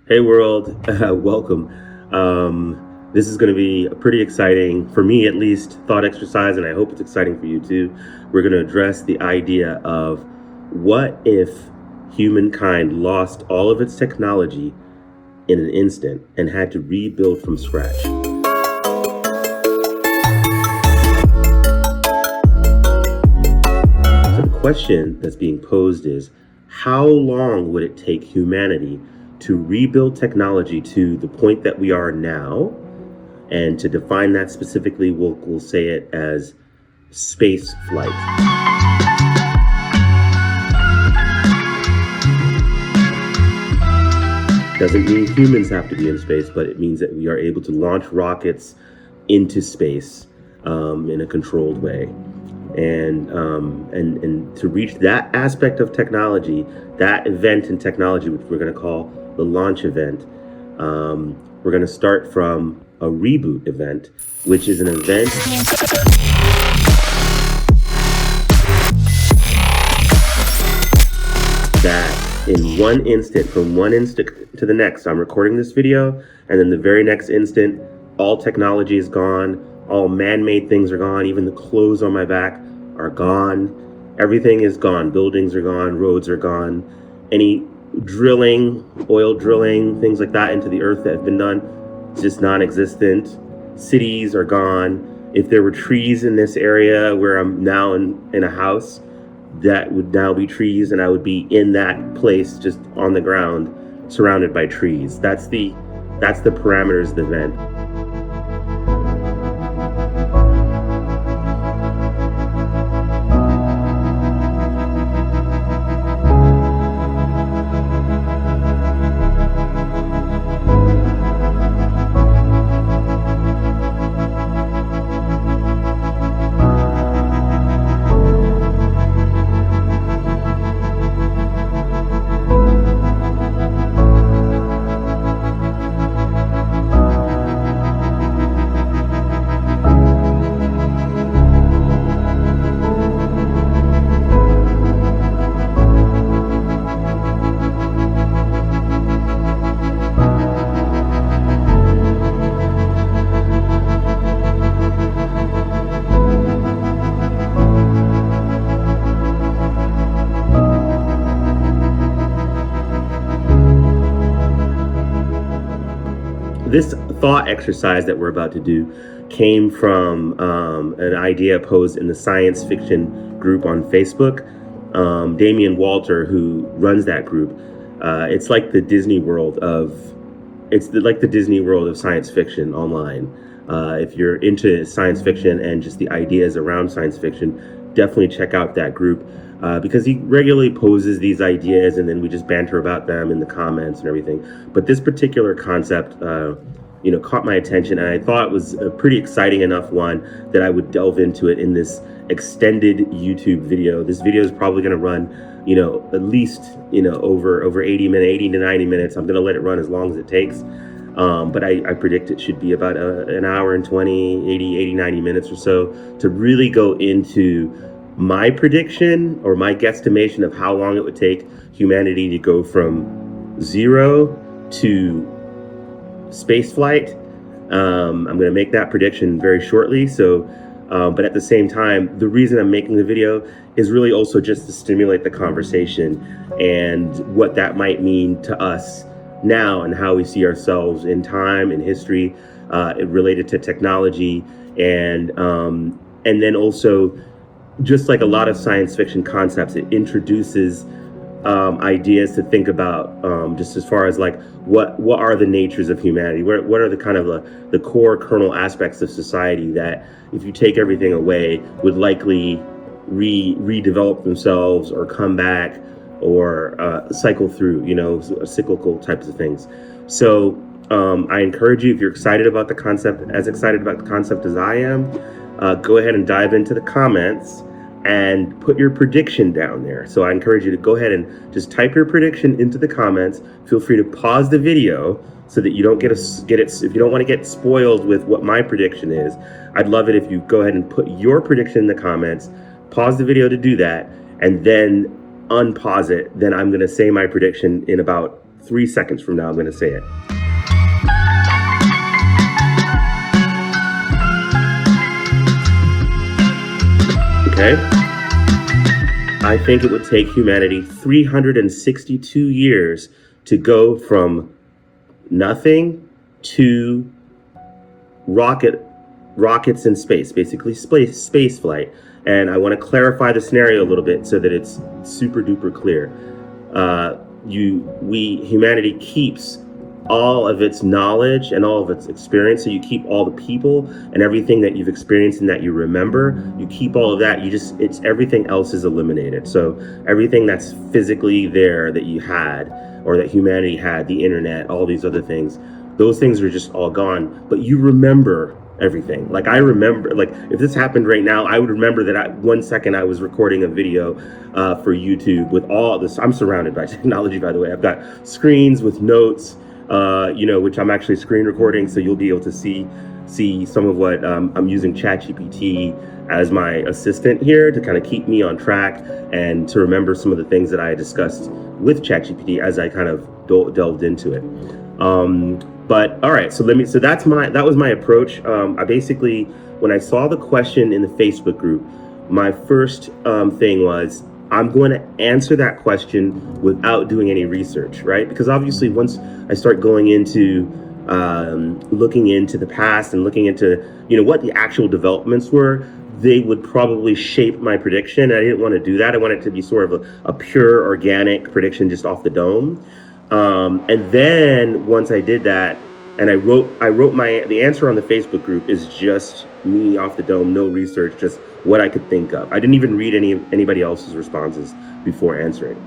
Hey world, welcome. This is going to be a pretty exciting, for me at least, thought exercise, and I hope it's exciting for you too. We're going to address the idea of what if humankind lost all of its technology in an instant and had to rebuild from scratch. So the question that's being posed is, how long would it take humanity to rebuild technology to the point that we are now? And to define that specifically, we'll say it as space flight. Doesn't mean humans have to be in space, but it means that we are able to launch rockets into space in a controlled way. And to reach that aspect of technology, that event in technology, which we're going to call the launch event, we're going to start from a reboot event, which is an event that in one instant, from one instant to the next, I'm recording this video, and then the very next instant, all technology is gone, all man-made things are gone, even the clothes on my back are gone, everything is gone, buildings are gone, roads are gone, any drilling, oil drilling, things like that into the earth that have been done, just non-existent. Cities are gone. If there were trees in this area where I'm now in a house, that would now be trees, and I would be in that place just on the ground surrounded by trees. That's the parameters of the event. This thought exercise that we're about to do came from an idea posed in the science fiction group on Facebook. Damian Walter, who runs that group, it's like the Disney World of science fiction online. If you're into science fiction and just the ideas around science fiction, definitely check out that group. Because he regularly poses these ideas and then we just banter about them in the comments and everything. But this particular concept, caught my attention, and I thought it was a pretty exciting enough one that I would delve into it in this extended YouTube video. This video is probably going to run, at least, over 80 to 90 minutes. I'm going to let it run as long as it takes. But I predict it should be about an hour and 80, 90 minutes or so to really go into my prediction or my guesstimation of how long it would take humanity to go from zero to space flight. I'm going to make that prediction very shortly. So, but at the same time, the reason I'm making the video is really also just to stimulate the conversation and what that might mean to us now and how we see ourselves in time and history, related to technology, and then also, just like a lot of science fiction concepts, it introduces ideas to think about, just as far as like what are the natures of humanity? What are the kind of the core kernel aspects of society that, if you take everything away, would likely redevelop themselves or come back or cycle through, cyclical types of things. So I encourage you, if you're excited about the concept, as excited about the concept as I am, go ahead and dive into the comments and put your prediction down there. So I encourage you to go ahead and just type your prediction into the comments. Feel free to pause the video so that you don't get it. If you don't want to get spoiled with what my prediction is, I'd love it if you go ahead and put your prediction in the comments, pause the video to do that, and then unpause it. Then I'm going to say my prediction in about 3 seconds from now, I'm going to say it. Okay. I think it would take humanity 362 years to go from nothing to rockets in space, basically space flight. And I want to clarify the scenario a little bit so that it's super duper clear. Humanity keeps all of its knowledge and all of its experience. So you keep all the people and everything that you've experienced and that you remember. You keep all of that. It's everything else is eliminated. So everything that's physically there that you had or that humanity had, the internet, all these other things, those things are just all gone. But you remember everything. Like I remember, like if this happened right now, I would remember that 1 second I was recording a video for YouTube with all this. I'm surrounded by technology, by the way. I've got screens with notes, which I'm actually screen recording, so you'll be able to see some of what I'm using ChatGPT as my assistant here to kind of keep me on track and to remember some of the things that I discussed with ChatGPT as I kind of delved into it. But all right, so that was my approach. I basically, when I saw the question in the Facebook group, my first thing was, I'm going to answer that question without doing any research, right? Because obviously once I start going into looking into the past and looking into, what the actual developments were, they would probably shape my prediction. I didn't want to do that. I wanted it to be sort of a pure organic prediction just off the dome. And then once I did that, and I wrote the answer on the Facebook group is just me off the dome, no research, just what I could think of. I didn't even read anybody else's responses before answering.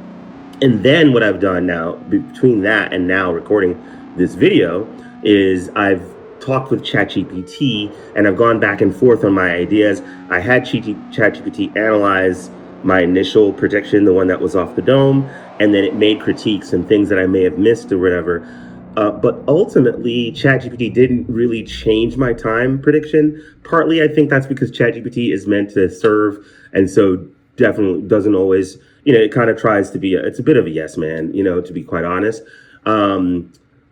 And then what I've done now, between that and now recording this video, is I've talked with ChatGPT and I've gone back and forth on my ideas. I had ChatGPT analyze my initial prediction, the one that was off the dome, and then it made critiques and things that I may have missed or whatever. But ultimately, ChatGPT didn't really change my time prediction. Partly, I think that's because ChatGPT is meant to serve, and so definitely doesn't always, it kind of tries to be, it's a bit of a yes man, to be quite honest.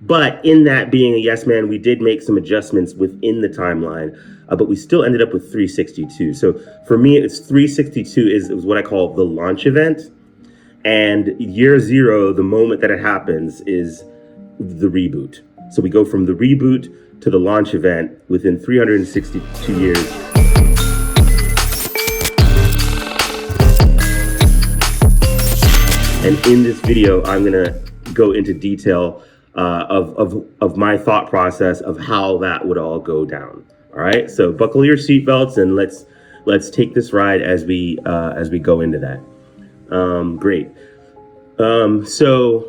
But in that being a yes man, we did make some adjustments within the timeline, but we still ended up with 362. So for me, it's 362 is what I call the launch event. And year zero, the moment that it happens, is the reboot. So we go from the reboot to the launch event within 362 years. And in this video, I'm gonna go into detail of my thought process of how that would all go down. All right, so buckle your seatbelts and let's take this ride as we go into that. Great. So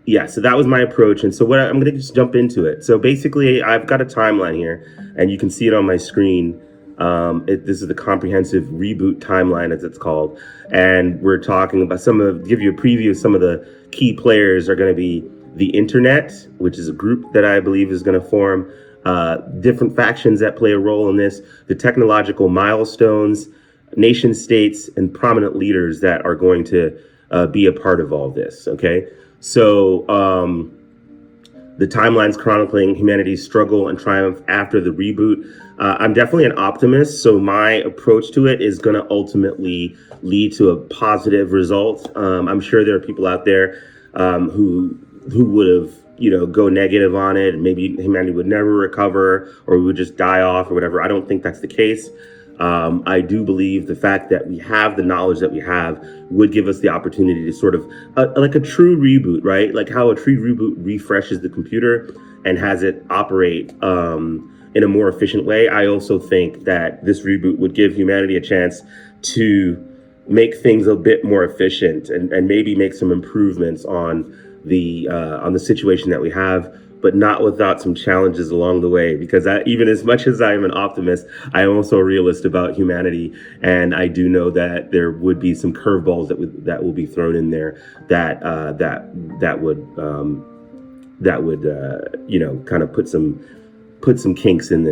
that was my approach. And so I'm going to just jump into it. So basically, I've got a timeline here, and you can see it on my screen. This is the comprehensive reboot timeline, as it's called. And we're talking about give you a preview of some of the key players are going to be the internet, which is a group that I believe is going to form, different factions that play a role in this, the technological milestones, nation states, and prominent leaders that are going to be a part of all this. Okay. So the timeline's chronicling humanity's struggle and triumph after the reboot. I'm definitely an optimist, so my approach to it is going to ultimately lead to a positive result. I'm sure there are people out there who would have, go negative on it, and maybe humanity would never recover or we would just die off or whatever. I don't think that's the case. I do believe the fact that we have the knowledge that we have would give us the opportunity to sort of like a true reboot, right? Like how a true reboot refreshes the computer and has it operate in a more efficient way. I also think that this reboot would give humanity a chance to make things a bit more efficient and maybe make some improvements on the situation that we have, but not without some challenges along the way. Because even as much as I am an optimist, I am also a realist about humanity, and I do know that there would be some curveballs that will be thrown in there that would kind of put some kinks in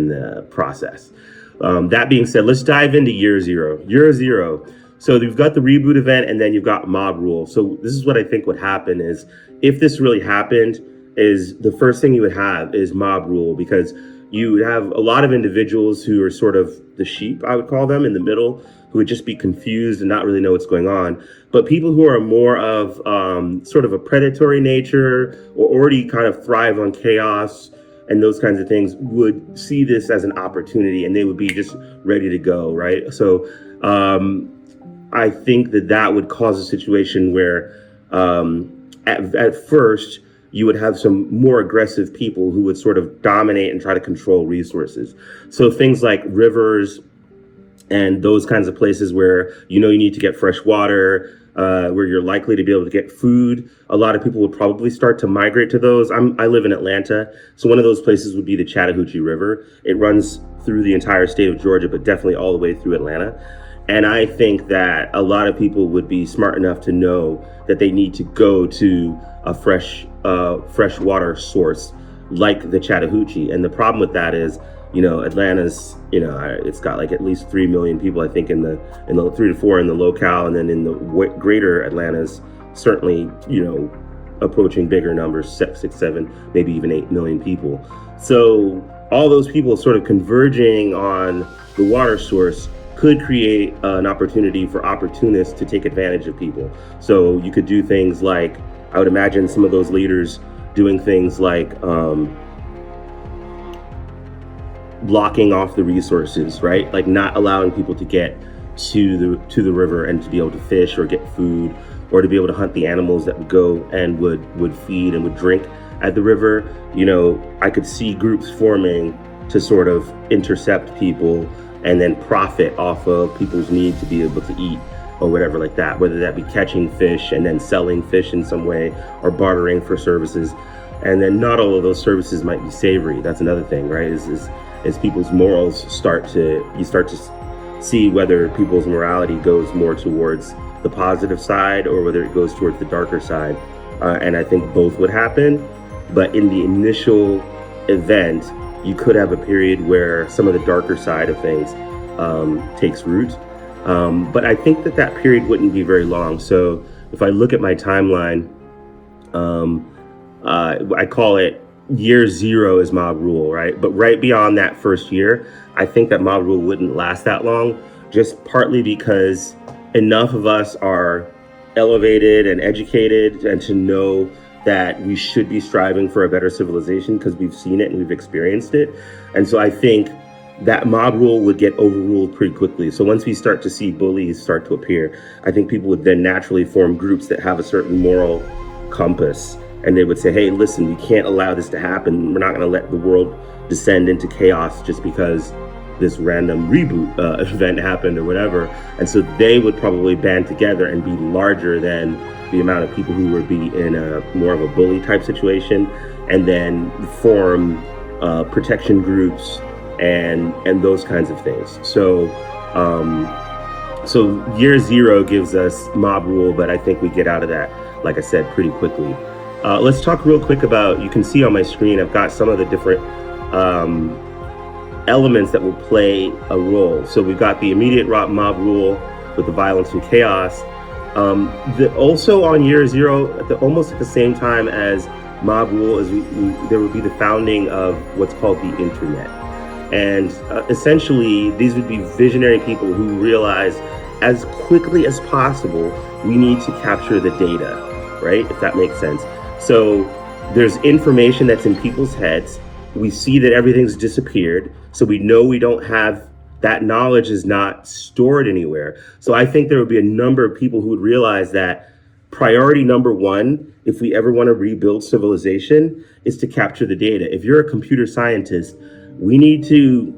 the process. That being said, let's dive into year zero. Year zero. So you've got the reboot event, and then you've got mob rule. So this is what I think would happen is, if this really happened, is the first thing you would have is mob rule, because you would have a lot of individuals who are sort of the sheep, I would call them, in the middle, who would just be confused and not really know what's going on. But people who are more of sort of a predatory nature, or already kind of thrive on chaos and those kinds of things, would see this as an opportunity, and they would be just ready to go, right? So I think that would cause a situation where at first you would have some more aggressive people who would sort of dominate and try to control resources. So things like rivers and those kinds of places where you need to get fresh water, where you're likely to be able to get food. A lot of people would probably start to migrate to those. I live in Atlanta, so one of those places would be the Chattahoochee River. It runs through the entire state of Georgia, but definitely all the way through Atlanta. And I think that a lot of people would be smart enough to know that they need to go to a fresh water source like the Chattahoochee. And the problem with that is, Atlanta's, it's got like at least 3 million people, I think, in the 3 to 4 in the locale, and then in the greater Atlanta's certainly, approaching bigger numbers, 6, 7, maybe even 8 million people. So all those people sort of converging on the water source could create an opportunity for opportunists to take advantage of people. So you could do things like, I would imagine some of those leaders doing things like blocking off the resources, right? Like not allowing people to get to the river and to be able to fish or get food, or to be able to hunt the animals that would go and would feed and would drink at the river. I could see groups forming to sort of intercept people and then profit off of people's need to be able to eat or whatever like that, whether that be catching fish and then selling fish in some way, or bartering for services. And then not all of those services might be savory. That's another thing, right? Is people's morals start to see whether people's morality goes more towards the positive side or whether it goes towards the darker side. And I think both would happen. But in the initial event, you could have a period where some of the darker side of things takes root. But I think that period wouldn't be very long. So if I look at my timeline, I call it year 0 is mob rule, right? But right beyond that first year, I think that mob rule wouldn't last that long, just partly because enough of us are elevated and educated and to know that we should be striving for a better civilization because we've seen it and we've experienced it. And so I think that mob rule would get overruled pretty quickly. So once we start to see bullies start to appear, I think people would then naturally form groups that have a certain moral compass. And they would say, hey, listen, we can't allow this to happen. We're not going to let the world descend into chaos just because this random reboot event happened or whatever. And so they would probably band together and be larger than the amount of people who would be in a more of a bully type situation, and then form protection groups and those kinds of things. So year 0 gives us mob rule, but I think we get out of that, like I said, pretty quickly. Let's talk real quick about, you can see on my screen, I've got some of the different elements that will play a role. So we've got the immediate mob rule with the violence and chaos. Also on year 0, almost at the same time as mob rule, there would be the founding of what's called the internet. And essentially, these would be visionary people who realize as quickly as possible, we need to capture the data, right? If that makes sense. So there's information that's in people's heads. We see that everything's disappeared. So we know we don't have, that knowledge is not stored anywhere. So I think there would be a number of people who would realize that priority number 1, if we ever want to rebuild civilization, is to capture the data. If you're a computer scientist, we need to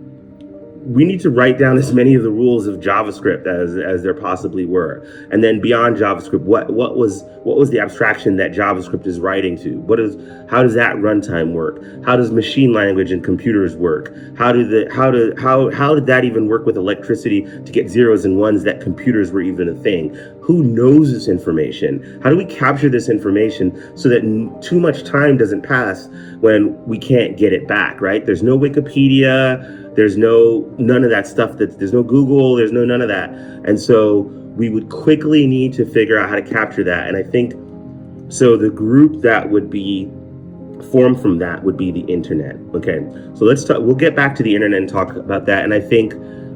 write down as many of the rules of JavaScript as there possibly were. And then beyond JavaScript, what was the abstraction that JavaScript is writing to? How does that runtime work? How does machine language and computers work? How did that even work with electricity to get zeros and ones that computers were even a thing? Who knows this information? How do we capture this information so that too much time doesn't pass when we can't get it back, right? There's no Wikipedia, there's none of that stuff, there's no Google, there's none of that. And so we would quickly need to figure out how to capture that. And I think so the group that would be formed from that would be the internet. Okay, so we'll get back to the internet and talk about that. And I think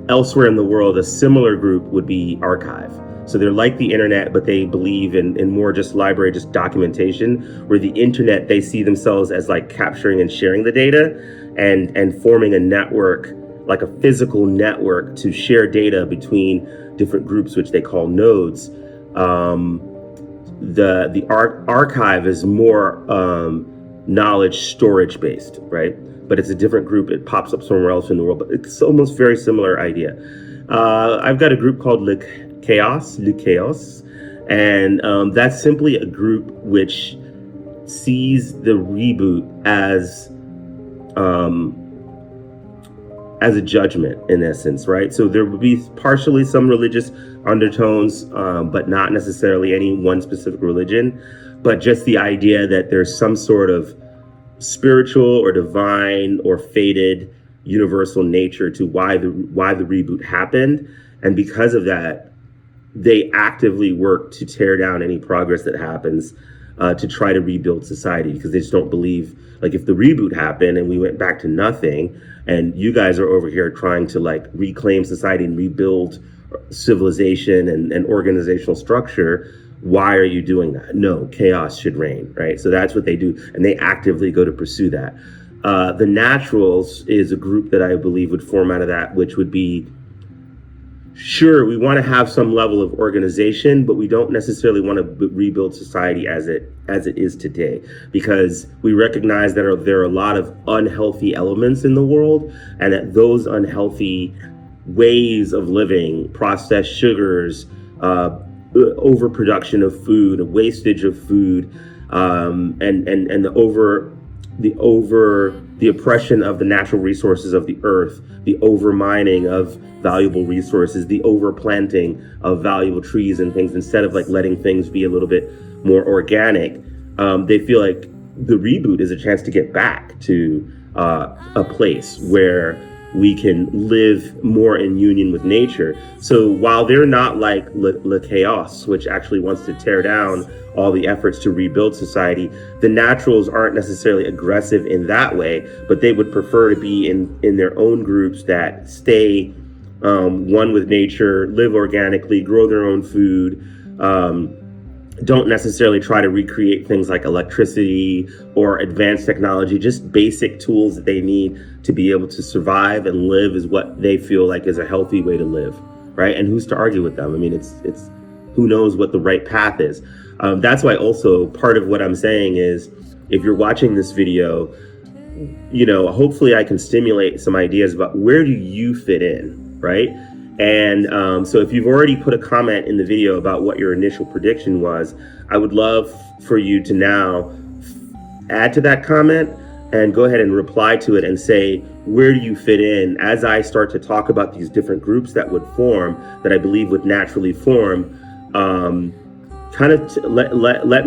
elsewhere in the world, a similar group would be archive. So they're like the internet, but they believe in more just library, just documentation, where the internet, they see themselves as like capturing and sharing the data and forming a network, like a physical network to share data between different groups, which they call nodes. The archive is more knowledge storage based, right? But it's a different group. It pops up somewhere else in the world, but it's almost very similar idea. I've got a group called Le Chaos, and that's simply a group which sees the reboot as a judgment, in essence, right? So there would be partially some religious undertones, but not necessarily any one specific religion, but just the idea that there's some sort of spiritual or divine or fated universal nature to why the reboot happened. And because of that, they actively work to tear down any progress that happens, to try to rebuild society, because they just don't believe, like, if the reboot happened and we went back to nothing and you guys are over here trying to like reclaim society and rebuild civilization and organizational structure, why are you doing that? No, chaos should reign, right? So that's what they do, and they actively go to pursue that. The Naturals is a group that I believe would form out of that, which would be, sure, we want to have some level of organization, but we don't necessarily want to rebuild society as it is today, because we recognize that there are a lot of unhealthy elements in the world, and that those unhealthy ways of living, processed sugars, overproduction of food, wastage of food, and the oppression of the natural resources of the earth, the overmining of valuable resources, the overplanting of valuable trees and things, instead of like letting things be a little bit more organic. They feel like the reboot is a chance to get back to a place where we can live more in union with nature. So while they're not like Le Chaos, which actually wants to tear down all the efforts to rebuild society, the Naturals aren't necessarily aggressive in that way, but they would prefer to be in their own groups that stay one with nature, live organically, grow their own food, don't necessarily try to recreate things like electricity or advanced technology. Just basic tools that they need to be able to survive and live is what they feel like is a healthy way to live, right? And who's to argue with them? I mean, it's who knows what the right path is. That's why also part of what I'm saying is, if you're watching this video, you know, hopefully I can stimulate some ideas about where do you fit in, right? And so if you've already put a comment in the video about what your initial prediction was, I would love for you to now add to that comment and go ahead and reply to it and say, where do you fit in, as I start to talk about these different groups that would form, that I believe would naturally form. Let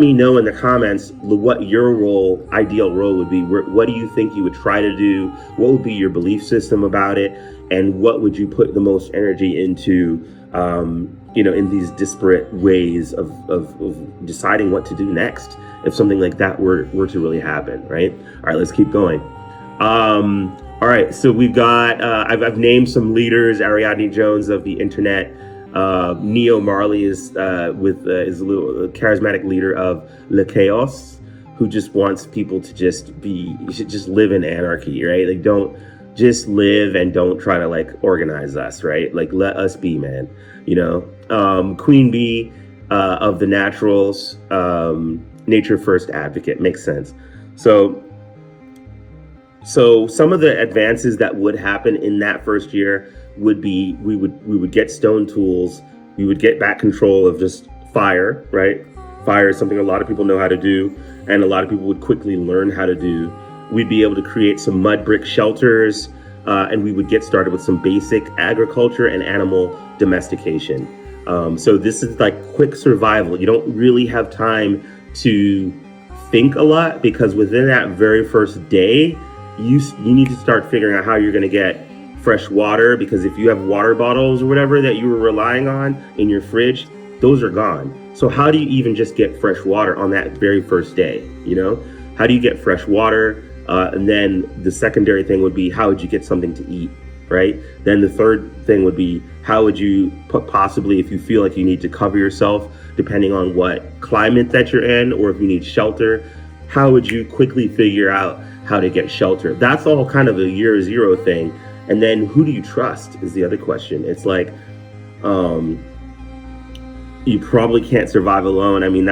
me know in the comments what your ideal role would be. What do you think you would try to do? What would be your belief system about it? And what would you put the most energy into, in these disparate ways of deciding what to do next if something like that were to really happen, right? All right, let's keep going. All right, so we've got, I've named some leaders: Ariadne Jones of the internet. Neo Marley is a little charismatic leader of Le Chaos, who just wants people to just live in anarchy, right? Like, don't just live and don't try to like organize us, right? Like, let us be, man. Queen Bee of the Naturals, nature first advocate, makes sense. So some of the advances that would happen in that first year would be, we would get stone tools, we would get back control of just fire, right? Fire is something a lot of people know how to do, and a lot of people would quickly learn how to do. We'd be able to create some mud brick shelters, and we would get started with some basic agriculture and animal domestication. So this is like quick survival. You don't really have time to think a lot, because within that very first day, you need to start figuring out how you're going to get fresh water, because if you have water bottles or whatever that you were relying on in your fridge, those are gone. So how do you even just get fresh water on that very first day? You know, how do you get fresh water? And then the secondary thing would be, how would you get something to eat, right? Then the third thing would be, how would you possibly, if you feel like you need to cover yourself, depending on what climate that you're in, or if you need shelter, how would you quickly figure out how to get shelter? That's all kind of a year zero thing. And then who do you trust is the other question. It's like, you probably can't survive alone. I mean,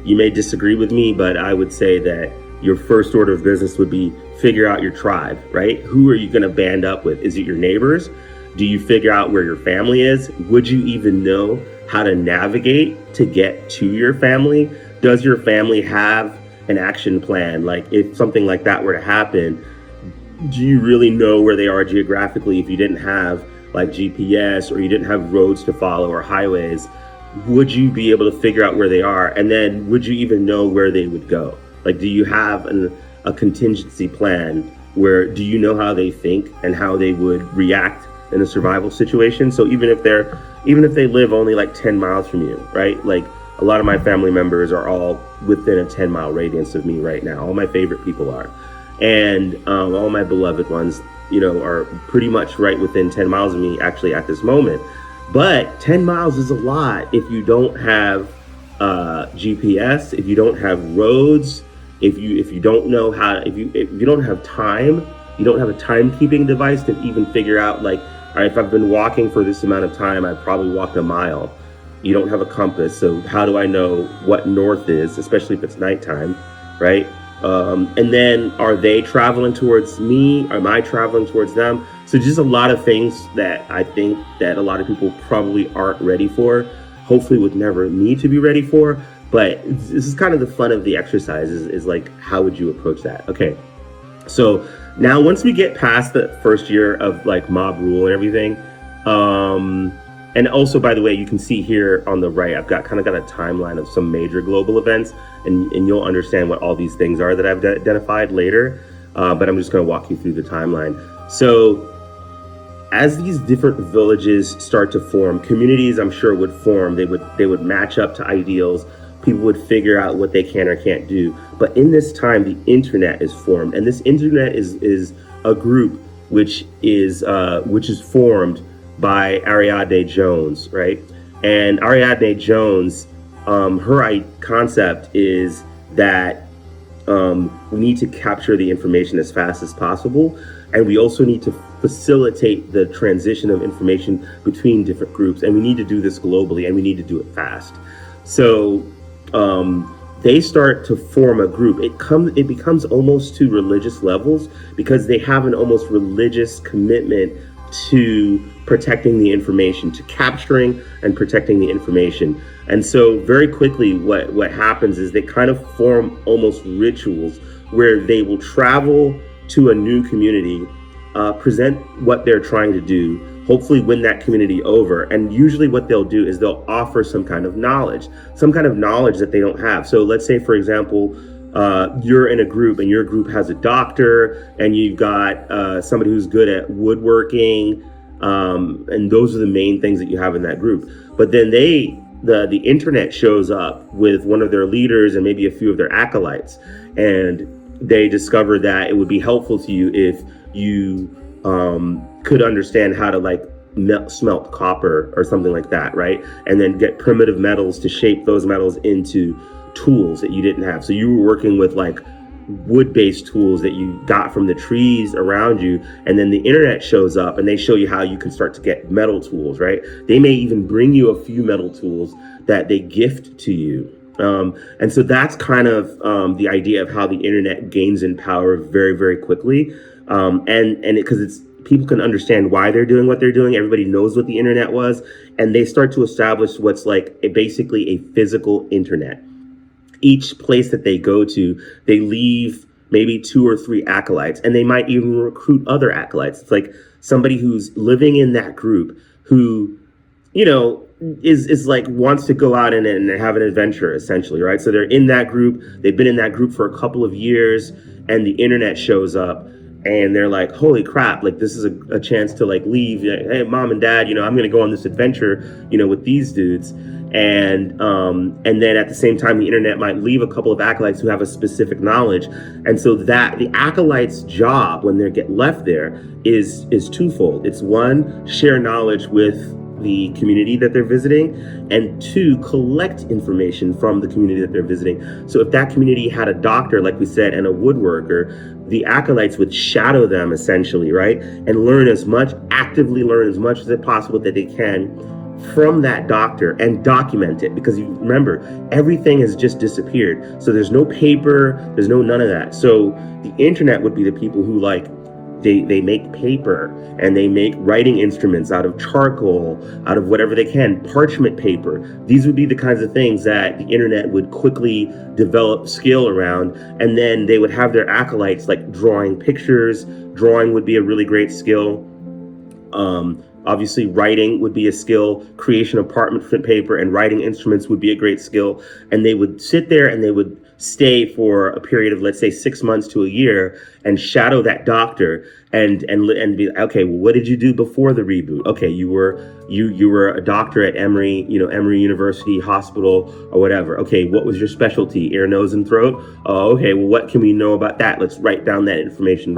you may disagree with me, but I would say that your first order of business would be figure out your tribe, right? Who are you going to band up with? Is it your neighbors? Do you figure out where your family is? Would you even know how to navigate to get to your family? Does your family have an action plan? Like, if something like that were to happen, do you really know where they are geographically if you didn't have like GPS, or you didn't have roads to follow or highways? Would you be able to figure out where they are? And then would you even know where they would go? Like, do you have a contingency plan where, do you know how they think and how they would react in a survival situation? So even if they live only like 10 miles from you, right? Like, a lot of my family members are all within a 10-mile radius of me right now. All my favorite people are. And all my beloved ones, are pretty much right within 10 miles of me actually at this moment. But 10 miles is a lot if you don't have GPS, if you don't have roads, if you don't know if you don't have time, you don't have a timekeeping device to even figure out, like, all right, if I've been walking for this amount of time, I probably walked a mile. You don't have a compass, so how do I know what north is, especially if it's nighttime, right? And then, are they traveling towards me? Am I traveling towards them? So just a lot of things that I think that a lot of people probably aren't ready for, hopefully would never need to be ready for. But this is kind of the fun of the exercise, is like, how would you approach that? Okay, so now once we get past the first year of like mob rule and everything, and also, by the way, you can see here on the right, I've got a timeline of some major global events, and you'll understand what all these things are that I've identified later. But I'm just going to walk you through the timeline. So as these different villages start to form, communities, I'm sure, would form. They would match up to ideals. People would figure out what they can or can't do. But in this time, the internet is formed, and this internet is a group which is formed by Ariadne Jones, right? And Ariadne Jones, her concept is that we need to capture the information as fast as possible, and we also need to facilitate the transition of information between different groups, and we need to do this globally, and we need to do it fast. So they start to form a group. It becomes almost to religious levels, because they have an almost religious commitment to protecting the information, to capturing and protecting the information. And so very quickly what happens is they kind of form almost rituals where they will travel to a new community, present what they're trying to do, hopefully win that community over. And usually what they'll do is they'll offer some kind of knowledge that they don't have. So let's say, for example, you're in a group, and your group has a doctor, and you've got somebody who's good at woodworking, and those are the main things that you have in that group. But then the internet shows up with one of their leaders and maybe a few of their acolytes, and they discover that it would be helpful to you if you could understand how to like smelt copper or something like that, right? And then get primitive metals to shape those metals into tools that you didn't have. So you were working with like wood-based tools that you got from the trees around you, and then the internet shows up and they show you how you can start to get metal tools, right? They may even bring you a few metal tools that they gift to you. And so that's kind of the idea of how the internet gains in power very, very quickly. And because people can understand why they're doing what they're doing. Everybody knows what the internet was, and they start to establish what's like basically a physical internet. Each place that they go to, they leave maybe 2 or 3 acolytes, and they might even recruit other acolytes. It's like somebody who's living in that group who, is like wants to go out and have an adventure, essentially, right? So they're in that group. They've been in that group for a couple of years, and the internet shows up, and they're like, holy crap, like this is a chance to like leave. Hey, mom and dad, I'm going to go on this adventure, with these dudes. And then at the same time, the internet might leave a couple of acolytes who have a specific knowledge. And so that the acolyte's job when they get left there is twofold. It's one, share knowledge with the community that they're visiting, and two, collect information from the community that they're visiting. So if that community had a doctor, like we said, and a woodworker, the acolytes would shadow them essentially, right? And actively learn as much as it possible that they can from that doctor and document it, because you remember, everything has just disappeared. So there's no paper, there's none of that. So the internet would be the people who they make paper, and they make writing instruments out of charcoal, out of whatever they can, parchment paper. These would be the kinds of things that the internet would quickly develop skill around. And then they would have their acolytes like drawing pictures. Drawing would be a really great skill. Obviously, writing would be a skill. Creation of parchment paper and writing instruments would be a great skill. And they would sit there and they would stay for a period of, let's say, 6 months to a year, and shadow that doctor and be, okay, well, what did you do before the reboot? Okay, you were a doctor at Emory, Emory University Hospital or whatever. Okay, what was your specialty? Ear, nose, and throat? Oh, okay, well, what can we know about that? Let's write down that information.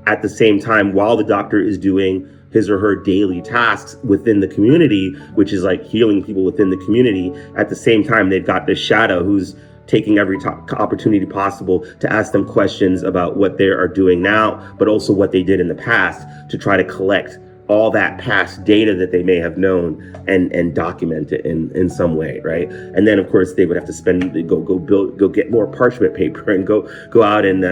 At the same time, while the doctor is doing his or her daily tasks within the community, which is like healing people within the community, at the same time, they've got this shadow who's taking every opportunity possible to ask them questions about what they are doing now, but also what they did in the past, to try to collect all that past data that they may have known and document it in some way, right? And then of course they would have to go get more parchment paper and go out and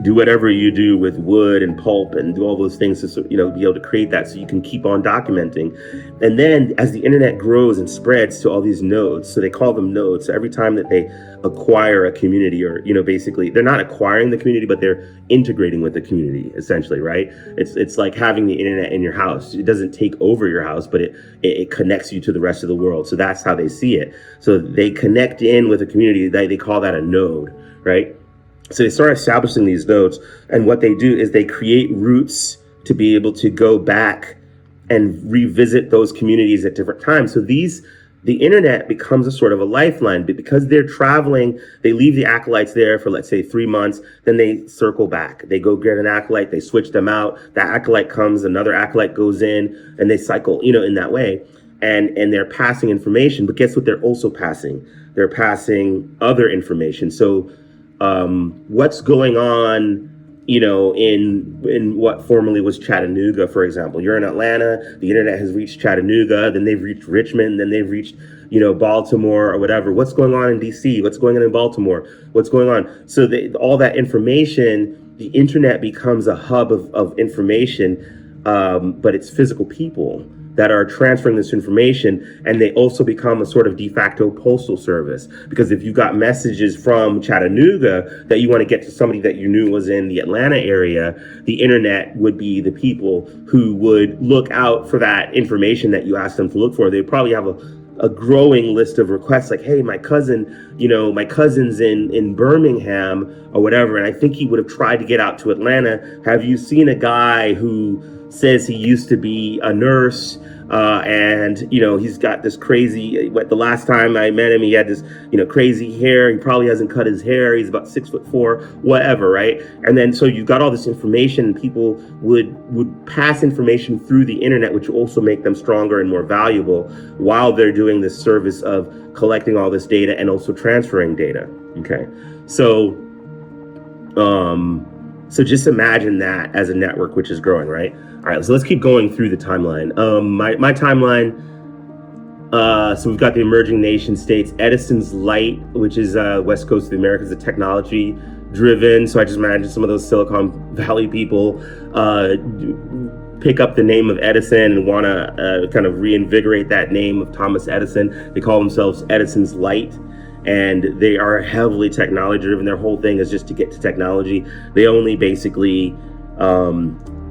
do whatever you do with wood and pulp and do all those things to be able to create that, so you can keep on documenting. And then as the internet grows and spreads to all these nodes, so they call them nodes. So every time that they acquire a community, or basically they're not acquiring the community, but they're integrating with the community essentially, right? It's like having the internet in your house. It doesn't take over your house, but it connects you to the rest of the world. So that's how they see it. So they connect in with a community. They call that a node, right? So they start establishing these nodes, and what they do is they create routes to be able to go back and revisit those communities at different times. So the internet becomes a sort of a lifeline, but because they're traveling, they leave the acolytes there for, let's say, 3 months, then they circle back. They go get an acolyte, they switch them out, that acolyte comes, another acolyte goes in, and they cycle, in that way. And they're passing information, but guess what they're also passing? They're passing other information. So what's going on, in what formerly was Chattanooga, for example. You're in Atlanta, the internet has reached Chattanooga, then they've reached Richmond, then they've reached, Baltimore or whatever. What's going on in DC? What's going on in Baltimore? What's going on? So all that information, the internet becomes a hub of information, but it's physical people that are transferring this information, and they also become a sort of de facto postal service. Because if you got messages from Chattanooga that you want to get to somebody that you knew was in the Atlanta area, the internet would be the people who would look out for that information that you asked them to look for. They probably have a growing list of requests like, hey, my cousin's in Birmingham or whatever, and I think he would have tried to get out to Atlanta. Have you seen a guy who says he used to be a nurse, and he's got this crazy, the last time I met him, he had this crazy hair, he probably hasn't cut his hair, he's about 6'4", whatever, right? And then so you've got all this information, and people would pass information through the internet, which will also make them stronger and more valuable while they're doing this service of collecting all this data and also transferring data. Okay, so just imagine that as a network which is growing, right? All right, so let's keep going through the timeline. My timeline, so we've got the emerging nation states, Edison's Light, which is West Coast of the Americas, the technology driven. So I just imagine some of those Silicon Valley people pick up the name of Edison and want to kind of reinvigorate that name of Thomas Edison. They call themselves Edison's Light. And they are heavily technology driven. Their whole thing is just to get to technology. They only basically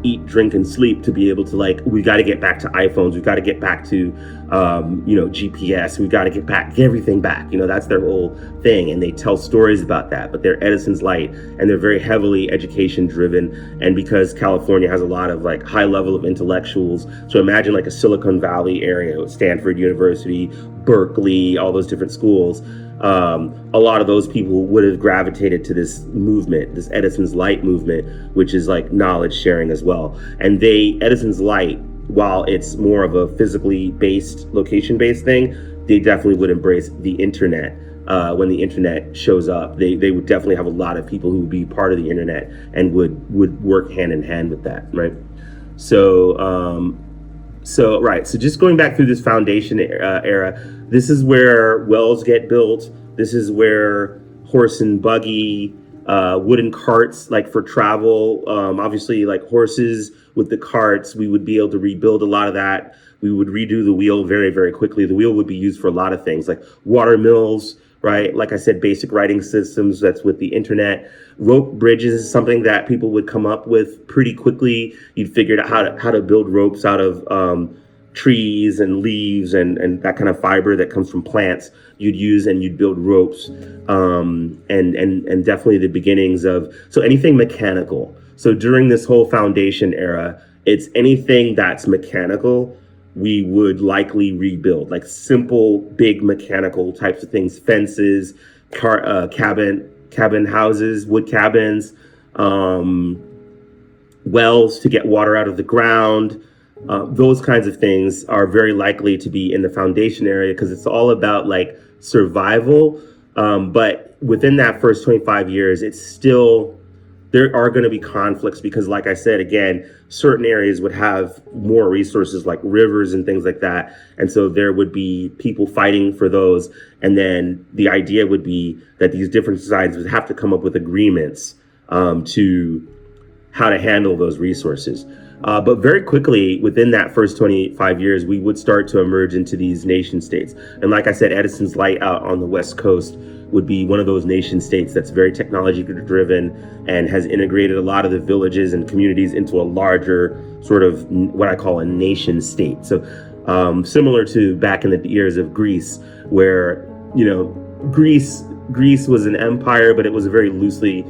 eat, drink, and sleep to be able to we got to get back to iPhones. We've got to get back to GPS. We got to get everything back. That's their whole thing. And they tell stories about that, but they're Edison's light, and they're very heavily education driven. And because California has a lot of like high level of intellectuals, so imagine like a Silicon Valley area, Stanford University, Berkeley, all those different schools. A lot of those people would have gravitated to this movement, this Edison's light movement, which is like knowledge sharing as well. And Edison's light, while it's more of a physically based, location based thing, they definitely would embrace the internet. When the internet shows up, they would definitely have a lot of people who would be part of the internet and would work hand in hand with that, right? So just going back through this foundation era, this is where wells get built. This is where horse and buggy, wooden carts, like for travel, obviously like horses with the carts, we would be able to rebuild a lot of that. We would redo the wheel very, very quickly. The wheel would be used for a lot of things like water mills, right? Like I said, basic writing systems, that's with the internet. Rope bridges is something that people would come up with pretty quickly. You'd figure out how to build ropes out of trees and leaves and that kind of fiber that comes from plants you'd use, and you'd build ropes. And definitely the beginnings of, so anything mechanical. So during this whole foundation era, it's anything that's mechanical, we would likely rebuild, like simple, big mechanical types of things, fences, cabin houses, wood cabins, wells to get water out of the ground. Those kinds of things are very likely to be in the foundation area because it's all about like survival. But within that first 25 years, it's still, there are going to be conflicts because, like I said, again, certain areas would have more resources like rivers and things like that. And so there would be people fighting for those. And then the idea would be that these different societies would have to come up with agreements to how to handle those resources. But very quickly, within that first 25 years, we would start to emerge into these nation states. And like I said, Edison's light out on the West Coast would be one of those nation states that's very technology driven and has integrated a lot of the villages and communities into a larger sort of what I call a nation state. So similar to back in the years of Greece, where, Greece was an empire, but it was a very loosely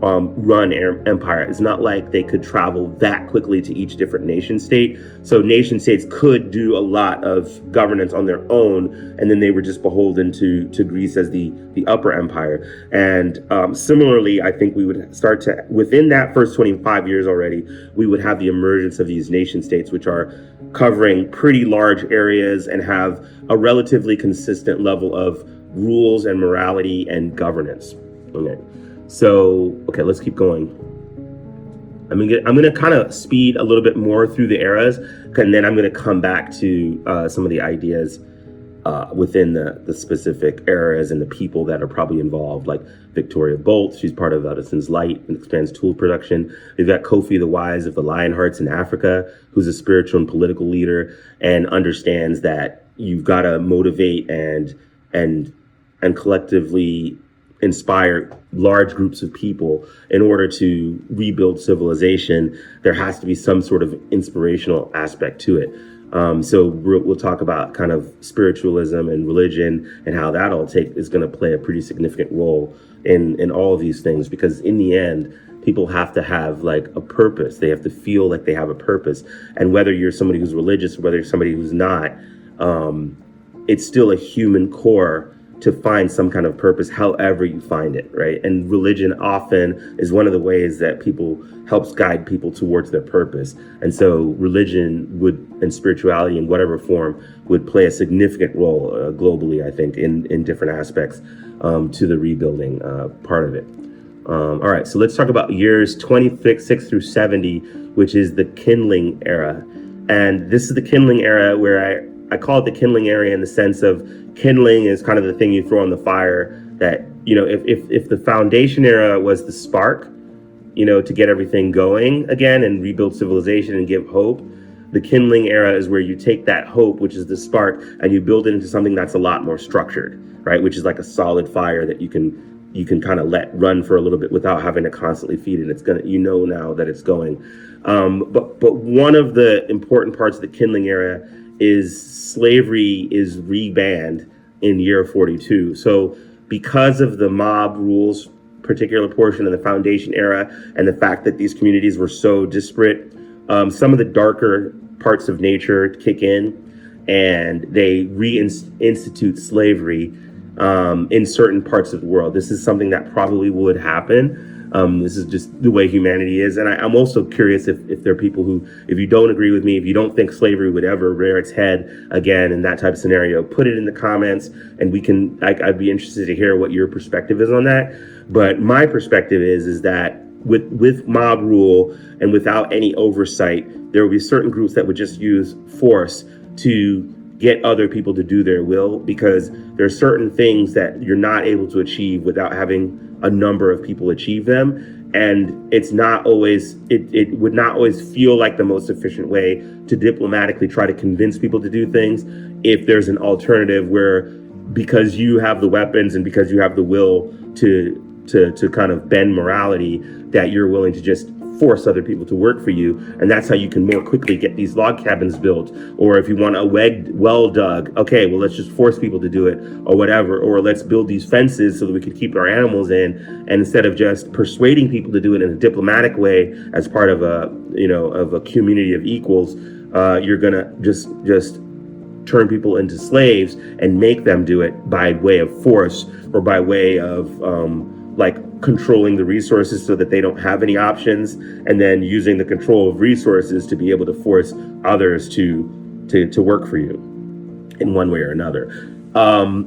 run empire. It's not like they could travel that quickly to each different nation state. So nation states could do a lot of governance on their own, and then they were just beholden to Greece as the upper empire. And similarly, I think we would start to, within that first 25 years already, we would have the emergence of these nation states, which are covering pretty large areas and have a relatively consistent level of rules and morality and governance. Okay. So, let's keep going. I'm gonna kind of speed a little bit more through the eras, and then I'm gonna come back to some of the ideas within the specific eras and the people that are probably involved, like Victoria Bolt. She's part of Edison's Light and expands tool production. We've got Kofi the Wise of the Lionhearts in Africa, who's a spiritual and political leader and understands that you've got to motivate and collectively inspire large groups of people in order to rebuild civilization. There has to be some sort of inspirational aspect to it. So we'll talk about kind of spiritualism and religion and how that all is going to play a pretty significant role in all of these things, because in the end, people have to have like a purpose. They have to feel like they have a purpose. And whether you're somebody who's religious or whether you're somebody who's not, it's still a human core to find some kind of purpose, however you find it, right? And religion often is one of the ways that helps guide people towards their purpose. And so religion and spirituality in whatever form would play a significant role globally, I think, in different aspects to the rebuilding part of it. All right, so let's talk about years 26 through 70, which is the Kindling Era. And this is the Kindling Era where I call it the Kindling Era in the sense of kindling is kind of the thing you throw on the fire that, if the foundation era was the spark, to get everything going again and rebuild civilization and give hope, the Kindling Era is where you take that hope, which is the spark, and you build it into something that's a lot more structured, right? Which is like a solid fire that you can kind of let run for a little bit without having to constantly feed it. It's gonna, now that it's going. But one of the important parts of the Kindling Era is slavery is rebanned in year 42. So because of the mob rules particular portion of the Foundation Era and the fact that these communities were so disparate, some of the darker parts of nature kick in and they reinstitute slavery in certain parts of the world. This is something that probably would happen. This is just the way humanity is. And I'm also curious if there are people who, if you don't agree with me, if you don't think slavery would ever rear its head again in that type of scenario, put it in the comments and I'd be interested to hear what your perspective is on that. But my perspective is that with mob rule and without any oversight, there will be certain groups that would just use force to get other people to do their will, because there are certain things that you're not able to achieve without having a number of people achieve them. And it's not always, it would not always feel like the most efficient way to diplomatically try to convince people to do things if there's an alternative where, because you have the weapons and because you have the will to kind of bend morality, that you're willing to just force other people to work for you. And that's how you can more quickly get these log cabins built. Or if you want a well dug, okay, well, let's just force people to do it or whatever. Or let's build these fences so that we could keep our animals in. And instead of just persuading people to do it in a diplomatic way as part of a community of equals, you're gonna just turn people into slaves and make them do it by way of force or by way of like controlling the resources so that they don't have any options, and then using the control of resources to be able to force others to work for you in one way or another.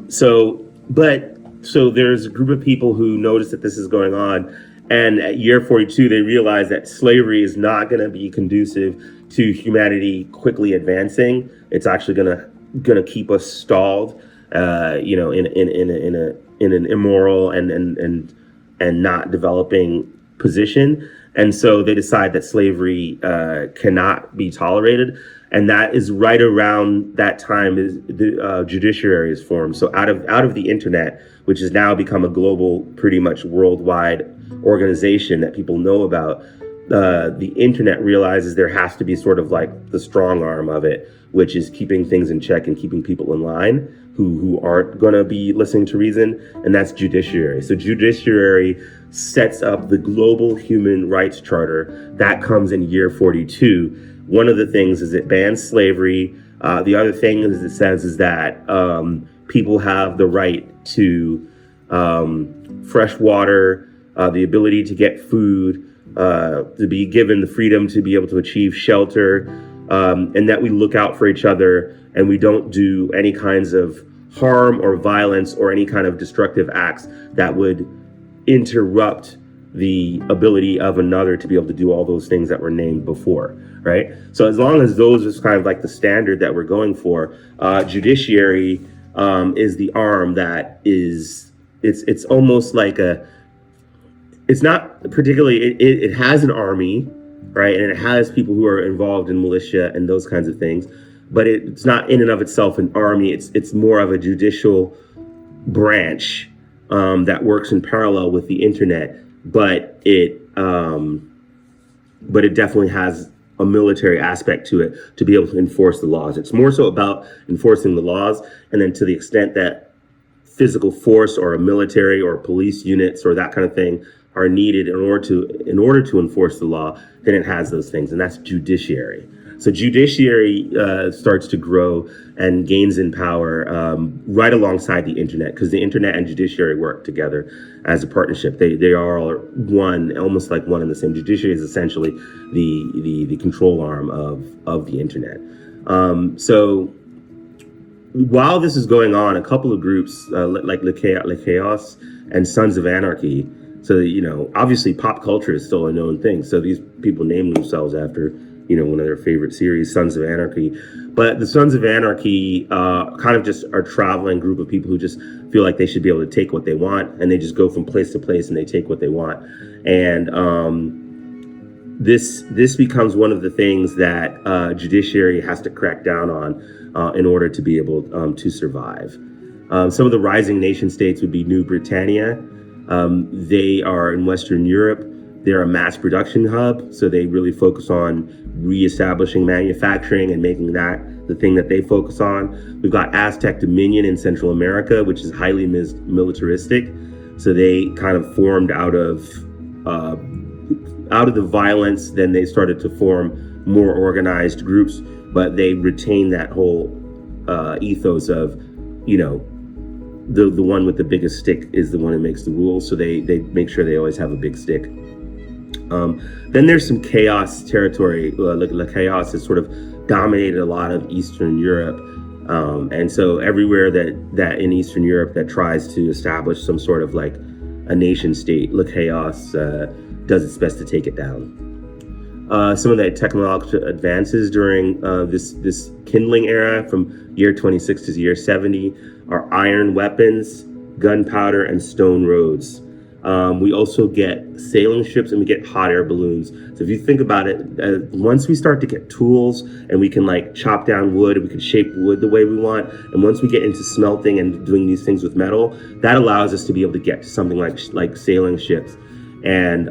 So there's a group of people who notice that this is going on, and at year 42 they realize that slavery is not going to be conducive to humanity quickly advancing. It's actually gonna keep us stalled, in an immoral and not developing position. And so they decide that slavery cannot be tolerated. And that is right around that time is the judiciary is formed. So out of the internet, which has now become a global, pretty much worldwide organization that people know about, the internet realizes there has to be sort of like the strong arm of it, which is keeping things in check and keeping people in line who aren't going to be listening to reason, and that's judiciary. So judiciary sets up the global human rights charter that comes in year 42. One of the things is it bans slavery. The other thing is it says is that people have the right to fresh water, the ability to get food, to be given the freedom to be able to achieve shelter, and that we look out for each other and we don't do any kinds of harm or violence or any kind of destructive acts that would interrupt the ability of another to be able to do all those things that were named before, right? So as long as those is kind of like the standard that we're going for, judiciary is the arm that is, it's almost like it's not particularly, it has an army, right? And it has people who are involved in militia and those kinds of things, but it's not in and of itself an army. It's more of a judicial branch that works in parallel with the internet, but it definitely has a military aspect to it to be able to enforce the laws. It's more so about enforcing the laws, and then to the extent that physical force or a military or police units or that kind of thing are needed in order to enforce the law, then it has those things, and that's judiciary. So judiciary starts to grow and gains in power right alongside the internet, because the internet and judiciary work together as a partnership. They are one, almost like one and the same. Judiciary is essentially the control arm of the internet. So while this is going on, a couple of groups like Le Chaos and Sons of Anarchy. So, obviously pop culture is still a known thing. So these people name themselves after, one of their favorite series, Sons of Anarchy. But the Sons of Anarchy kind of just are a traveling group of people who just feel like they should be able to take what they want, and they just go from place to place and they take what they want. And this becomes one of the things that judiciary has to crack down on in order to be able to survive. Some of the rising nation states would be New Britannia. They are in Western Europe. They're a mass production hub, so they really focus on reestablishing manufacturing and making that the thing that they focus on. We've got Aztec Dominion in Central America, which is highly militaristic. So they kind of formed out of the violence. Then they started to form more organized groups, but they retain that whole ethos of, the one with the biggest stick is the one who makes the rules. So they make sure they always have a big stick. Then there's some chaos territory. La Chaos has sort of dominated a lot of Eastern Europe. And so everywhere that in Eastern Europe that tries to establish some sort of like a nation state, La Chaos does its best to take it down. Some of the technological advances during this Kindling Era from year 26 to year 70 are iron weapons, gunpowder, and stone roads. We also get sailing ships and we get hot air balloons. So if you think about it, once we start to get tools and we can like chop down wood, we can shape wood the way we want. And once we get into smelting and doing these things with metal, that allows us to be able to get to something like sailing ships. And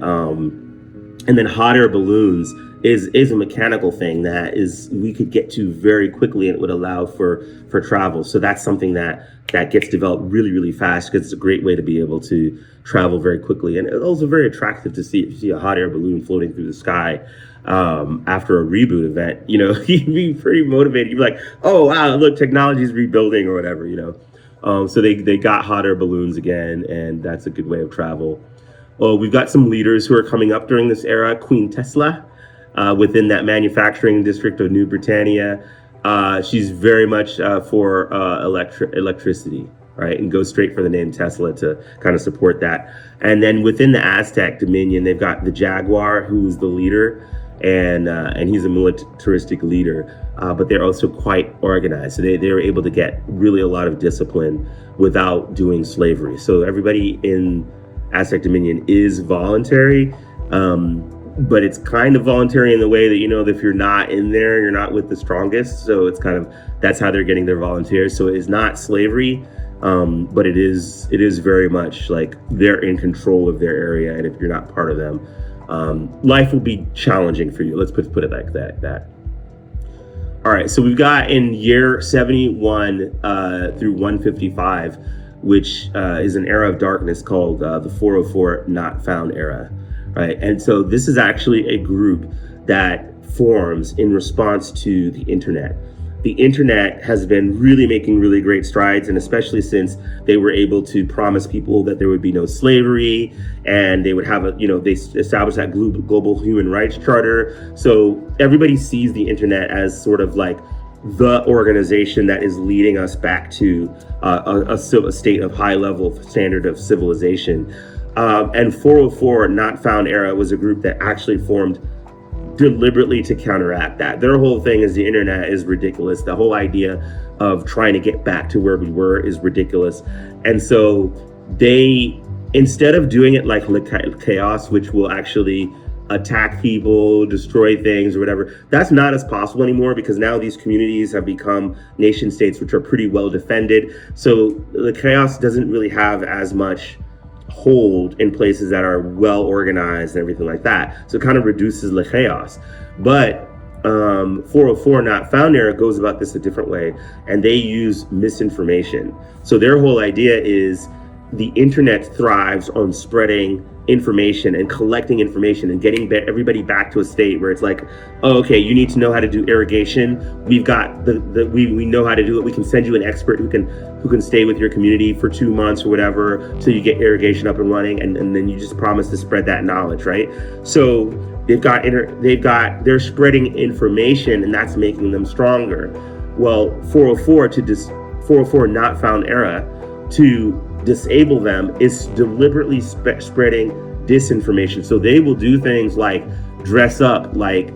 then hot air balloons is a mechanical thing that we could get to very quickly, and it would allow for travel. So that's something that gets developed really, really fast, because it's a great way to be able to travel very quickly. And it's also very attractive to see a hot air balloon floating through the sky after a reboot event. You'd be pretty motivated. You'd be like, oh wow, look, technology's rebuilding or whatever. So they got hot air balloons again, and that's a good way of travel. We've got some leaders who are coming up during this era. Queen Tesla, within that manufacturing district of New Britannia. She's very much for electricity, right? And goes straight for the name Tesla to kind of support that. And then within the Aztec Dominion, they've got the Jaguar, who's the leader, and he's a militaristic leader, but they're also quite organized. So they were able to get really a lot of discipline without doing slavery. So everybody in Aztec Dominion is voluntary, but it's kind of voluntary in the way that, if you're not in there, you're not with the strongest. So it's kind of, that's how they're getting their volunteers. So it is not slavery, but it is very much like they're in control of their area. And if you're not part of them, life will be challenging for you. Let's put it like that. All right. So we've got in year 71 through 155, which is an era of darkness called the 404 Not Found Era, right? And so this is actually a group that forms in response to the internet. The internet has been really making really great strides, and especially since they were able to promise people that there would be no slavery, and they would have they established that global human rights charter. So everybody sees the internet as sort of like the organization that is leading us back to a state of high level standard of civilization. And 404 Not Found Era was a group that actually formed deliberately to counteract that. Their whole thing is the internet is ridiculous. The whole idea of trying to get back to where we were is ridiculous. And so they, instead of doing it like chaos, which will actually attack people, destroy things or whatever, that's not as possible anymore, because now these communities have become nation states which are pretty well defended. So the chaos doesn't really have as much hold in places that are well organized and everything like that. So it kind of reduces the chaos. But 404 Not Found Era goes about this a different way, and they use misinformation. So their whole idea is the internet thrives on spreading information and collecting information and getting everybody back to a state where it's like, oh, okay, you need to know how to do irrigation. We've got we know how to do it. We can send you an expert who can stay with your community for 2 months or whatever till you get irrigation up and running, and then you just promise to spread that knowledge, right? So they're spreading information, and that's making them stronger. Well, 404 Not Found Era, to disable them, is deliberately spreading disinformation. So they will do things like dress up like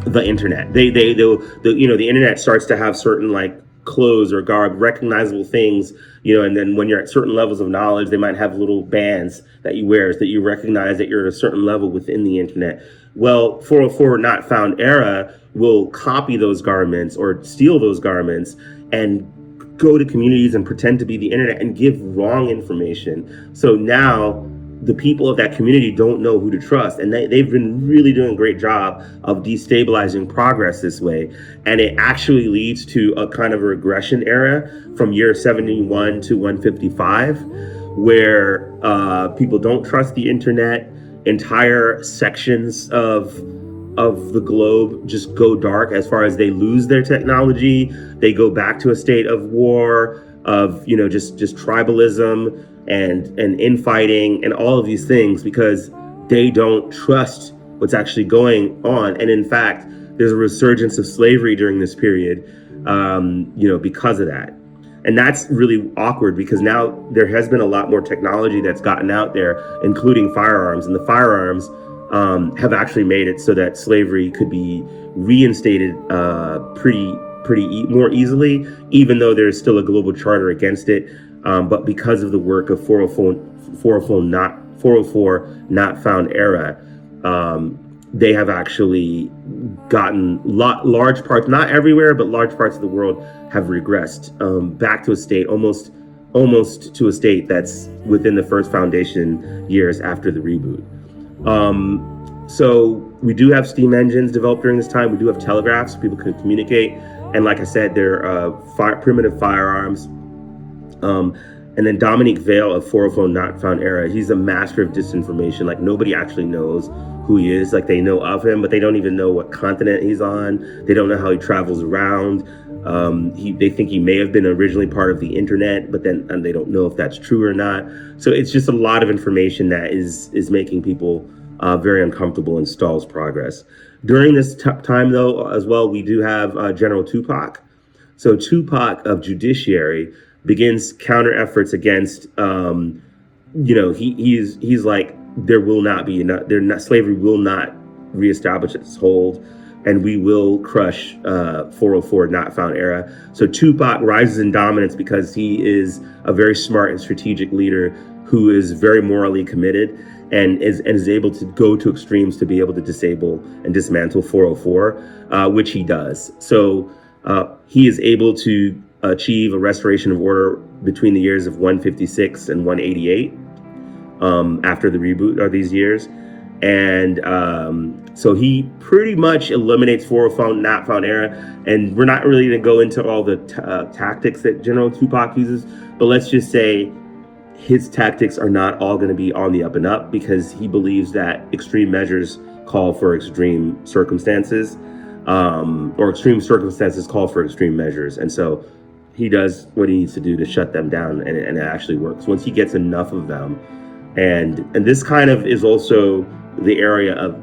the internet. The internet starts to have certain like clothes or garb, recognizable things, and then when you're at certain levels of knowledge, they might have little bands that you wear so that you recognize that you're at a certain level within the internet. Well, 404 Not Found Era will copy those garments or steal those garments and go to communities and pretend to be the internet and give wrong information. So now the people of that community don't know who to trust, and they've been really doing a great job of destabilizing progress this way. And it actually leads to a kind of a regression era from year 71 to 155, where people don't trust the internet. Entire sections of the globe just go dark as far as they lose their technology. They go back to a state of war, of just tribalism and infighting and all of these things, because they don't trust what's actually going on. And in fact, there's a resurgence of slavery during this period, because of that. And that's really awkward, because now there has been a lot more technology that's gotten out there, including firearms, and the firearms have actually made it so that slavery could be reinstated more easily, even though there's still a global charter against it. But because of the work of 404 not found era, they have actually gotten large parts, not everywhere, but large parts of the world have regressed back to a state almost to a state that's within the first foundation years after the reboot. So we do have steam engines developed during this time. We do have telegraphs so people can communicate. And like I said, they're primitive firearms. And then Dominique Vale of 404 Not Found Era, he's a master of disinformation. Like, nobody actually knows who he is. Like, they know of him, but they don't even know what continent he's on. They don't know how he travels around. They think he may have been originally part of the internet, but then they don't know if that's true or not. So it's just a lot of information that is making people very uncomfortable and stalls progress. During this time, though, as well, we do have General Tupac. So Tupac of Judiciary begins counter efforts against, he's like, slavery will not reestablish its hold, and we will crush 404 Not Found Era. So Tupac rises in dominance because he is a very smart and strategic leader who is very morally committed and is able to go to extremes to be able to disable and dismantle 404, which he does. So he is able to achieve a restoration of order between the years of 156 and 188 after the reboot of these years. And so he pretty much eliminates 404 Not Found Era. And we're not really going to go into all the tactics that General Tupac uses, but let's just say his tactics are not all going to be on the up and up, because he believes that extreme measures call for extreme circumstances, or extreme circumstances call for extreme measures. And so he does what he needs to do to shut them down, and it actually works once he gets enough of them. And this kind of is also the era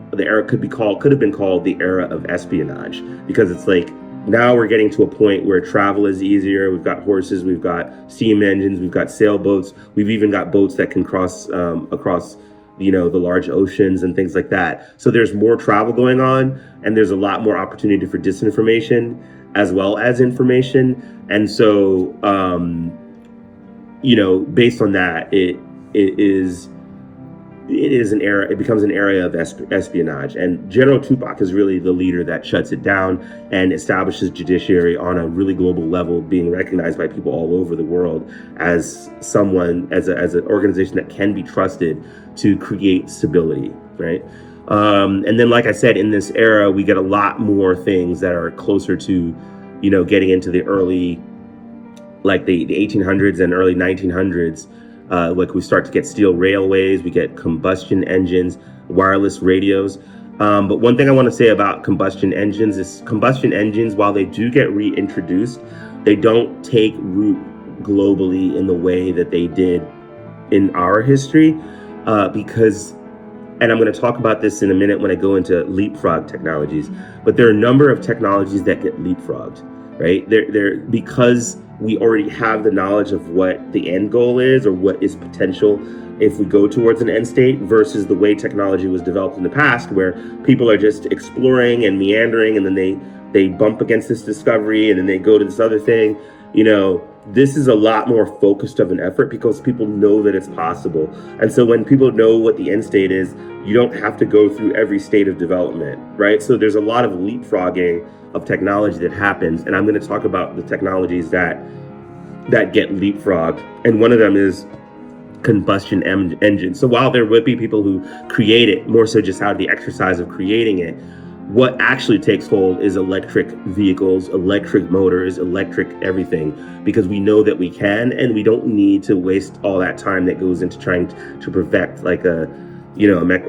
could have been called the era of espionage, because it's like, now we're getting to a point where travel is easier. We've got horses, we've got steam engines, we've got sailboats, we've even got boats that can cross across the large oceans and things like that. So there's more travel going on, and there's a lot more opportunity for disinformation as well as information. And so based on that, it becomes an area of espionage. And General Tupac is really the leader that shuts it down and establishes judiciary on a really global level, being recognized by people all over the world as an organization that can be trusted to create stability, right? And then, like I said, in this era, we get a lot more things that are closer to, getting into the early, like the 1800s and early 1900s. Like, we start to get steel railways, we get combustion engines, wireless radios. But one thing I want to say about combustion engines is combustion engines, while they do get reintroduced, they don't take root globally in the way that they did in our history, because, and I'm going to talk about this in a minute when I go into Leapfrogged Technologies, but there are a number of technologies that get leapfrogged, right? They're because we already have the knowledge of what the end goal is, or what is potential if we go towards an end state, versus the way technology was developed in the past, where people are just exploring and meandering, and then they bump against this discovery, and then they go to this other thing. This is a lot more focused of an effort, because people know that it's possible. And so when people know what the end state is, you don't have to go through every state of development, right? So there's a lot of leapfrogging of technology that happens, and I'm going to talk about the technologies that get leapfrogged. And one of them is engine. So while there would be people who create it more so just out of the exercise of creating it, what actually takes hold is electric vehicles, electric motors, electric everything, because we know that we can, and we don't need to waste all that time that goes into trying to perfect like a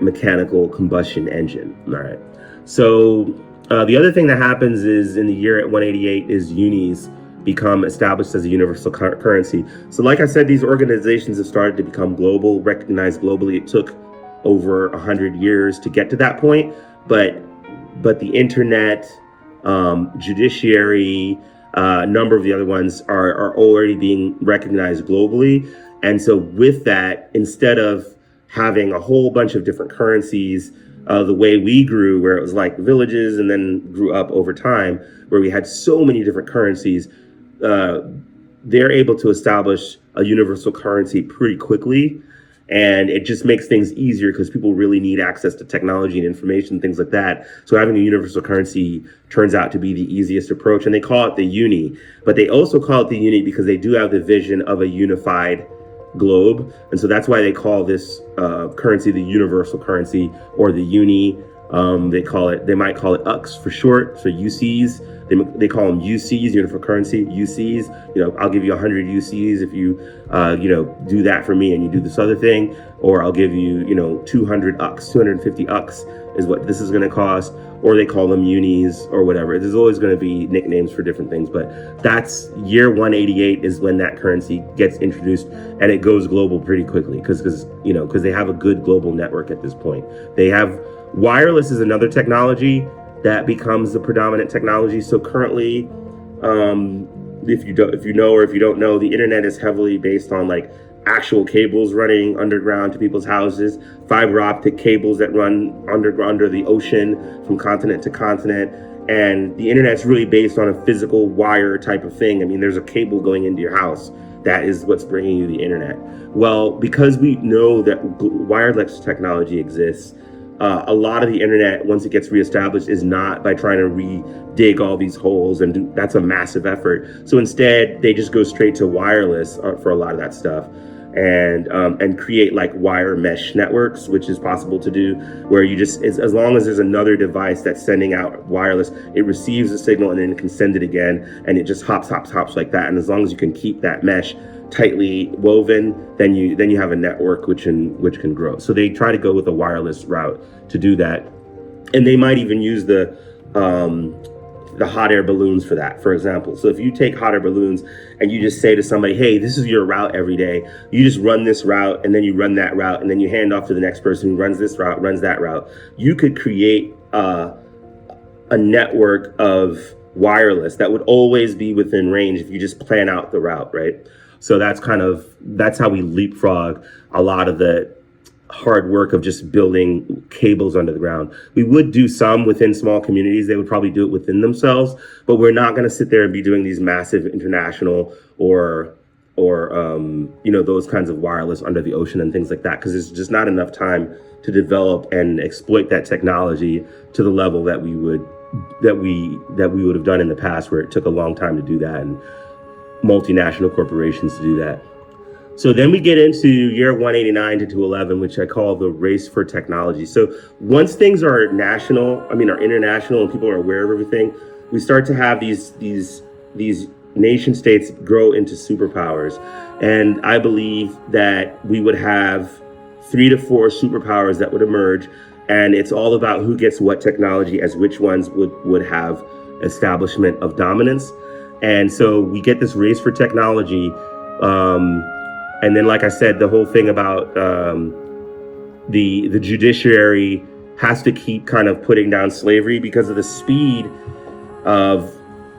mechanical combustion engine. All right. So the other thing that happens is in the year at 188 is unis become established as a universal currency. So like I said, these organizations have started to become global, recognized globally. It took over 100 years to get to that point, but the internet, judiciary, a number of the other ones are already being recognized globally. And so with that, instead of having a whole bunch of different currencies, the way we grew, where it was like villages and then grew up over time, where we had so many different currencies, they're able to establish a universal currency pretty quickly. And it just makes things easier because people really need access to technology and information, things like that. So having a universal currency turns out to be the easiest approach. And they call it the uni, but they also call it the uni because they do have the vision of a unified globe. And so that's why they call this currency the universal currency, or the uni. They might call it UCs for short, so UCs. They call them UCs, universal currency, UCs. I'll give you 100 UCs if you, do that for me and you do this other thing, or I'll give you, 200 UCs, 250 UCs is what this is going to cost, or they call them unis or whatever. There's always going to be nicknames for different things, but that's year 188 is when that currency gets introduced, and it goes global pretty quickly because they have a good global network at this point. They have wireless is another technology that becomes the predominant technology. So currently, if you know or if you don't know, the internet is heavily based on like actual cables running underground to people's houses, fiber optic cables that run under the ocean from continent to continent. And the internet's really based on a physical wire type of thing. I mean, there's a cable going into your house. That is what's bringing you the internet. Well, because we know that wireless technology exists, a lot of the internet, once it gets reestablished, is not by trying to dig all these holes, and that's a massive effort. So instead, they just go straight to wireless for a lot of that stuff, and create like wire mesh networks, which is possible to do, where you just, as long as there's another device that's sending out wireless, it receives a signal and then it can send it again, and it just hops like that. And as long as you can keep that mesh tightly woven, then you have a network which can grow. So they try to go with a wireless route to do that, and they might even use the hot air balloons for that, for example. So if you take hot air balloons and you just say to somebody, hey, this is your route every day, you just run this route and then you run that route and then you hand off to the next person who runs this route, runs that route, you could create a network of wireless that would always be within range if you just plan out the route, right? So that's how we leapfrog a lot of the hard work of just building cables under the ground. We would do some within small communities. They would probably do it within themselves, but we're not going to sit there and be doing these massive international or those kinds of wireless under the ocean and things like that, because there's just not enough time to develop and exploit that technology to the level that we would have done in the past, where it took a long time to do that and multinational corporations to do that. So then we get into year 189 to 211, which I call the race for technology. So once things are international, and people are aware of everything, we start to have these nation states grow into superpowers. And I believe that we would have 3 to 4 superpowers that would emerge. And it's all about who gets what technology, as which ones would have establishment of dominance. And so we get this race for technology. And then, like I said, the whole thing about the judiciary has to keep kind of putting down slavery because of the speed of.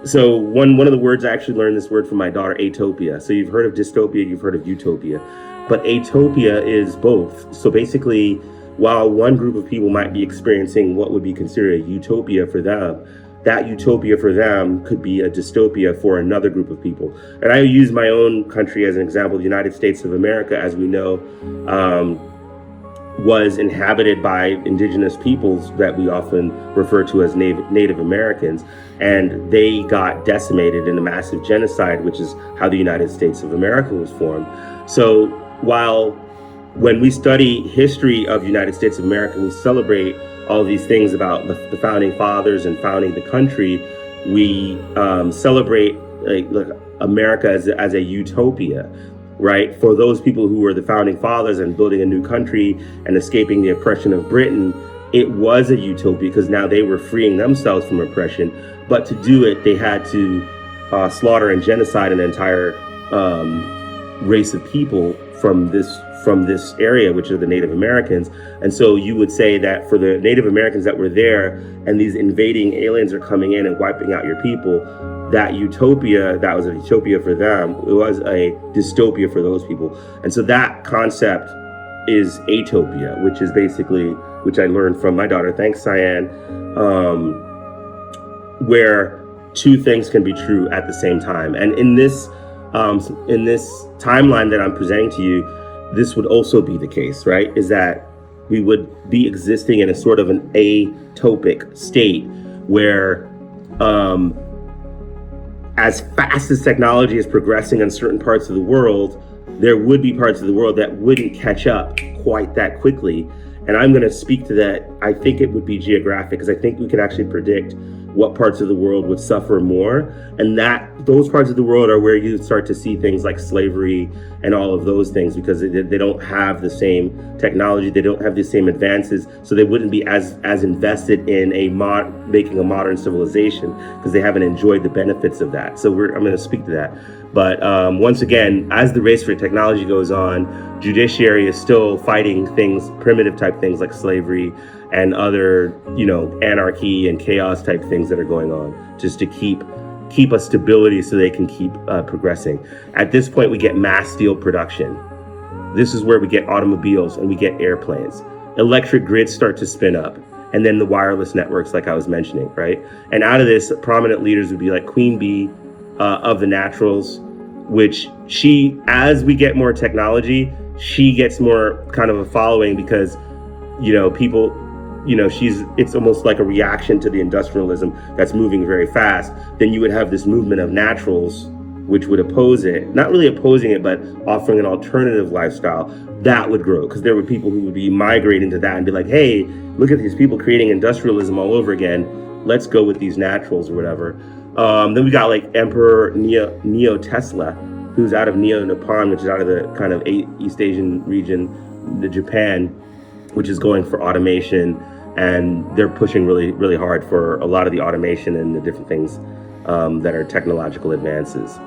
So one of the words, I actually learned this word from my daughter, atopia. So you've heard of dystopia, you've heard of utopia, but atopia is both. So basically, while one group of people might be experiencing what would be considered a utopia for them, that utopia for them could be a dystopia for another group of people. And I use my own country as an example. The United States of America, as we know, was inhabited by indigenous peoples that we often refer to as Native Americans, and they got decimated in a massive genocide, which is how the United States of America was formed. So while when we study history of the United States of America, we celebrate all these things about the founding fathers and founding the country. We celebrate like America as a utopia, right? For those people who were the founding fathers and building a new country and escaping the oppression of Britain, it was a utopia because now they were freeing themselves from oppression. But to do it, they had to slaughter and genocide an entire race of people from this area, which are the Native Americans. And so you would say that for the Native Americans that were there and these invading aliens are coming in and wiping out your people, that utopia, that was a utopia for them, it was a dystopia for those people. And so that concept is atopia, which is basically, which I learned from my daughter, thanks Cyan, where two things can be true at the same time. And in this timeline that I'm presenting to you, this would also be the case, right? Is that we would be existing in a sort of an atopic state where as fast as technology is progressing in certain parts of the world, there would be parts of the world that wouldn't catch up quite that quickly. And I'm going to speak to that. I think it would be geographic, because I think we can actually predict what parts of the world would suffer more. And that those parts of the world are where you start to see things like slavery and all of those things, because they don't have the same technology, they don't have the same advances, so they wouldn't be as invested in making a modern civilization, because they haven't enjoyed the benefits of that. So I'm going to speak to that. But once again, as the race for technology goes on, judiciary is still fighting things, primitive type things like slavery and other, anarchy and chaos type things that are going on, just to keep a stability so they can keep progressing. At this point, we get mass steel production. This is where we get automobiles and we get airplanes. Electric grids start to spin up, and then the wireless networks, like I was mentioning, right? And out of this, prominent leaders would be like Queen Bee of the Naturals, which as we get more technology, she gets more kind of a following, because people, it's almost like a reaction to the industrialism that's moving very fast. Then you would have this movement of naturals, which would oppose it, not really opposing it, but offering an alternative lifestyle that would grow, because there were people who would be migrating to that and be like, hey, look at these people creating industrialism all over again. Let's go with these naturals or whatever. Then we got like Emperor Neo Tesla, who's out of Neo Nippon, which is out of the kind of East Asian region, the Japan, which is going for automation, and they're pushing really, really hard for a lot of the automation and the different things that are technological advances.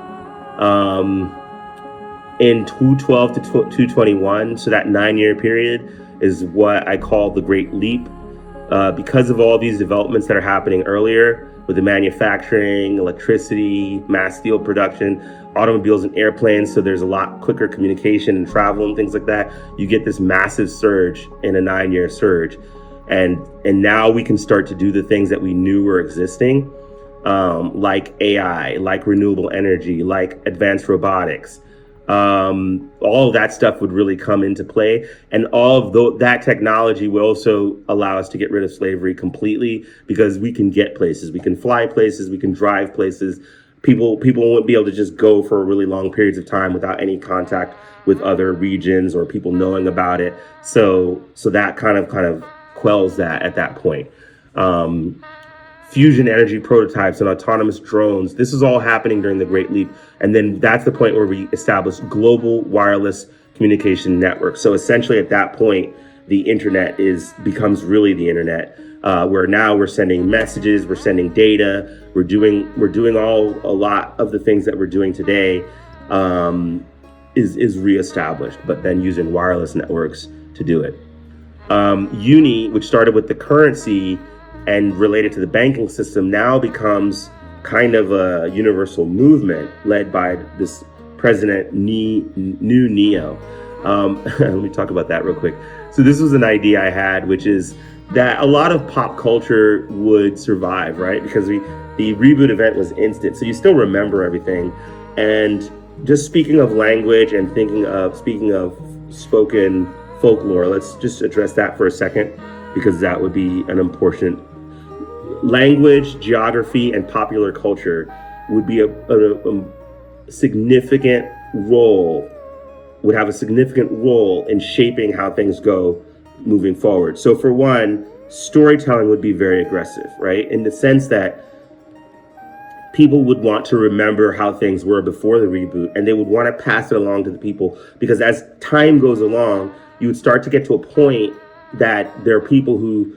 In 212 to 221, so that 9-year period is what I call the Great Leap, because of all these developments that are happening earlier with the manufacturing, electricity, mass steel production, automobiles and airplanes. So there's a lot quicker communication and travel and things like that. You get this massive surge in a 9-year surge. And now we can start to do the things that we knew were existing, like AI, like renewable energy, like advanced robotics. All of that stuff would really come into play, and all of that technology will also allow us to get rid of slavery completely, because we can get places, we can fly places, we can drive places. People won't be able to just go for really long periods of time without any contact with other regions or people knowing about it. So that kind of quells that at that point. Fusion energy prototypes and autonomous drones. This is all happening during the Great Leap. And then that's the point where we establish global wireless communication networks. So essentially at that point, the internet becomes really the internet, where now we're sending messages, we're sending data, we're doing a lot of the things that we're doing today is reestablished, but then using wireless networks to do it. Uni, which started with the currency and related to the banking system, now becomes kind of a universal movement led by this president, New Neo. Let me talk about that real quick. So this was an idea I had, which is that a lot of pop culture would survive, right? Because the reboot event was instant, so you still remember everything. And just speaking of language and speaking of spoken folklore, let's just address that for a second, because that would be an important. Language, geography, and popular culture would be a significant role would have a significant role in shaping how things go moving forward. So for one, storytelling would be very aggressive, right? In the sense that people would want to remember how things were before the reboot, and they would want to pass it along to the people, because as time goes along, you would start to get to a point that there are people who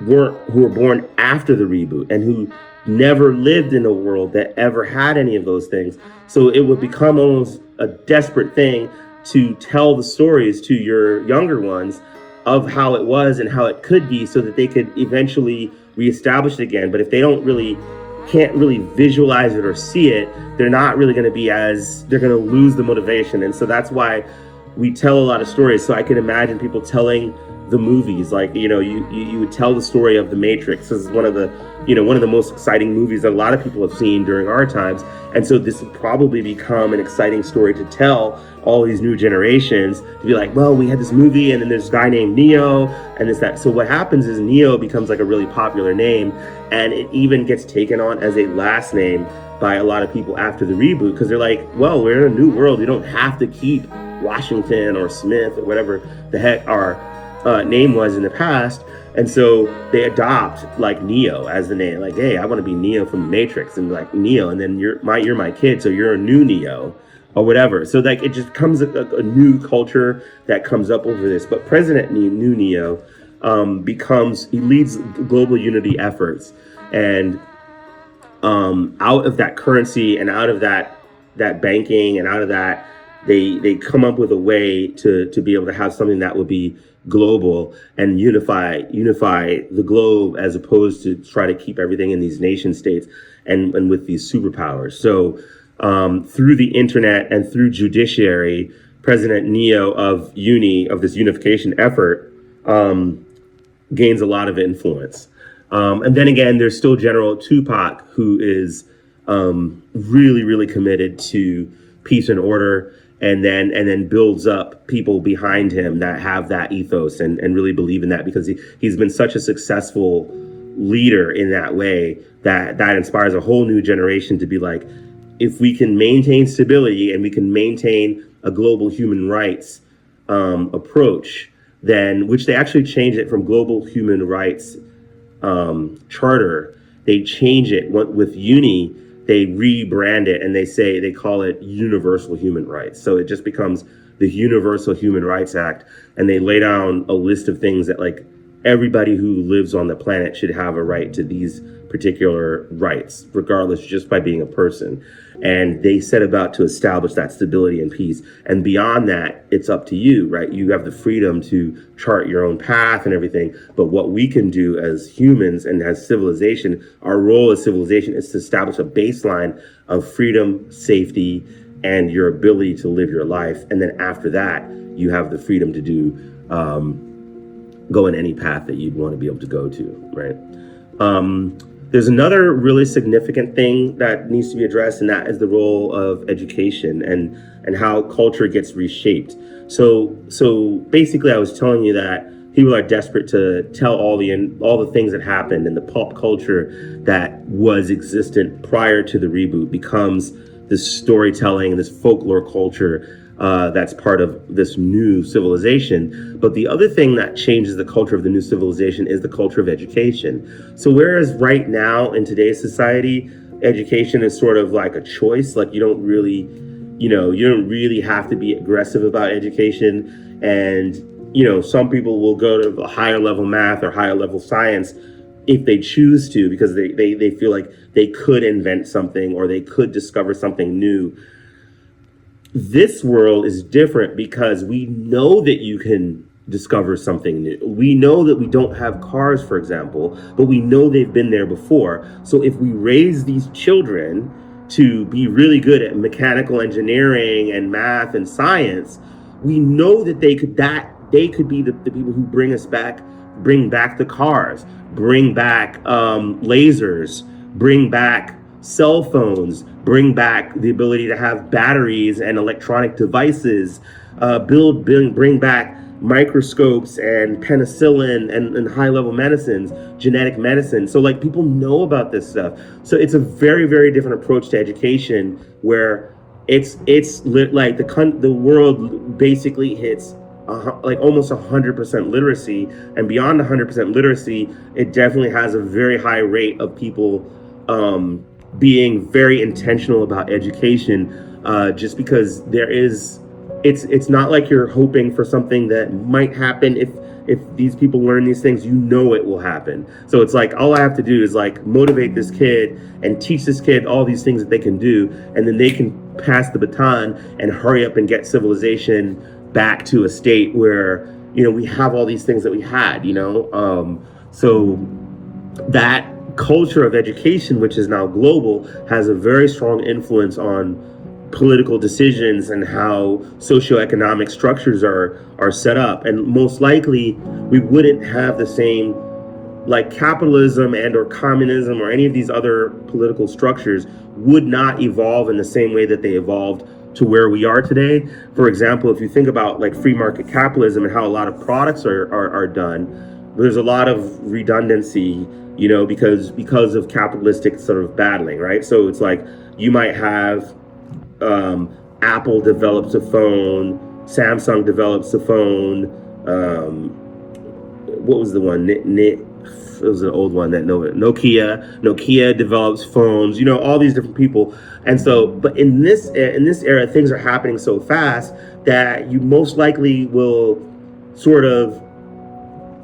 were born after the reboot and who never lived in a world that ever had any of those things. So it would become almost a desperate thing to tell the stories to your younger ones of how it was and how it could be, so that they could eventually reestablish it again. But if they can't really visualize it or see it, they're not really going to they're going to lose the motivation. And so that's why we tell a lot of stories. So I can imagine people telling the movies, like, you would tell the story of The Matrix. This is one of the most exciting movies that a lot of people have seen during our times. And so this would probably become an exciting story to tell all these new generations, to be like, well, we had this movie and then there's a guy named Neo and that. So what happens is Neo becomes like a really popular name, and it even gets taken on as a last name by a lot of people after the reboot, because they're like, well, we're in a new world. We don't have to keep Washington or Smith or whatever the heck our name was in the past. And so they adopt like Neo as the name, like, hey, I want to be Neo from the Matrix, and like Neo, and then you're my kid, so you're a new Neo or whatever. So like it just comes a new culture that comes up over this. But President New Neo he leads global unity efforts, and out of that currency and out of that banking and out of that, they come up with a way to be able to have something that would be global and unify the globe, as opposed to try to keep everything in these nation states and with these superpowers. So through the internet and through judiciary, President Neo of this unification effort gains a lot of influence. And then again, there's still General Tupac, who is really, really committed to peace and order, and then builds up people behind him that have that ethos and really believe in that, because he's been such a successful leader in that way that inspires a whole new generation to be like, if we can maintain stability and we can maintain a global human rights approach, then, which they actually changed it from global human rights charter, they change it with uni. They rebrand it and they call it Universal Human Rights. So it just becomes the Universal Human Rights Act. And they lay down a list of things that, like, everybody who lives on the planet should have a right to these particular rights, regardless, just by being a person. And they set about to establish that stability and peace. And beyond that, it's up to you, right? You have the freedom to chart your own path and everything. But what we can do as humans and as civilization, our role as civilization is to establish a baseline of freedom, safety, and your ability to live your life. And then after that, you have the freedom to go in any path that you'd want to be able to go to, right? There's another really significant thing that needs to be addressed, and that is the role of education and how culture gets reshaped. So basically, I was telling you that people are desperate to tell all the things that happened, and the pop culture that was existent prior to the reboot becomes this storytelling, this folklore culture that's part of this new civilization. But the other thing that changes the culture of the new civilization is the culture of education. So whereas right now in today's society, education is sort of like a choice, like you don't really have to be aggressive about education. And, some people will go to a higher level math or higher level science if they choose to, because they feel like they could invent something or they could discover something new. This world is different because we know that you can discover something new. We know that we don't have cars, for example, but we know they've been there before. So if we raise these children to be really good at mechanical engineering and math and science, we know that they could be the people who bring back the cars, bring back lasers, bring back cell phones, bring back the ability to have batteries and electronic devices, bring back microscopes and penicillin and high-level medicines, genetic medicine. So like people know about this stuff. So it's a very, very different approach to education, where like the world basically hits like almost 100% literacy, and beyond 100% literacy, it definitely has a very high rate of people being very intentional about education, just because it's not like you're hoping for something that might happen. If these people learn these things, you know it will happen. So it's like, all I have to do is like motivate this kid and teach this kid all these things that they can do, and then they can pass the baton and hurry up and get civilization back to a state where, we have all these things that we had, so that culture of education, which is now global, has a very strong influence on political decisions and how socioeconomic structures are set up. And most likely we wouldn't have the same, like, capitalism and or communism or any of these other political structures would not evolve in the same way that they evolved to where we are today. For example, if you think about like free market capitalism and how a lot of products are done, there's a lot of redundancy, because of capitalistic sort of battling, right? So it's like you might have Apple develops a phone, Samsung develops a phone. What was the one? It was an old one that Nokia develops phones. All these different people, and so. But in this era, things are happening so fast that you most likely will sort of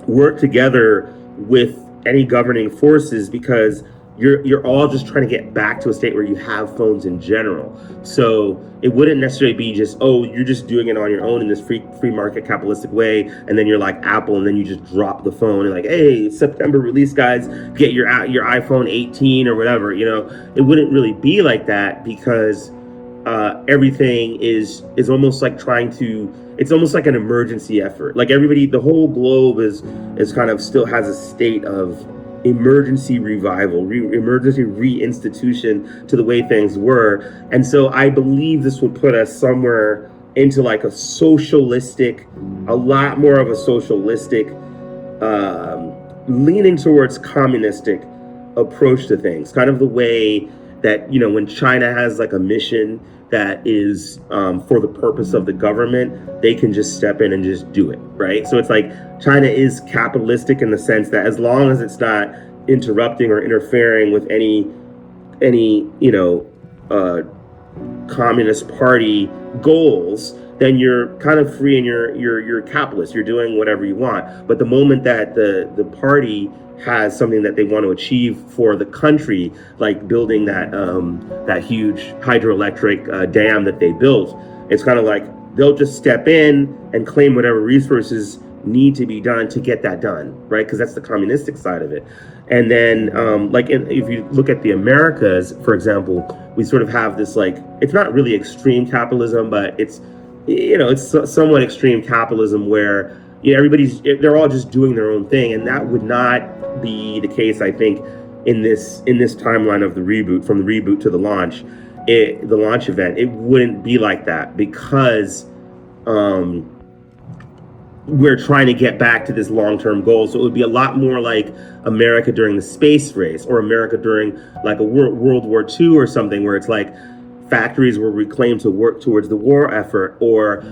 work together with any governing forces, because you're all just trying to get back to a state where you have phones in general. So it wouldn't necessarily be just, you're just doing it on your own in this free market capitalistic way, and then you're like Apple, and then you just drop the phone and like, hey, September release, guys, get your iPhone 18 or whatever. It wouldn't really be like that, because everything is almost like it's almost like an emergency effort. Like everybody, the whole globe is kind of still has a state of emergency revival, emergency reinstitution to the way things were. And so I believe this would put us somewhere into like a lot more of a socialistic, leaning towards communistic approach to things. Kind of the way that, when China has like a mission that is for the purpose of the government, they can just step in and just do it, right? So it's like China is capitalistic in the sense that as long as it's not interrupting or interfering with any communist party goals, then you're kind of free and you're capitalist. You're doing whatever you want. But the moment that the party has something that they want to achieve for the country, like building that huge hydroelectric dam that they built, it's kind of like they'll just step in and claim whatever resources need to be done to get that done, right? Because that's the communistic side of it. And then if you look at the Americas, for example, we sort of have this, like, it's not really extreme capitalism, but it's somewhat extreme capitalism where they're all just doing their own thing, and that would not be the case, I think, in this timeline of the reboot, from the reboot to the launch event. It wouldn't be like that, because we're trying to get back to this long-term goal. So it would be a lot more like America during the space race, or America during like a World War II or something, where it's like factories were reclaimed to work towards the war effort, or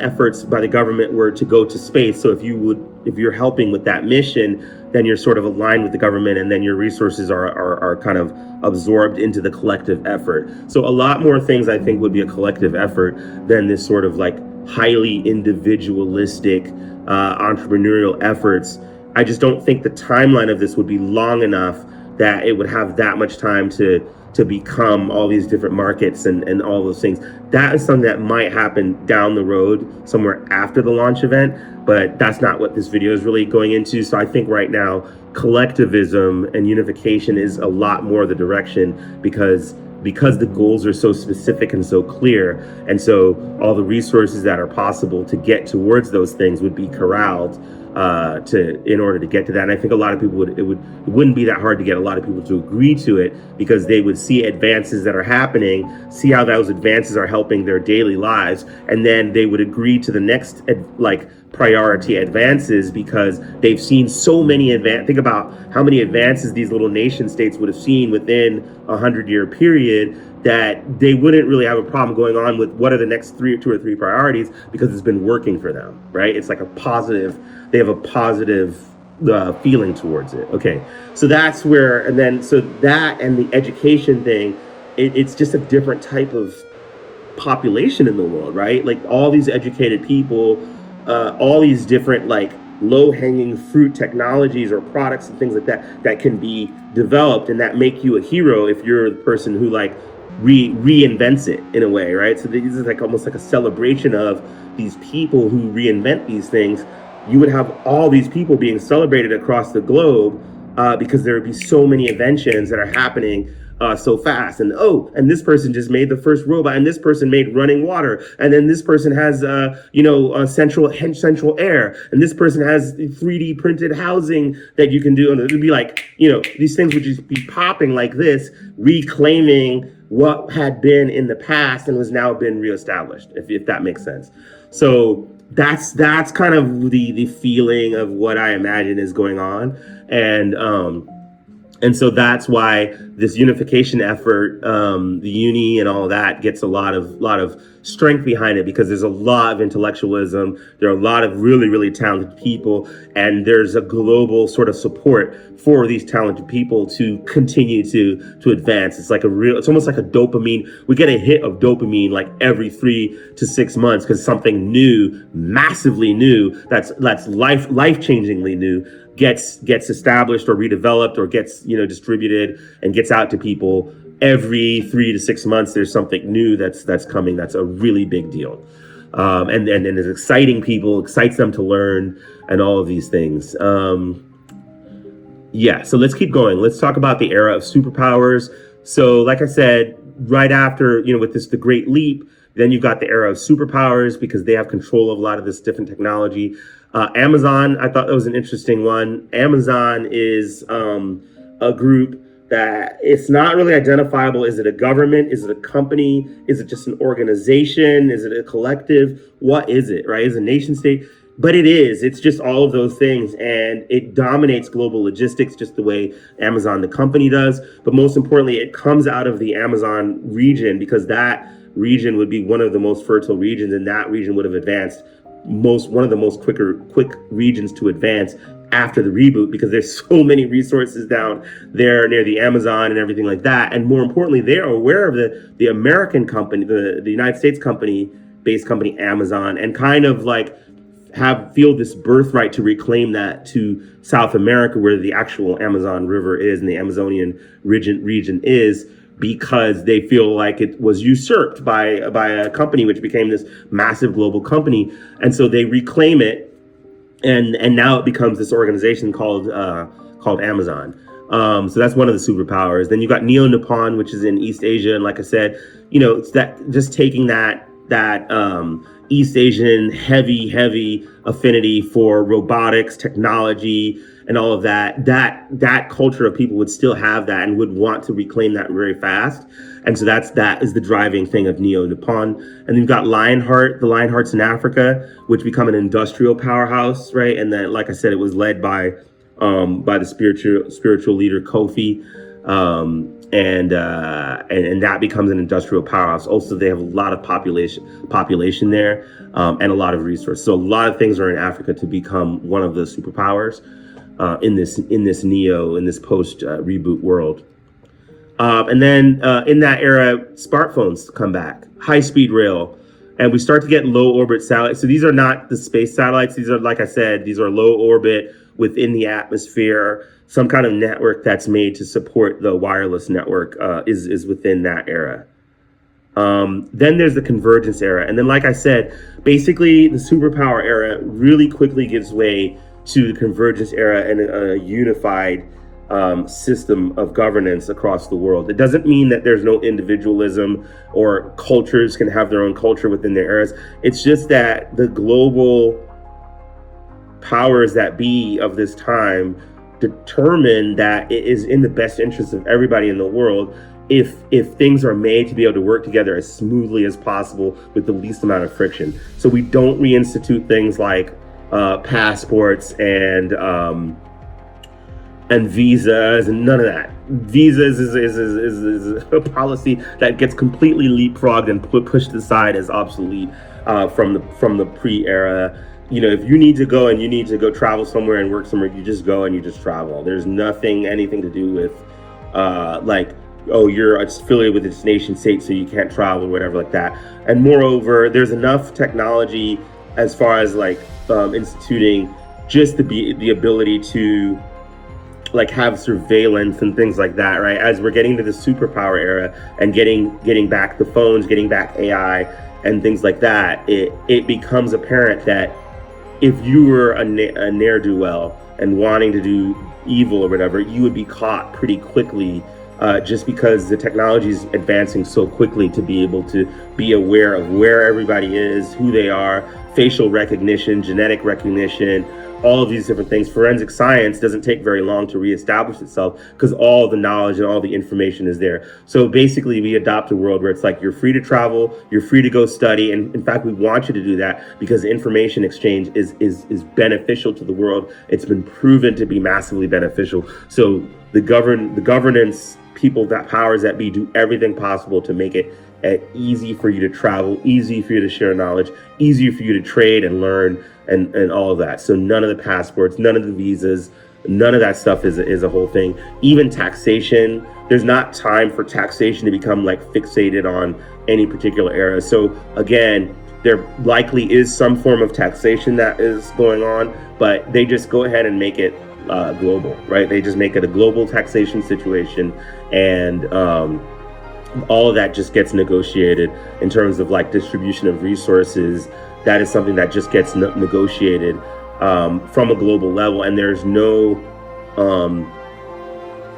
efforts by the government were to go to space. So if you're helping with that mission, then you're sort of aligned with the government, and then your resources are kind of absorbed into the collective effort. So a lot more things, I think, would be a collective effort than this sort of like highly individualistic entrepreneurial efforts. I just don't think the timeline of this would be long enough that it would have that much time to become all these different markets and all those things. That is something that might happen down the road, somewhere after the launch event, but that's not what this video is really going into. So I think right now, collectivism and unification is a lot more the direction, because the goals are so specific and so clear, and so all the resources that are possible to get towards those things would be corralled in order to get to that. And I think a lot of people it wouldn't be that hard to get a lot of people to agree to it, because they would see advances that are happening, see how those advances are helping their daily lives, and then they would agree to the next priority advances, because they've seen so many think about how many advances these little nation states would have seen within a 100-year period, that they wouldn't really have a problem going on with what are the next two or three priorities, because it's been working for them, right? It's like a positive, they have a positive feeling towards it. Okay, so that's where, and then so that and the education thing, it's just a different type of population in the world, right? Like all these educated people, all these different like low-hanging fruit technologies or products and things like that that can be developed and that make you a hero if you're the person who like reinvents it in a way, right? So this is like almost like a celebration of these people who reinvent these things. You would have all these people being celebrated across the globe because there would be so many inventions that are happening so fast. And and this person just made the first robot, and this person made running water, and then this person has central air, and this person has 3D printed housing that you can do. And it would be like, these things would just be popping like this, reclaiming what had been in the past and was now been reestablished, if that makes sense. So that's kind of the feeling of what I imagine is going on. And so that's why this unification effort, the uni and all that, gets a lot of strength behind it, because there's a lot of intellectualism. There are a lot of really, really talented people, and there's a global sort of support for these talented people to continue to advance. It's almost like a dopamine. We get a hit of dopamine like every 3 to 6 months because something new, massively new, that's life-changingly new gets established or redeveloped or gets distributed and gets out to people. Every 3 to 6 months there's something new that's coming. That's a really big deal, and it's exciting. People, excites them to learn and all of these things. So let's keep going. Let's talk about the era of superpowers. So like I said, right after with the Great Leap, then you've got the era of superpowers because they have control of a lot of this different technology. Amazon, I thought that was an interesting one. Amazon is a group that it's not really identifiable. Is it a government? Is it a company? Is it just an organization? Is it a collective? What is it, right? Is it a nation state? But it's just all of those things, and it dominates global logistics just the way Amazon, the company, does. But most importantly, it comes out of the Amazon region because that region would be one of the most fertile regions, and that region would have advanced one of the most quick regions to advance after the reboot, because there's so many resources down there near the Amazon and everything like that. And more importantly, they're aware of the American company, the United States based company Amazon, and kind of like feel this birthright to reclaim that to South America, where the actual Amazon River is and the Amazonian region is, because they feel like it was usurped by a company which became this massive global company. And so they reclaim it, and now it becomes this organization called Amazon. So that's one of the superpowers. Then you got Neo-Nippon, which is in East Asia, and like I said, it's that just taking that East Asian heavy affinity for robotics, technology, and all of that culture of people would still have that and would want to reclaim that very fast. And so that is the driving thing of Neo-Nippon. And you've got Lionheart, the Lionhearts in Africa, which become an industrial powerhouse, right? And then, like I said, it was led by the spiritual leader Kofi. And that becomes an industrial powerhouse. Also, they have a lot of population there, and a lot of resources. So a lot of things are in Africa to become one of the superpowers in this post reboot world. And then in that era, smartphones come back, high-speed rail, and we start to get low orbit satellites. So these are not the space satellites. These are, like I said, these are low orbit within the atmosphere. Some kind of network that's made to support the wireless network is within that era. Then there's the Convergence Era. And then, like I said, basically the superpower era really quickly gives way to the Convergence Era and a unified system of governance across the world. It doesn't mean that there's no individualism or cultures can have their own culture within their eras. It's just that the global powers that be of this time determine that it is in the best interest of everybody in the world if things are made to be able to work together as smoothly as possible with the least amount of friction. So we don't reinstitute things like passports and visas and none of that. visas is a policy that gets completely leapfrogged and pushed aside as obsolete from the pre-era. You know, if you need to go and you need to go travel somewhere and work somewhere, you just go and you just travel. There's anything to do with like, oh, you're affiliated with this nation state, so you can't travel or whatever like that. And moreover, there's enough technology as far as like instituting just the ability to like have surveillance and things like that, right? As we're getting to the superpower era and getting back the phones, getting back AI and things like that, it becomes apparent that if you were a ne'er-do-well and wanting to do evil or whatever, you would be caught pretty quickly, just because the technology is advancing so quickly to be able to be aware of where everybody is, who they are, facial recognition, genetic recognition, all of these different things. Forensic science doesn't take very long to reestablish itself because all the knowledge and all the information is there. So basically we adopt a world where it's like you're free to travel, you're free to go study, and in fact we want you to do that because information exchange is beneficial to the world. It's been proven to be massively beneficial. So the governance people, that powers that be, do everything possible to make it easy for you to travel, easy for you to share knowledge, easy for you to trade and learn, and all of that. So none of the passports, none of the visas, none of that stuff is a whole thing. Even taxation, there's not time for taxation to become like fixated on any particular era. So again, there likely is some form of taxation that is going on, but they just go ahead and make it global, right? They just make it a global taxation situation, and all of that just gets negotiated in terms of like distribution of resources. That is something that just gets negotiated from a global level, and there's no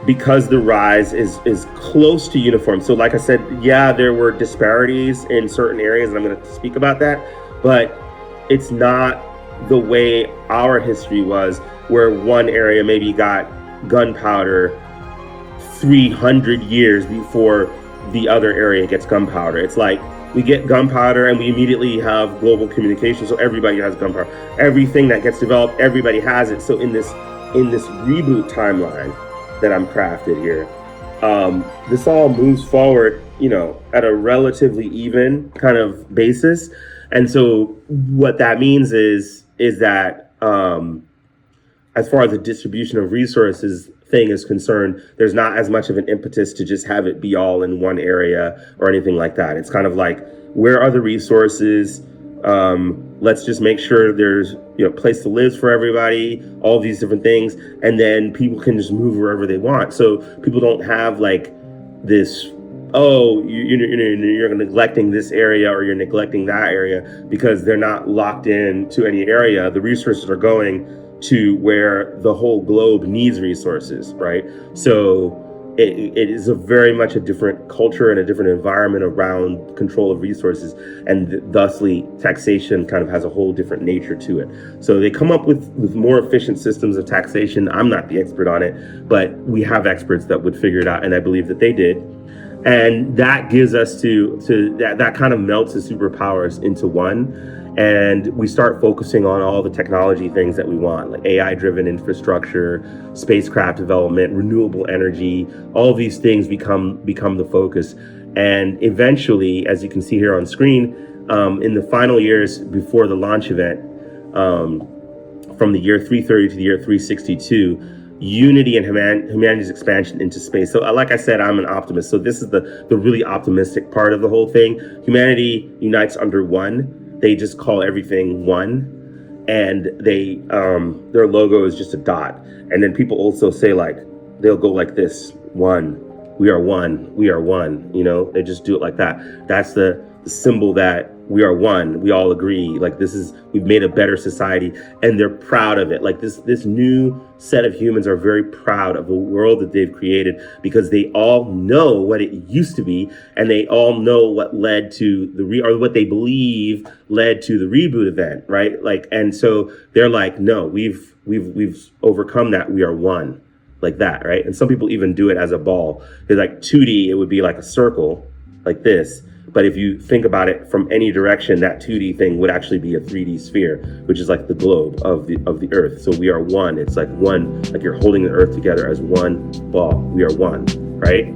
because the rise is close to uniform. So like I said, yeah, there were disparities in certain areas, and I'm going to speak about that, but it's not the way our history was, where one area maybe got gunpowder 300 years before the other area gets gunpowder. It's like we get gunpowder and we immediately have global communication, so everybody has gunpowder. Everything that gets developed, everybody has it. So in this reboot timeline that I'm crafted here, this all moves forward, you know, at a relatively even kind of basis. And so what that means is that as far as the distribution of resources thing is concerned, there's not as much of an impetus to just have it be all in one area or anything like that. It's kind of like, where are the resources? Let's just make sure there's, you know, place to live for everybody, all these different things, and then people can just move wherever they want. So people don't have like this, oh, you're neglecting this area or you're neglecting that area, because they're not locked in to any area. The resources are going to where the whole globe needs resources, right? So it is very much a different culture and a different environment around control of resources, and thusly taxation kind of has a whole different nature to it. So they come up with more efficient systems of taxation. I'm not the expert on it, but we have experts that would figure it out, and I believe that they did. And that gives us to that kind of melts the superpowers into one. And we start focusing on all the technology things that we want, like AI-driven infrastructure, spacecraft development, renewable energy. All of these things become the focus. And eventually, as you can see here on screen, in the final years before the launch event, from the year 330 to the year 362, unity and humanity's expansion into space. So like I said, I'm an optimist. So this is the really optimistic part of the whole thing. Humanity unites under one. They just call everything one, and they their logo is just a dot. And then people also say, like, they'll go like this: one, we are one, we are one. You know, they just do it like that. That's the symbol that we are one. We all agree. Like, we've made a better society, and they're proud of it. Like this new set of humans are very proud of the world that they've created, because they all know what it used to be, and they all know what led to or what they believe led to the reboot event, right? Like, and so they're like, no, we've overcome that. We are one, like that, right? And some people even do it as a ball. They're like 2D, it would be like a circle, like this. But if you think about it from any direction, that 2D thing would actually be a 3D sphere, which is like the globe of the Earth. So we are one. It's like one, like you're holding the Earth together as one ball. We are one, right?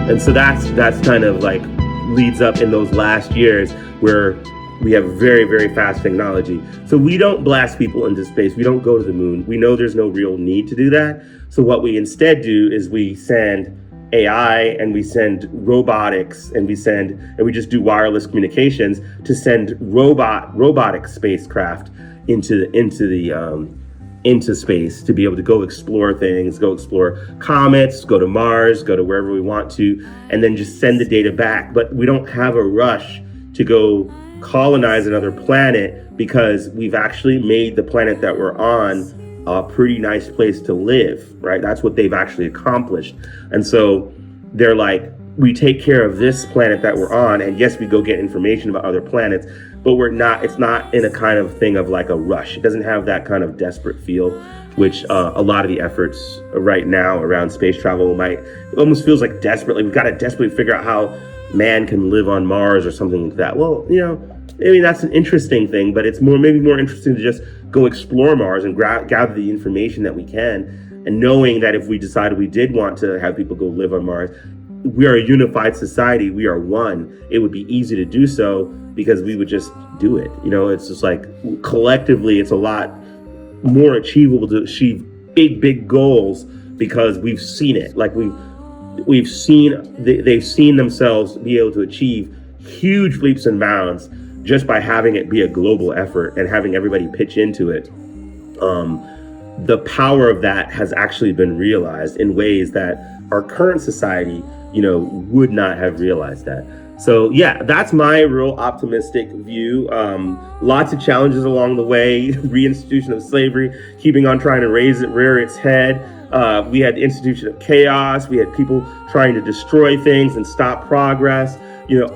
And so that's kind of like leads up in those last years where we have very, very fast technology. So we don't blast people into space. We don't go to the moon. We know there's no real need to do that. So what we instead do is we send AI and we send robotics and we just do wireless communications to send robotic spacecraft into space to be able to go explore things, go explore comets, go to Mars, go to wherever we want to, and then just send the data back. But we don't have a rush to go colonize another planet because we've actually made the planet that we're on a pretty nice place to live, right? That's what they've actually accomplished. And so they're like, we take care of this planet that we're on, and yes, we go get information about other planets, but it's not in a kind of thing of like a rush. It doesn't have that kind of desperate feel, which a lot of the efforts right now around space travel it almost feels like desperately, we've got to desperately figure out how man can live on Mars or something like that. Well, I mean, that's an interesting thing, but it's maybe more interesting to just go explore Mars and gather the information that we can. And knowing that if we decided we did want to have people go live on Mars, we are a unified society. We are one. It would be easy to do so because we would just do it. It's just like collectively, it's a lot more achievable to achieve big goals because we've seen it. Like they've seen themselves be able to achieve huge leaps and bounds just by having it be a global effort and having everybody pitch into it. The power of that has actually been realized in ways that our current society, would not have realized that. So yeah, that's my real optimistic view. Lots of challenges along the way, reinstitution of slavery, keeping on trying to rear its head. We had the institution of chaos. We had people trying to destroy things and stop progress.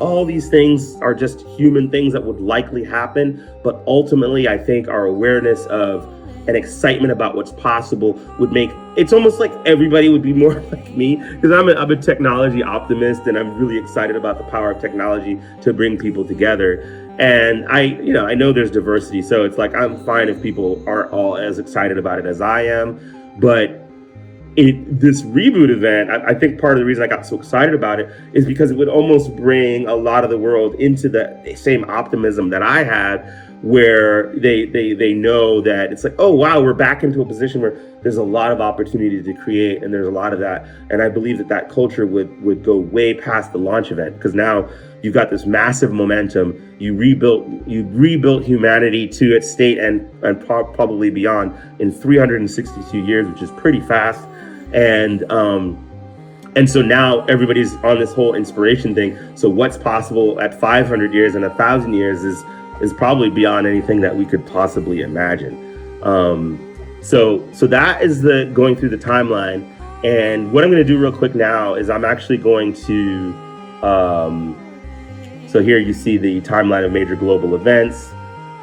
All these things are just human things that would likely happen. But ultimately, I think our awareness of and excitement about what's possible would make it's almost like everybody would be more like me, because I'm a technology optimist and I'm really excited about the power of technology to bring people together. And I know there's diversity, so it's like I'm fine if people aren't all as excited about it as I am. But this reboot event, I think part of the reason I got so excited about it is because it would almost bring a lot of the world into the same optimism that I had, where they know that it's like, oh wow, we're back into a position where there's a lot of opportunity to create, and there's a lot of that. And I believe that culture would go way past the launch event, because now you've got this massive momentum. You rebuilt humanity to its state and probably beyond in 362 years, which is pretty fast. And so now everybody's on this whole inspiration thing. So what's possible at 500 years and 1,000 years is probably beyond anything that we could possibly imagine. So that is the going through the timeline. And what I'm going to do real quick now is I'm actually going to, so here you see the timeline of major global events,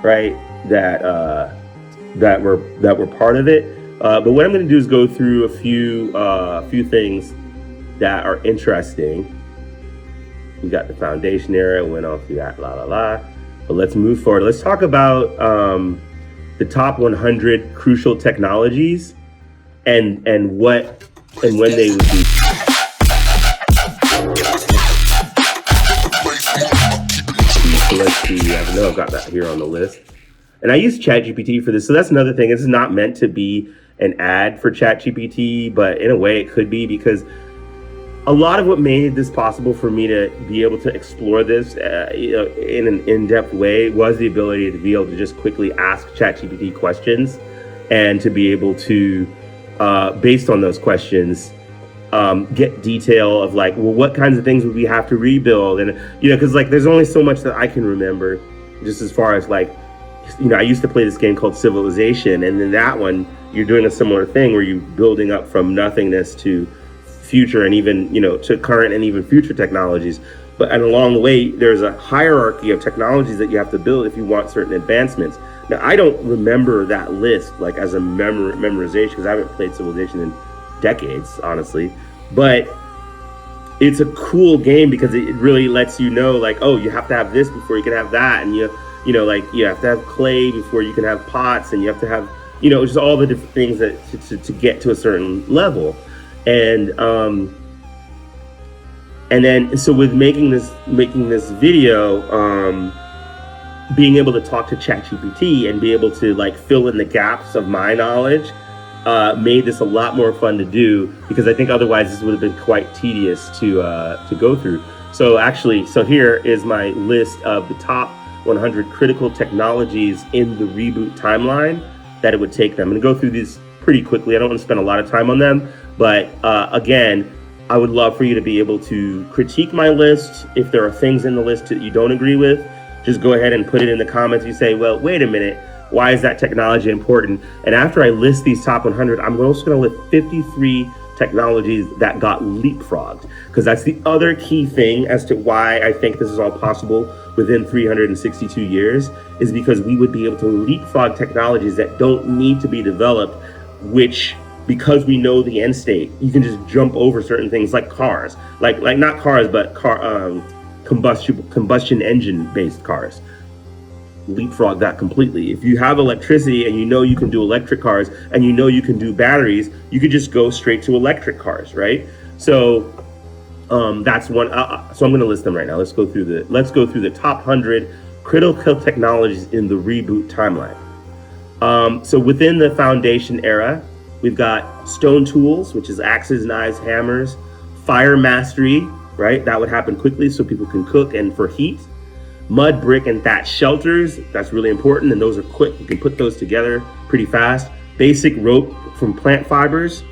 right? That were part of it. But what I'm going to do is go through a few things that are interesting. We got the foundation era, went all through that, But let's move forward. Let's talk about the top 100 crucial technologies and when they would be. know I've got that here on the list. And I use ChatGPT for this. So that's another thing. This is not meant to be an ad for ChatGPT, but in a way it could be, because a lot of what made this possible for me to be able to explore this in an in-depth way was the ability to be able to just quickly ask ChatGPT questions, and to be able to, based on those questions, get detail of like, well, what kinds of things would we have to rebuild? And, because like there's only so much that I can remember, just as far as like, I used to play this game called Civilization, and in that one, you're doing a similar thing where you're building up from nothingness to future, and even to current and even future technologies. And along the way, there's a hierarchy of technologies that you have to build if you want certain advancements. Now, I don't remember that list like as a memorization, because I haven't played Civilization in decades, honestly. But it's a cool game because it really lets you know, like, oh, you have to have this before you can have that, and you have to have clay before you can have pots, and you have to have just all the different things that to get to a certain level. And then so with making this video, being able to talk to ChatGPT and be able to like fill in the gaps of my knowledge made this a lot more fun to do, because I think otherwise this would have been quite tedious to go through. So here is my list of the top 100 critical technologies in the Reboot Timeline that it would take them. I'm going to go through these pretty quickly. I don't want to spend a lot of time on them, but again, I would love for you to be able to critique my list. If there are things in the list that you don't agree with, just go ahead and put it in the comments. You say, well, wait a minute, why is that technology important? And after I list these top 100, I'm also going to list 53 technologies that got leapfrogged, because that's the other key thing as to why I think this is all possible within 362 years, is because we would be able to leapfrog technologies that don't need to be developed, which, because we know the end state, you can just jump over certain things like cars, like not cars, but combustion engine based cars. Leapfrog that completely. If you have electricity and you can do electric cars and you can do batteries, you could just go straight to electric cars, right? So that's one. So I'm going to list them right now. Let's go through the top 100 critical technologies in the Reboot Timeline. So within the Foundation Era, we've got stone tools, which is axes, knives, hammers. Fire mastery, right? That would happen quickly so people can cook and for heat. Mud, brick, and thatch shelters. That's really important, and those are quick. You can put those together pretty fast. Basic rope from plant fibers.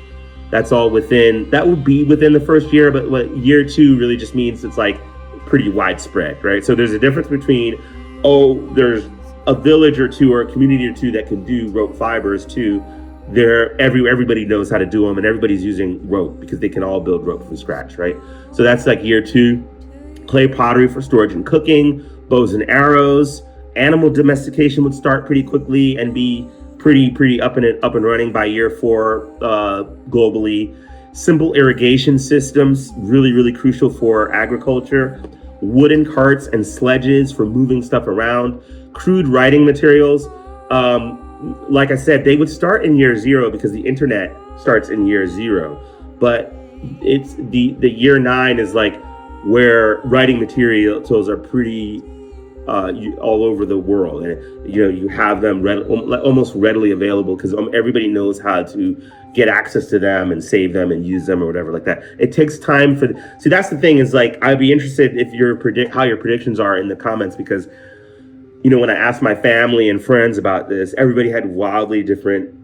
That's all that would be within the first year, but what year 2 really just means it's like pretty widespread, right? So there's a difference between, there's a village or two or a community or two that can do rope fibers to everybody knows how to do them, and everybody's using rope because they can all build rope from scratch, right? So that's like year 2. Clay pottery for storage and cooking. Bows and arrows. Animal domestication would start pretty quickly and be pretty up and running by year 4 globally. Simple irrigation systems, really crucial for agriculture. Wooden carts and sledges for moving stuff around. Crude writing materials. Like I said, they would start in year 0 because the internet starts in year 0. But it's the year 9 is like where writing materials are pretty all over the world, and you have them almost readily available because everybody knows how to get access to them and save them and use them or whatever like that. It takes time see, that's the thing, is like, I'd be interested if how your predictions are in the comments, because when I asked my family and friends about this, everybody had wildly different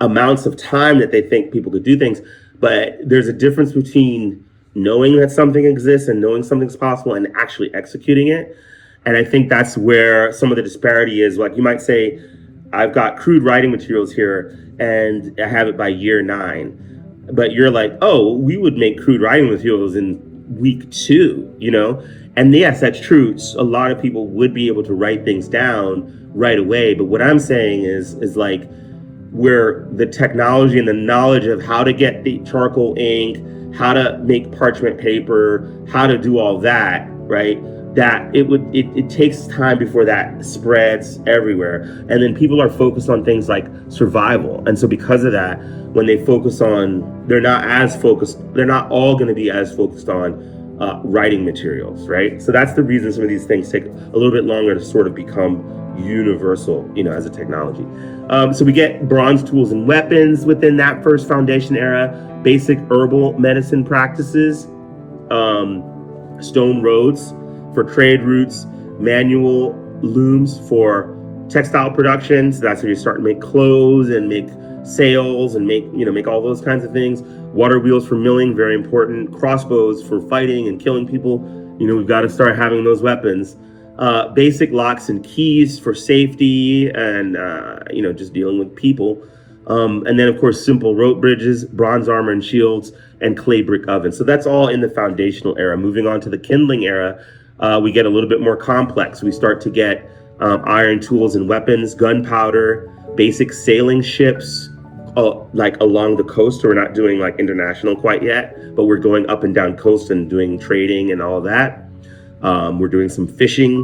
amounts of time that they think people could do things. But there's a difference between knowing that something exists and knowing something's possible and actually executing it. And I think that's where some of the disparity is. Like, you might say, I've got crude writing materials here and I have it by year 9. But you're like, we would make crude writing materials in week 2, And yes, that's true. A lot of people would be able to write things down right away. But what I'm saying is like, where the technology and the knowledge of how to get the charcoal ink, how to make parchment paper, how to do all that, right? That it takes time before that spreads everywhere. And then people are focused on things like survival. And so because of that, when they focus on, they're not all going to be as focused on writing materials, right? So that's the reason some of these things take a little bit longer to sort of become universal, as a technology. So we get bronze tools and weapons within that first foundation era, basic herbal medicine practices, stone roads for trade routes, manual looms for textile production. So that's where you start to make clothes and make sails and make all those kinds of things. Water wheels for milling, very important. Crossbows for fighting and killing people. We've got to start having those weapons. Basic locks and keys for safety and, just dealing with people. And then, of course, simple rope bridges, bronze armor and shields, and clay brick ovens. So that's all in the foundational era. Moving on to the Kindling era, we get a little bit more complex. We start to get iron tools and weapons, gunpowder, basic sailing ships, like along the coast. So we're not doing like international quite yet, but we're going up and down coast and doing trading and all that. We're doing some fishing,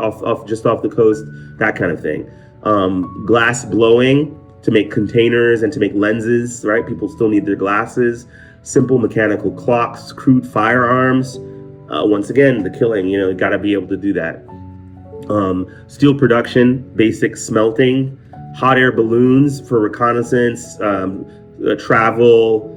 off the coast, that kind of thing. Glass blowing to make containers and to make lenses, right? People still need their glasses. Simple mechanical clocks, crude firearms. Once again, the killing, you got to be able to do that. Steel production, basic smelting, hot air balloons for reconnaissance, travel,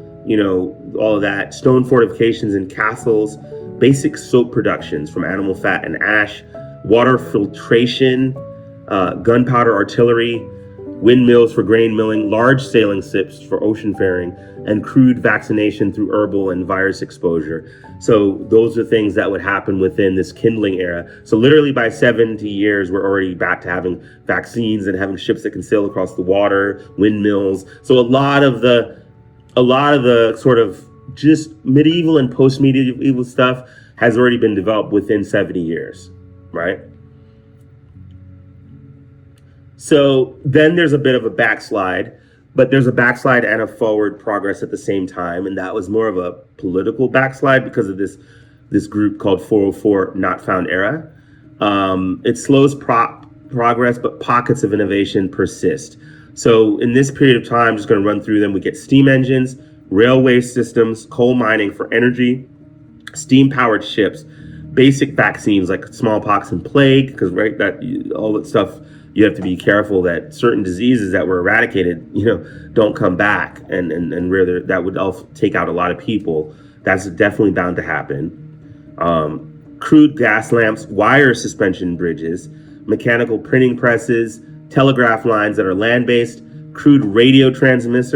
all of that. Stone fortifications and castles, basic soap productions from animal fat and ash, water filtration, gunpowder artillery, windmills for grain milling, large sailing ships for ocean faring, and crude vaccination through herbal and virus exposure. So those are things that would happen within this Kindling era. So literally by 70 years, we're already back to having vaccines and having ships that can sail across the water, windmills. So a lot of the sort of just medieval and post-medieval stuff has already been developed within 70 years, right? So then there's a bit of a backslide, but there's a backslide and a forward progress at the same time. And that was more of a political backslide because of this group called 404 Not Found Era. It slows progress, but pockets of innovation persist. So in this period of time, I'm just going to run through them. We get steam engines, railway systems, coal mining for energy, steam-powered ships, basic vaccines like smallpox and plague, because all that stuff, you have to be careful that certain diseases that were eradicated, don't come back, and where that would also take out a lot of people. That's definitely bound to happen. Crude gas lamps, wire suspension bridges, mechanical printing presses, telegraph lines that are land-based, crude radio transmitters,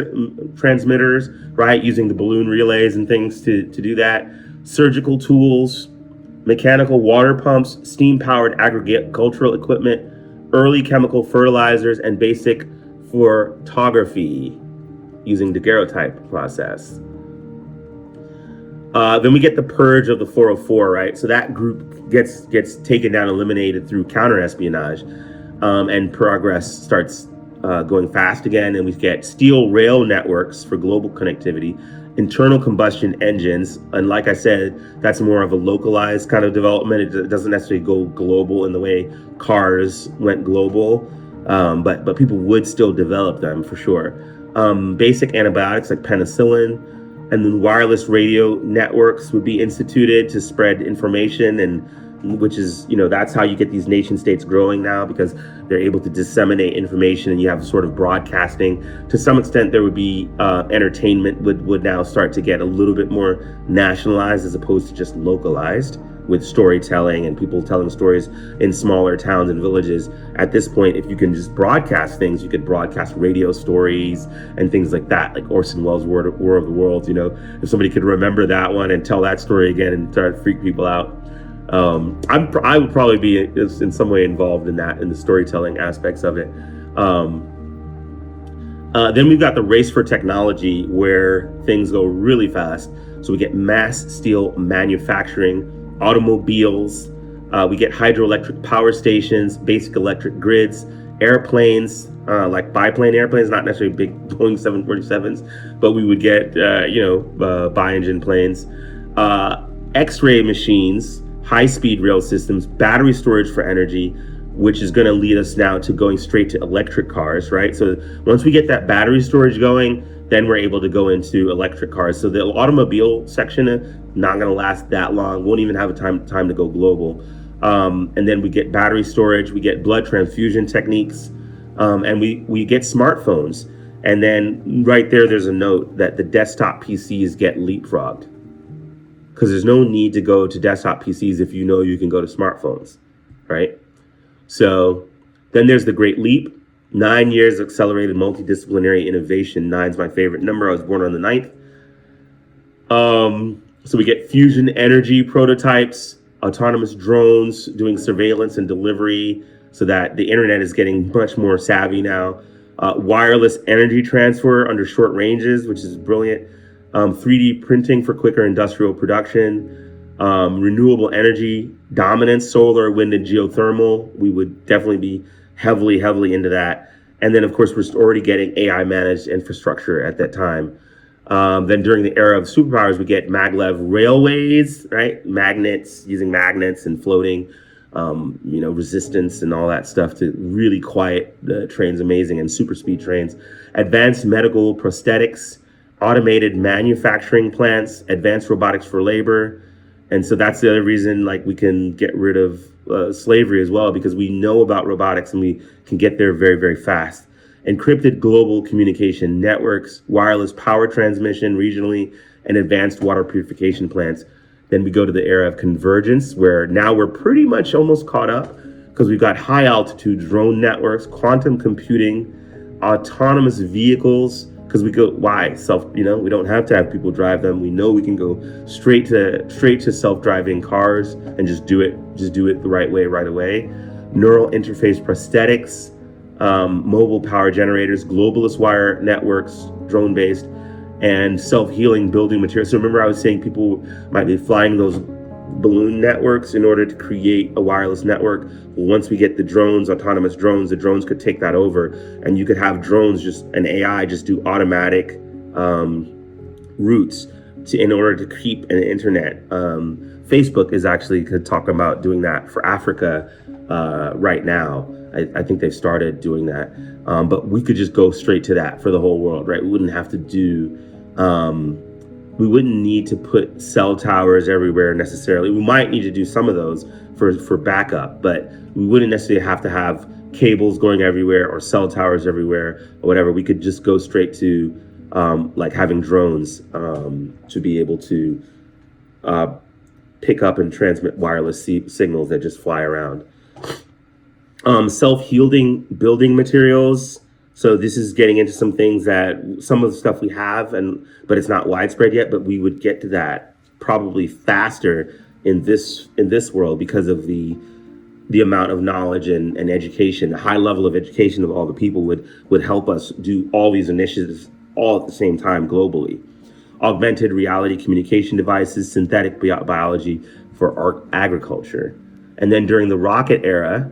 right, using the balloon relays and things to do that, surgical tools, mechanical water pumps, steam-powered agricultural equipment, early chemical fertilizers, and basic photography using daguerreotype process. Then we get the purge of the 404, right? So that group gets taken down, eliminated through counter-espionage, and progress starts going fast again, and we get steel rail networks for global connectivity, internal combustion engines, and like I said, that's more of a localized kind of development. It doesn't necessarily go global in the way cars went global, but people would still develop them for sure. Basic antibiotics like penicillin, and then wireless radio networks would be instituted to spread information, and which is, that's how you get these nation states growing now, because they're able to disseminate information, and you have sort of broadcasting. To some extent, there would be entertainment would now start to get a little bit more nationalized as opposed to just localized, with storytelling and people telling stories in smaller towns and villages. At this point, if you can just broadcast things, you could broadcast radio stories and things like that, like Orson Welles' War of the Worlds. If somebody could remember that one and tell that story again and try to freak people out. I would probably be in some way involved in that, in the storytelling aspects of it. Then we've got the race for technology, where things go really fast. So we get mass steel manufacturing, automobiles, we get hydroelectric power stations, basic electric grids, airplanes, like biplane airplanes, not necessarily big Boeing 747s, but we would get, bi-engine planes, X-ray machines, high-speed rail systems, battery storage for energy, which is going to lead us now to going straight to electric cars, right? So once we get that battery storage going, Then we're able to go into electric cars. So the automobile section, not going to last that long. Won't even have a time to go global. And then we get battery storage, we get blood transfusion techniques, and we get smartphones. And then right there's a note that the desktop PCs get leapfrogged, because there's no need to go to desktop PCs if you know you can go to smartphones, right? So then there's the Great Leap, 9 years of accelerated multidisciplinary innovation. 9's my favorite number. I was born on the 9th. So we get fusion energy prototypes, autonomous drones doing surveillance and delivery, so that the internet is getting much more savvy now. Wireless energy transfer under short ranges, which is brilliant. 3D printing for quicker industrial production. Renewable energy dominance, solar, wind, and geothermal. We would definitely be heavily into that. And then, of course, we're already getting AI managed infrastructure at that time. Then during the era of superpowers, we get maglev railways, right? Magnets, using magnets and floating, resistance and all that stuff to really quiet the trains, amazing, and super speed trains. Advanced medical prosthetics, automated manufacturing plants, advanced robotics for labor. And so that's the other reason, like, we can get rid of slavery as well, because we know about robotics and we can get there very fast. Encrypted global communication networks, wireless power transmission regionally, and advanced water purification plants. Then we go to the era of convergence, where now we're pretty much almost caught up, because we've got high altitude drone networks, quantum computing, autonomous vehicles. Because we go, why we don't have to have people drive them. We know we can go straight to self-driving cars and just do it the right way right away. Neural interface prosthetics, mobile power generators, globalist wire networks, drone-based, and self-healing building materials. So remember, I was saying people might be flying those balloon networks in order to create a wireless network. Once we get the drones, autonomous drones, the drones could take that over, and you could have drones, an AI just do automatic routes in order to keep an internet. Facebook is actually talking about doing that for Africa right now. I think they've started doing that, but we could just go straight to that for the whole world, right? We wouldn't have to do we wouldn't need to put cell towers everywhere necessarily. We might need to do some of those for backup, but we wouldn't necessarily have to have cables going everywhere or cell towers everywhere or whatever. We could just go straight to like having drones to be able to pick up and transmit wireless signals that just fly around. Self-healing building materials. So this is getting into some things that some of the stuff we have, but it's not widespread yet, but we would get to that probably faster in this world, because of the amount of knowledge and education, the high level of education of all the people would help us do all these initiatives all at the same time globally. Augmented reality communication devices, synthetic biology for agriculture. And then during the rocket era,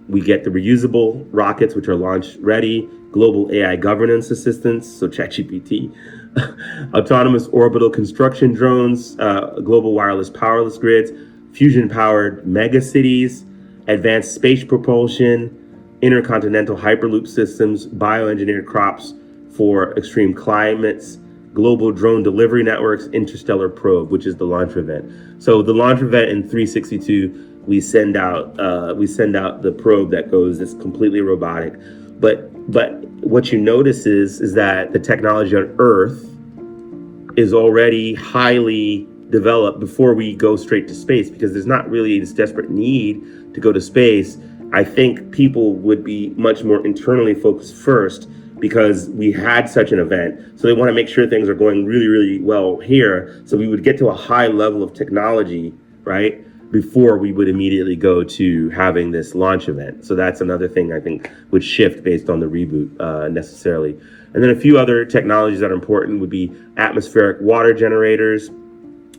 we get the reusable rockets, which are launch ready, global AI governance assistance, so ChatGPT, autonomous orbital construction drones, global wireless powerless grids, fusion powered mega cities, advanced space propulsion, intercontinental hyperloop systems, bioengineered crops for extreme climates, global drone delivery networks, interstellar probe, which is the launch event. So the launch event in 362, we send out the probe that goes, it's completely robotic. But what you notice is that the technology on Earth is already highly developed before we go straight to space, because there's not really this desperate need to go to space. I think people would be much more internally focused first, because we had such an event. So they want to make sure things are going really well here. So we would get to a high level of technology, right, before we would immediately go to having this launch event. So that's another thing I think would shift based on the reboot necessarily. And then a few other technologies that are important would be atmospheric water generators,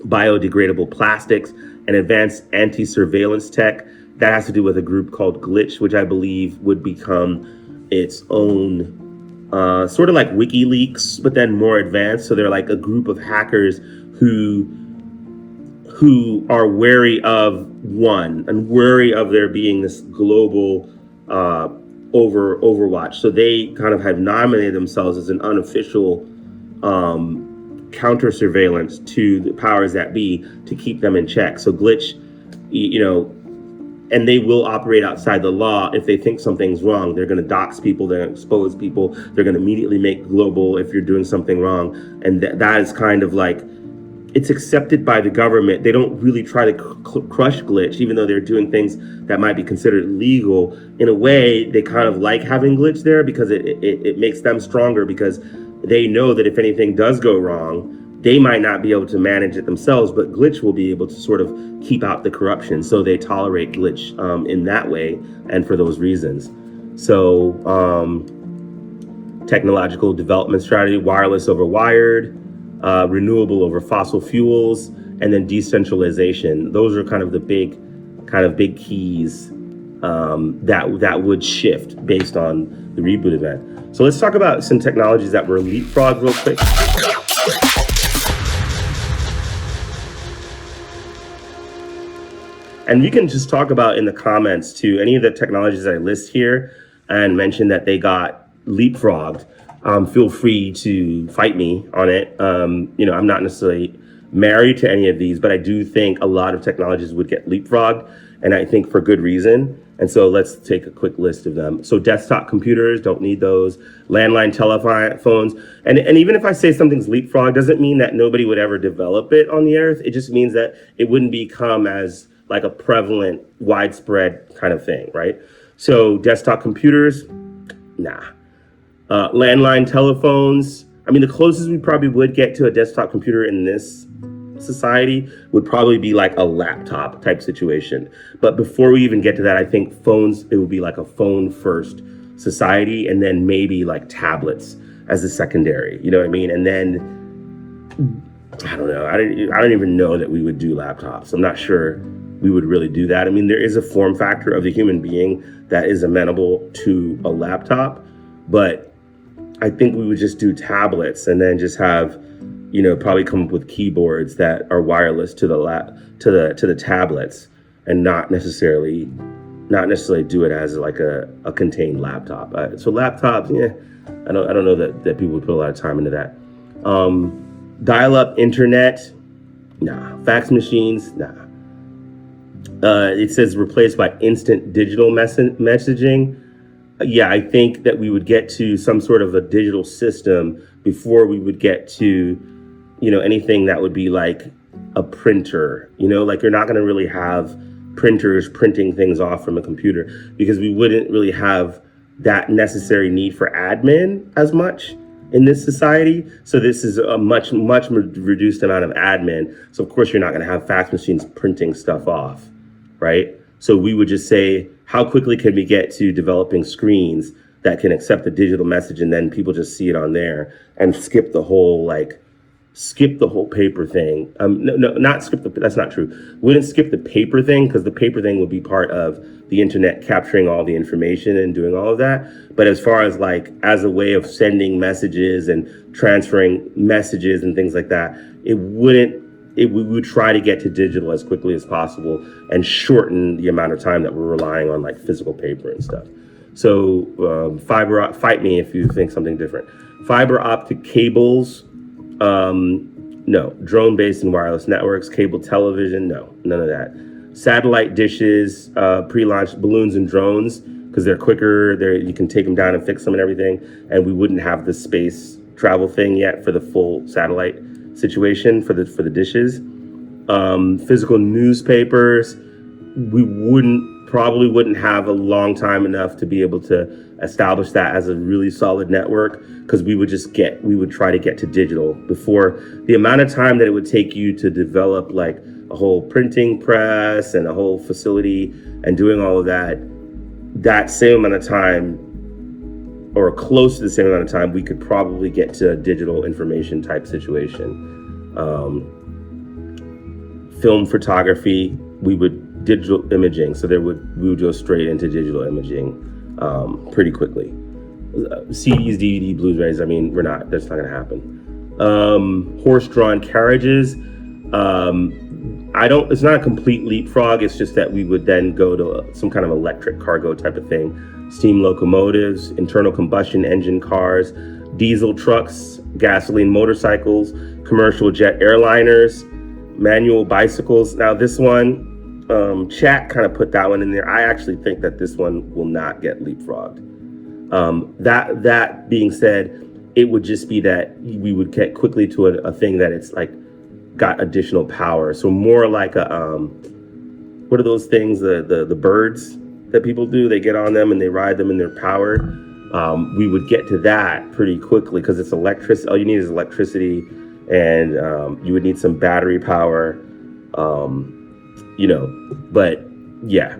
biodegradable plastics, and advanced anti-surveillance tech. That has to do with a group called Glitch, which I believe would become its own sort of like WikiLeaks, but then more advanced. So they're like a group of hackers who are wary of there being this global overwatch. So they kind of have nominated themselves as an unofficial counter surveillance to the powers that be to keep them in check. So glitch, and they will operate outside the law. If they think something's wrong, they're going to dox people, they're going to expose people, they're going to immediately make global if you're doing something wrong. And that is kind of like, it's accepted by the government. They don't really try to crush glitch, even though they're doing things that might be considered legal. In a way, they kind of like having glitch there because it makes them stronger, because they know that if anything does go wrong, they might not be able to manage it themselves, but glitch will be able to sort of keep out the corruption. So they tolerate glitch in that way and for those reasons. So technological development strategy, wireless over wired, renewable over fossil fuels, and then decentralization. Those are kind of the big keys that would shift based on the reboot event. So let's talk about some technologies that were leapfrogged real quick. And we can just talk about in the comments to any of the technologies that I list here and mention that they got leapfrogged. Feel free to fight me on it. I'm not necessarily married to any of these, but I do think a lot of technologies would get leapfrogged, and I think for good reason. And so let's take a quick list of them. So desktop computers, don't need those. Landline telephones. And even if I say something's leapfrog, doesn't mean that nobody would ever develop it on the earth. It just means that it wouldn't become as like a prevalent, widespread kind of thing, right? So desktop computers, nah. Landline telephones, I mean, the closest we probably would get to a desktop computer in this society would probably be like a laptop type situation. But before we even get to that, I think phones, it would be like a phone first society, and then maybe like tablets as a secondary, you know what I mean? And then, I don't know, I don't even know that we would do laptops. I'm not sure we would really do that. I mean, there is a form factor of the human being that is amenable to a laptop, but I think we would just do tablets and then just have, probably come up with keyboards that are wireless to the tablets, and not necessarily do it as like a contained laptop. So laptops, I don't know that people would put a lot of time into that. Dial-up internet, nah. Fax machines, nah. It says replaced by instant digital messaging. Yeah, I think that we would get to some sort of a digital system before we would get to, anything that would be like a printer. Like you're not going to really have printers printing things off from a computer, because we wouldn't really have that necessary need for admin as much in this society. So this is a much reduced amount of admin. So of course you're not going to have fax machines printing stuff off, right? So we would just say, how quickly can we get to developing screens that can accept the digital message, and then people just see it on there and skip the whole paper thing. That's not true. We wouldn't skip the paper thing, because the paper thing would be part of the internet capturing all the information and doing all of that. But as far as as a way of sending messages and transferring messages and things like that, we would try to get to digital as quickly as possible and shorten the amount of time that we're relying on physical paper and stuff. So fight me if you think something different. Fiber optic cables, no. Drone-based and wireless networks, cable television, no, none of that. Satellite dishes, pre-launch balloons and drones, because they're quicker, you can take them down and fix them and everything, and we wouldn't have the space travel thing yet for the full satellite situation for the dishes. Physical newspapers, we probably wouldn't have a long time enough to be able to establish that as a really solid network, because we would try to get to digital before the amount of time that it would take you to develop a whole printing press and a whole facility and doing all of that same amount of time, or close to the same amount of time, we could probably get to a digital information type situation. Film photography, we would digital imaging. So we would go straight into digital imaging pretty quickly. CDs, DVD, Blu-rays, that's not gonna happen. Horse-drawn carriages, it's not a complete leapfrog. It's just that we would then go to some kind of electric cargo type of thing. Steam locomotives, internal combustion engine cars, diesel trucks, gasoline motorcycles, commercial jet airliners, manual bicycles. Now this one, chat kind of put that one in there. I actually think that this one will not get leapfrogged. That being said, it would just be that we would get quickly to a thing that it's like got additional power. So more like a what are those things? The birds that people do? They get on them and they ride them and they're powered. We would get to that pretty quickly because it's electricity. All you need is electricity, and you would need some battery power. But yeah,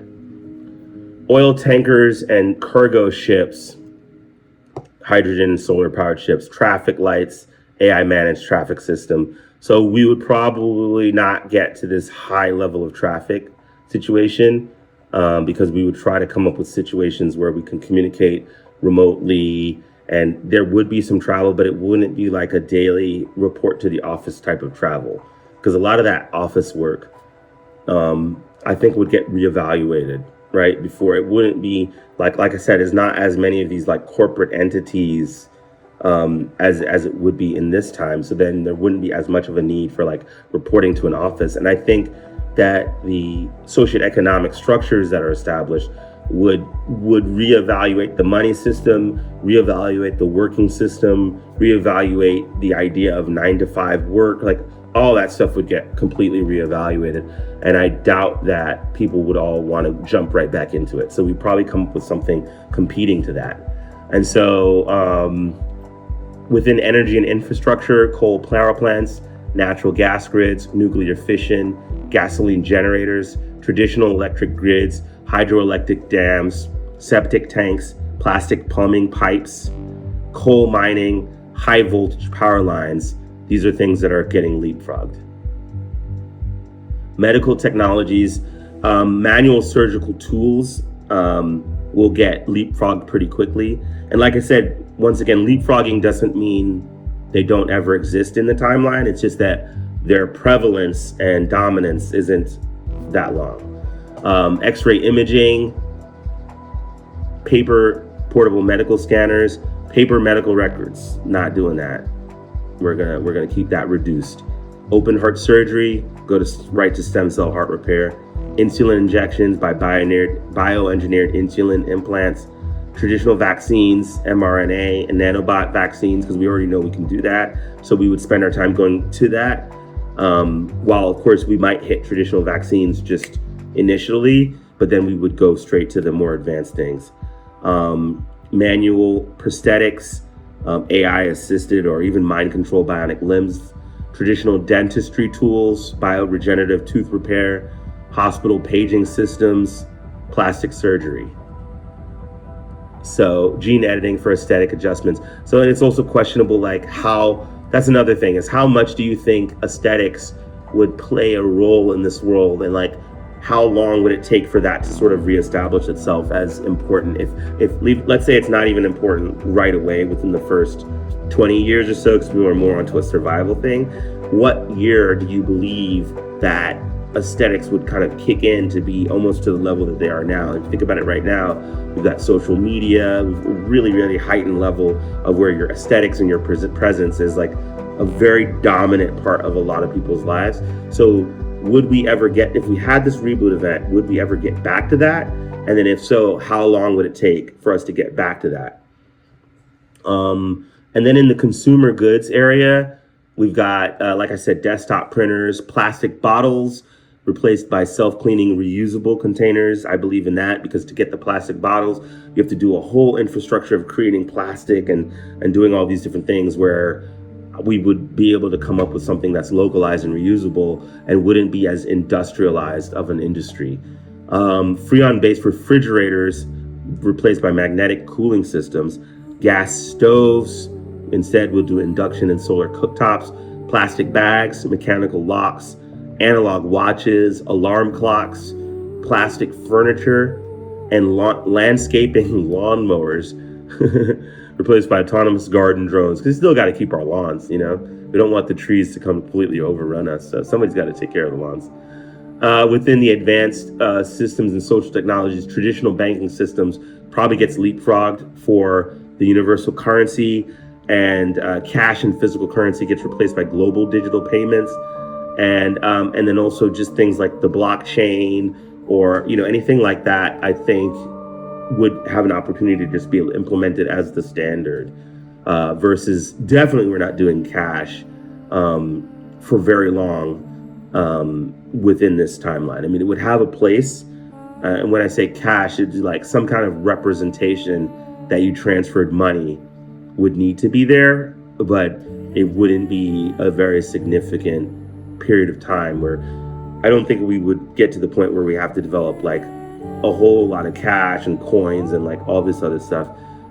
oil tankers and cargo ships, hydrogen and solar powered ships, traffic lights, AI managed traffic system. So we would probably not get to this high level of traffic situation because we would try to come up with situations where we can communicate remotely, and there would be some travel, but it wouldn't be like a daily report to the office type of travel, because a lot of that office work I think would get reevaluated right before. It wouldn't be like I said, there's not as many of these like corporate entities as it would be in this time. So then there wouldn't be as much of a need for like reporting to an office. And I think that the socioeconomic structures that are established would reevaluate the money system, reevaluate the working system, reevaluate the idea of 9-to-5 work. Like all that stuff would get completely reevaluated. And I doubt that people would all want to jump right back into it. So we probably come up with something competing to that. And so within energy and infrastructure, coal power plants, natural gas grids, nuclear fission, gasoline generators, traditional electric grids, hydroelectric dams, septic tanks, plastic plumbing pipes, coal mining, high voltage power lines. These are things that are getting leapfrogged. Medical technologies, manual surgical tools will get leapfrogged pretty quickly. And like I said, once again, leapfrogging doesn't mean they don't ever exist in the timeline. It's just that their prevalence and dominance isn't that long. X-ray imaging, paper portable medical scanners, paper medical records, not doing that. We're gonna keep that reduced. Open heart surgery, go right to stem cell heart repair. Insulin injections by bioengineered insulin implants. Traditional vaccines, mRNA and nanobot vaccines, because we already know we can do that. So we would spend our time going to that. While of course we might hit traditional vaccines just initially, but then we would go straight to the more advanced things. Manual prosthetics, AI assisted or even mind control bionic limbs, traditional dentistry tools, bioregenerative tooth repair, hospital paging systems, plastic surgery. So gene editing for aesthetic adjustments. So it's also questionable, like that's another thing, is how much do you think aesthetics would play a role in this world, and like how long would it take for that to sort of reestablish itself as important? If let's say it's not even important right away within the first 20 years or so, because we were more onto a survival thing, what year do you believe that aesthetics would kind of kick in to be almost to the level that they are now? If you think about it right now, we've got social media, we've a really, really heightened level of where your aesthetics and your presence is like a very dominant part of a lot of people's lives. So would we ever get, if we had this reboot event, would we ever get back to that? And then if so, how long would it take for us to get back to that? And then in the consumer goods area, we've got, like I said, desktop printers, plastic bottles replaced by self-cleaning reusable containers. I believe in that, because to get the plastic bottles, you have to do a whole infrastructure of creating plastic and doing all these different things, where we would be able to come up with something that's localized and reusable and wouldn't be as industrialized of an industry. Freon-based refrigerators replaced by magnetic cooling systems. Gas stoves, instead we'll do induction and solar cooktops. Plastic bags, mechanical locks, analog watches, alarm clocks, plastic furniture, and landscaping lawnmowers replaced by autonomous garden drones, because we still got to keep our lawns, we don't want the trees to completely overrun us, so somebody's got to take care of the lawns. Within the advanced systems and social technologies, traditional banking systems probably gets leapfrogged for the universal currency. and cash and physical currency gets replaced by global digital payments, and then also just things like the blockchain or anything like that, I think would have an opportunity to just be implemented as the standard, versus definitely we're not doing cash for very long within this timeline. I mean, it would have a place, and when I say cash, it's like some kind of representation that you transferred money would need to be there, but it wouldn't be a very significant period of time where I don't think we would get to the point where we have to develop like a whole lot of cash and coins and like all this other stuff.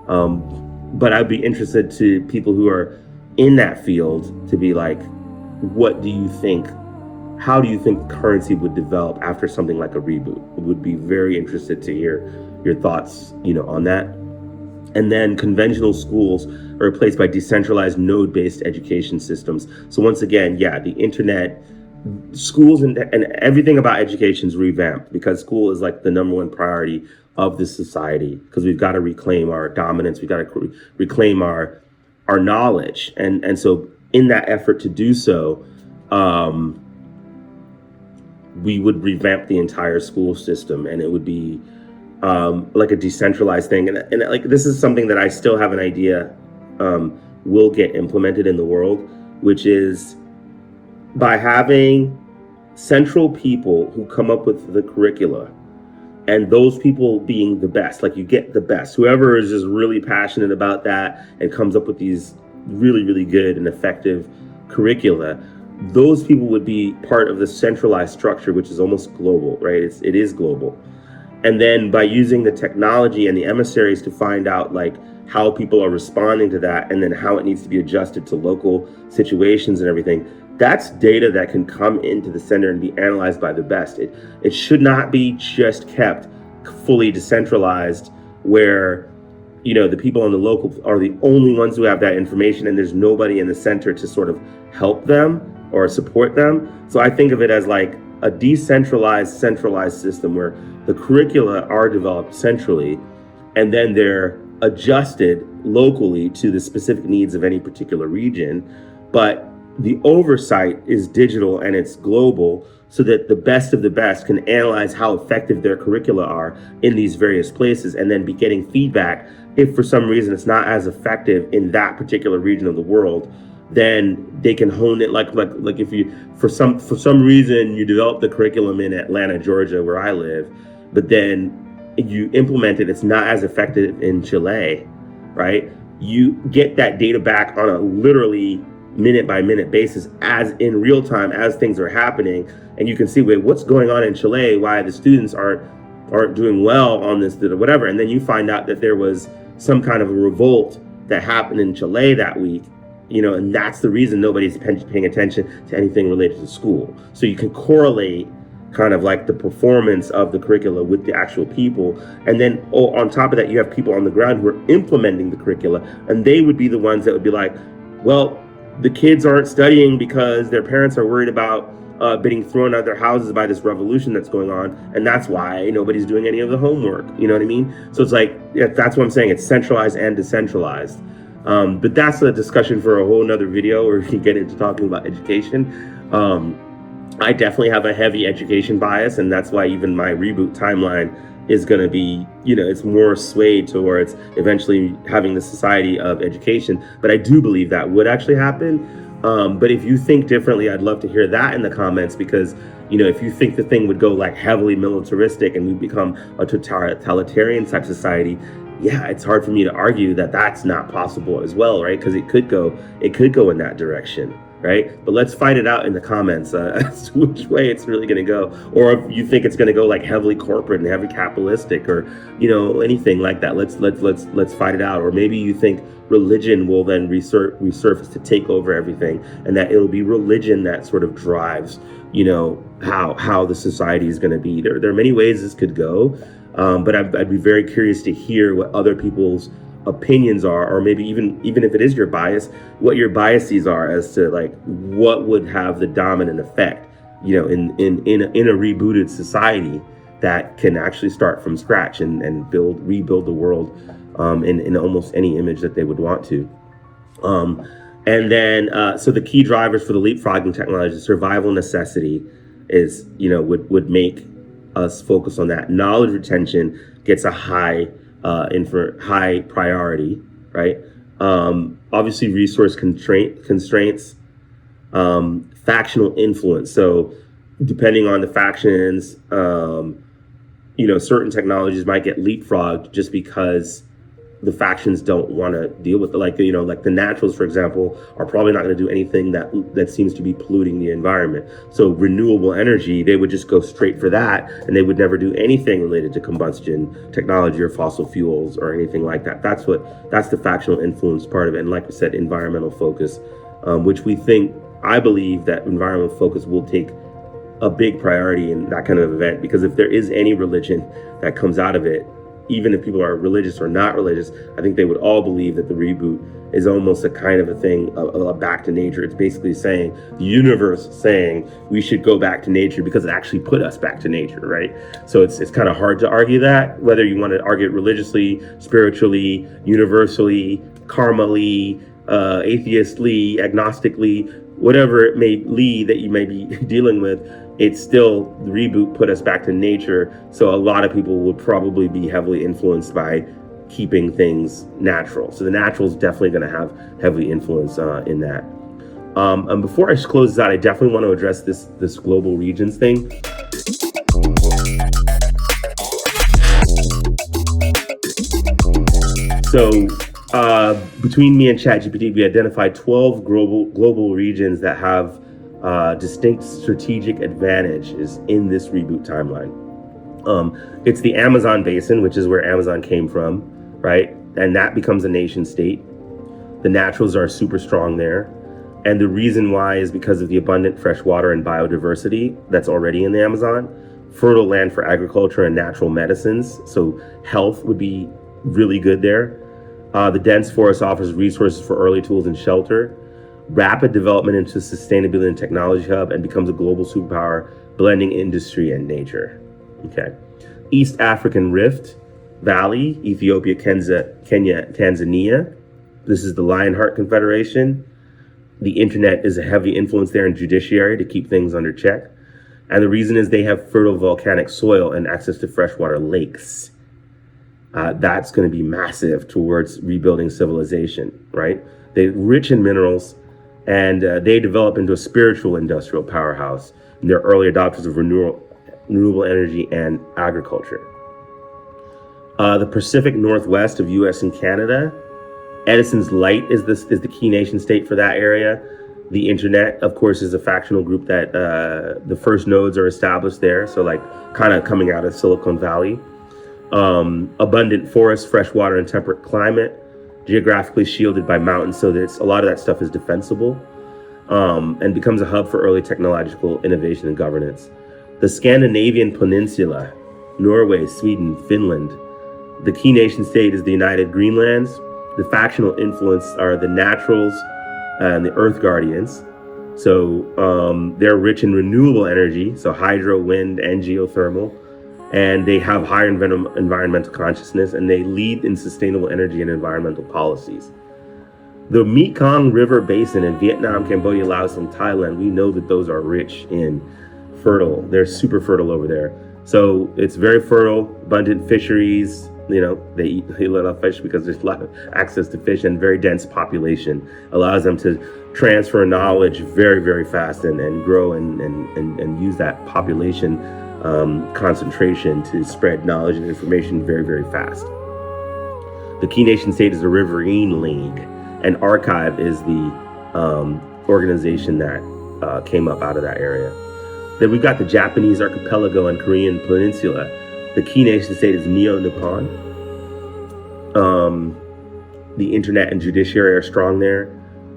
But I'd be interested to people who are in that field to be like, what do you think? How do you think currency would develop after something like a reboot? Would be very interested to hear your thoughts, on that. And then conventional schools are replaced by decentralized node-based education systems. So once again, yeah, the internet, schools and everything about education is revamped because school is like the number one priority of this society, because we've got to reclaim our dominance. We've got to reclaim our knowledge. And so in that effort to do so, we would revamp the entire school system, and it would be like a decentralized thing. And like, this is something that I still have an idea will get implemented in the world, which is by having central people who come up with the curricula, and those people being the best. Like, you get the best, whoever is just really passionate about that and comes up with these really, really good and effective curricula. Those people would be part of the centralized structure, which is almost global, right? It is global. And then by using the technology and the emissaries to find out like how people are responding to that, and then how it needs to be adjusted to local situations and everything, that's data that can come into the center and be analyzed by the best. It should not be just kept fully decentralized where, the people on the local are the only ones who have that information, and there's nobody in the center to sort of help them or support them. So I think of it as like a decentralized, centralized system where the curricula are developed centrally, and then they're adjusted locally to the specific needs of any particular region. But the oversight is digital and it's global, so that the best of the best can analyze how effective their curricula are in these various places, and then be getting feedback. If for some reason it's not as effective in that particular region of the world, then they can hone it. Like if you, for some reason you develop the curriculum in Atlanta, Georgia, where I live, but then you implement it, it's not as effective in Chile, right? You get that data back on a literally minute by minute basis, as in real time, as things are happening, and you can see, wait, what's going on in Chile, why the students aren't doing well on this or whatever. And then you find out that there was some kind of a revolt that happened in Chile that week, and that's the reason nobody's paying attention to anything related to school. So you can correlate kind of like the performance of the curricula with the actual people. And then on top of that, you have people on the ground who are implementing the curricula, and they would be the ones that would be like, well, the kids aren't studying because their parents are worried about being thrown out of their houses by this revolution that's going on, and that's why nobody's doing any of the homework. You know what I mean? So it's like, that's what I'm saying. It's centralized and decentralized. But that's a discussion for a whole nother video where we can get into talking about education. I definitely have a heavy education bias, and that's why even my reboot timeline is going to be, it's more swayed towards eventually having the society of education. But I do believe that would actually happen. But if you think differently, I'd love to hear that in the comments, because, if you think the thing would go like heavily militaristic and we become a totalitarian type society, yeah, it's hard for me to argue that that's not possible as well, right? Because it could go in that direction, right? But let's fight it out in the comments as to which way it's really going to go, or if you think it's going to go like heavily corporate and heavy capitalistic, or anything like that. Let's fight it out. Or maybe you think religion will then resurface to take over everything, and that it'll be religion that sort of drives, how the society is going to be. There are many ways this could go. But I'd be very curious to hear what other people's opinions are, or maybe even if it is your bias, what your biases are as to like what would have the dominant effect, in a rebooted society that can actually start from scratch and rebuild the world in almost any image that they would want to. Um, and then, so the key drivers for the leapfrogging technology, survival necessity is, would make us focus on that. Knowledge retention gets a high priority, right? Obviously, resource constraints, factional influence. So, depending on the factions, certain technologies might get leapfrogged just because the factions don't want to deal with it. Like the naturals, for example, are probably not going to do anything that seems to be polluting the environment. So renewable energy, they would just go straight for that, and they would never do anything related to combustion technology or fossil fuels or anything like that. That's the factional influence part of it. And like we said, environmental focus, which I believe that environmental focus will take a big priority in that kind of event, because if there is any religion that comes out of it, even if people are religious or not religious, I think they would all believe that the reboot is almost a kind of a thing, a back to nature. It's basically saying, the universe saying we should go back to nature because it actually put us back to nature, right? So it's kind of hard to argue that, whether you want to argue it religiously, spiritually, universally, karmally, atheistly, agnostically, whatever it may lead that you may be dealing with. It's still, the reboot put us back to nature. So a lot of people would probably be heavily influenced by keeping things natural. So the natural is definitely going to have heavy influence in that. And before I close this out, I definitely want to address this global regions thing. So between me and ChatGPT, we identified 12 global regions that have distinct strategic advantages in this reboot timeline. It's the Amazon basin, which is where Amazon came from, right? And that becomes a nation state. The naturals are super strong there. And the reason why is because of the abundant fresh water and biodiversity that's already in the Amazon, fertile land for agriculture and natural medicines. So health would be really good there. The dense forest offers resources for early tools and shelter. Rapid development into sustainability and technology hub, and becomes a global superpower, blending industry and nature. Okay. East African Rift Valley, Ethiopia, Kenya, Tanzania. This is the Lionheart Confederation. The internet is a heavy influence there in judiciary to keep things under check. And the reason is they have fertile volcanic soil and access to freshwater lakes. That's going to be massive towards rebuilding civilization, right? They're rich in minerals, and they develop into a spiritual industrial powerhouse. And they're early adopters of renewable energy and agriculture. The Pacific Northwest of U.S. and Canada, Edison's Light is the key nation state for that area. The internet, of course, is a factional group that the first nodes are established there. So like kind of coming out of Silicon Valley. Abundant forests, fresh water, and temperate climate, geographically shielded by mountains, so that a lot of that stuff is defensible, and becomes a hub for early technological innovation and governance. The Scandinavian Peninsula, Norway, Sweden, Finland. The key nation state is the United Greenlands. The factional influence are the Naturals and the Earth Guardians. So they're rich in renewable energy, so hydro, wind, and geothermal. And they have higher environmental consciousness, and they lead in sustainable energy and environmental policies. The Mekong River Basin in Vietnam, Cambodia, Laos, and Thailand, we know that those are rich in fertile. They're super fertile over there. So it's very fertile, abundant fisheries. They eat a lot of fish because there's a lot of access to fish, and very dense population allows them to transfer knowledge very, very fast and grow and use that population concentration to spread knowledge and information very, very fast. The key nation state is the Riverine League, and Archive is the organization that came up out of that area. Then we've got the Japanese archipelago and Korean peninsula. The key nation state is Neo-Nippon. The internet and judiciary are strong there.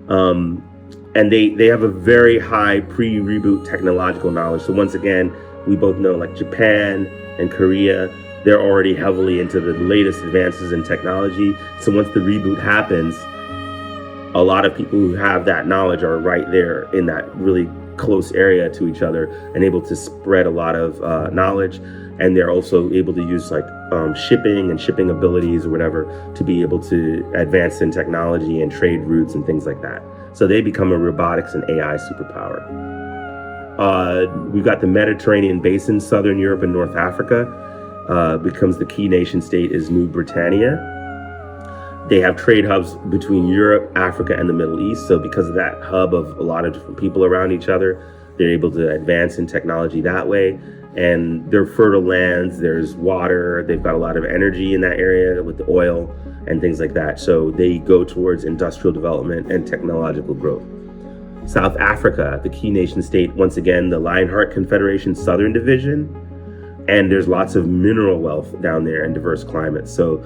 And they have a very high pre-reboot technological knowledge. So once again, we both know like Japan and Korea, they're already heavily into the latest advances in technology. So once the reboot happens, a lot of people who have that knowledge are right there in that really close area to each other and able to spread a lot of knowledge. and they're also able to use like shipping and shipping abilities or whatever to be able to advance in technology and trade routes and things like that. So they become a robotics and AI superpower. We've got the Mediterranean basin, Southern Europe and North Africa. Becomes the key nation state is New Britannia. They have trade hubs between Europe, Africa, and the Middle East. So because of that hub of a lot of different people around each other, they're able to advance in technology that way. And they're fertile lands, there's water, they've got a lot of energy in that area with the oil and things like that. So they go towards industrial development and technological growth. South Africa, the key nation state, once again, the Lionheart Confederation Southern Division. And there's lots of mineral wealth down there and diverse climates. So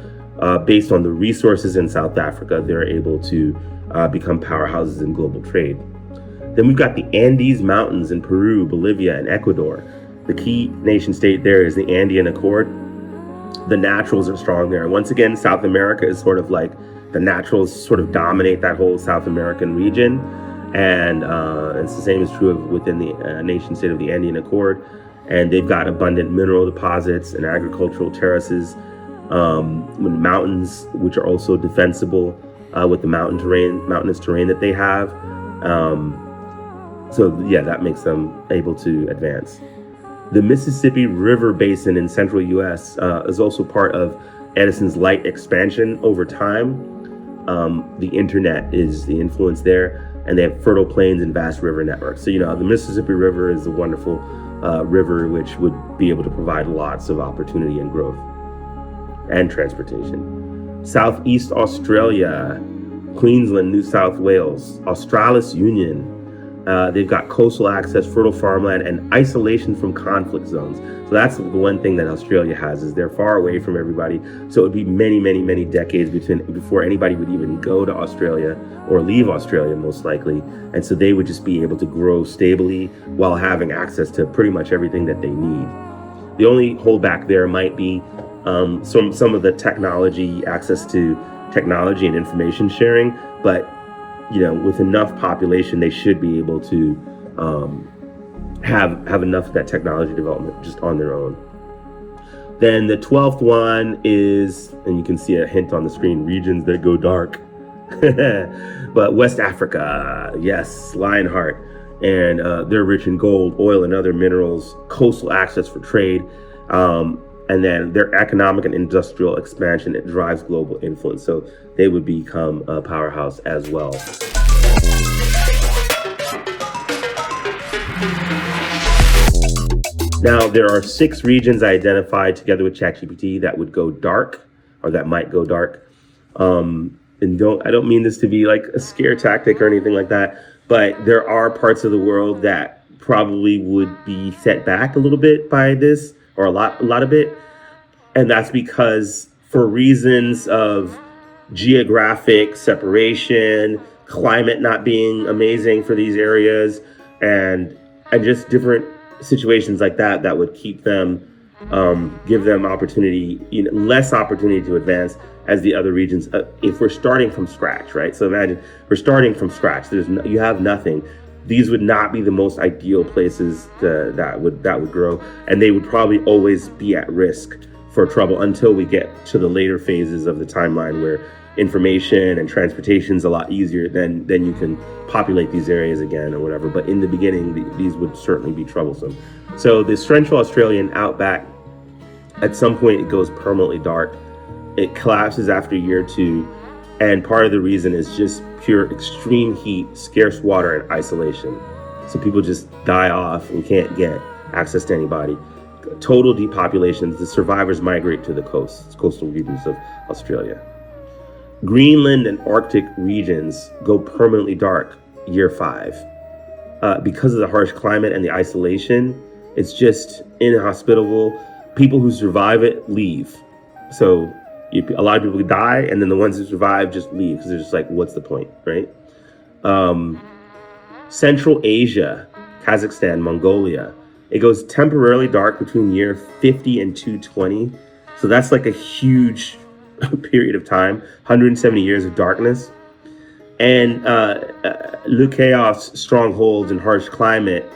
based on the resources in South Africa, they're able to become powerhouses in global trade. Then we've got the Andes Mountains in Peru, Bolivia, and Ecuador. The key nation state there is the Andean Accord. The naturals are strong there. Once again, South America is sort of like the naturals sort of dominate that whole South American region. And it's the same is true within the nation state of the Andean Accord. And they've got abundant mineral deposits and agricultural terraces, with mountains, which are also defensible with the mountainous terrain that they have. So yeah, that makes them able to advance. The Mississippi River Basin in central U.S. Is also part of Edison's light expansion over time. The internet is the influence there, and they have fertile plains and vast river networks. So, the Mississippi River is a wonderful river which would be able to provide lots of opportunity and growth and transportation. Southeast Australia, Queensland, New South Wales, Australis Union. They've got coastal access, fertile farmland, and isolation from conflict zones. So that's the one thing that Australia has, is they're far away from everybody. So it would be many, many, many decades before anybody would even go to Australia or leave Australia, most likely. And so they would just be able to grow stably while having access to pretty much everything that they need. The only holdback there might be some of the technology, access to technology and information sharing, but with enough population, they should be able to have enough of that technology development just on their own. Then the 12th one is, and you can see a hint on the screen, regions that go dark. But West Africa, yes, Lionheart, and they're rich in gold, oil, and other minerals, coastal access for trade, and then their economic and industrial expansion, it drives global influence. So they would become a powerhouse as well. Now, there are 6 regions I identified together with ChatGPT that would go dark, or that might go dark. And I don't mean this to be like a scare tactic or anything like that, but there are parts of the world that probably would be set back a little bit by this, or a lot of it. And that's because for reasons of geographic separation, climate not being amazing for these areas, and just different situations like that would keep them, give them opportunity, less opportunity to advance as the other regions, if we're starting from scratch, right? So imagine we're starting from scratch. You have nothing. These would not be the most ideal places that would grow, and they would probably always be at risk for trouble until we get to the later phases of the timeline where information and transportation is a lot easier. Then you can populate these areas again or whatever. But in the beginning, these would certainly be troublesome. So the Central Australian outback, at some point, it goes permanently dark. It collapses after a year or two. And part of the reason is just pure extreme heat, scarce water, and isolation. So people just die off and can't get access to anybody. Total depopulation. The survivors migrate to the coastal regions of Australia. Greenland and Arctic regions go permanently dark year 5. Because of the harsh climate and the isolation, it's just inhospitable. People who survive it leave. So a lot of people die, and then the ones who survive just leave because they're just like, what's the point, right? Central Asia, Kazakhstan, Mongolia, it goes temporarily dark between year 50 and 220. So that's like a huge period of time, 170 years of darkness. And Chaos strongholds and harsh climate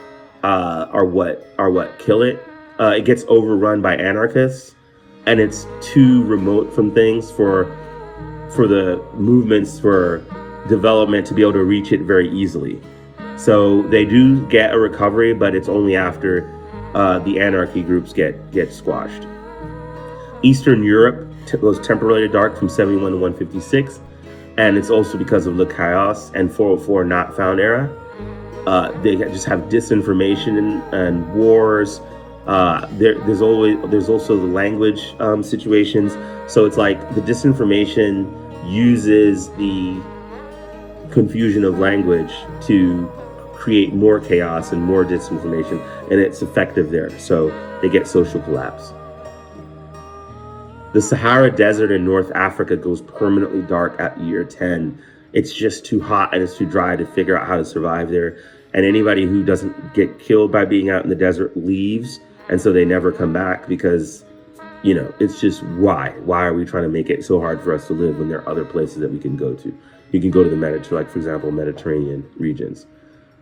are what kill it. it gets overrun by anarchists, and it's too remote from things for the movements for development to be able to reach it very easily. So they do get a recovery, but it's only after the anarchy groups get squashed. Eastern Europe goes temporarily dark from 71 to 156, and it's also because of the chaos and 404 not found era. They just have disinformation and wars. There's also the language situations. So it's like the disinformation uses the confusion of language to create more chaos and more disinformation, and it's effective there. So they get social collapse. The Sahara Desert in North Africa goes permanently dark at year 10. It's just too hot and it's too dry to figure out how to survive there. And anybody who doesn't get killed by being out in the desert leaves. And so they never come back because, it's just why? Why are we trying to make it so hard for us to live when there are other places that we can go to? You can go to the Mediterranean, like for example, Mediterranean regions.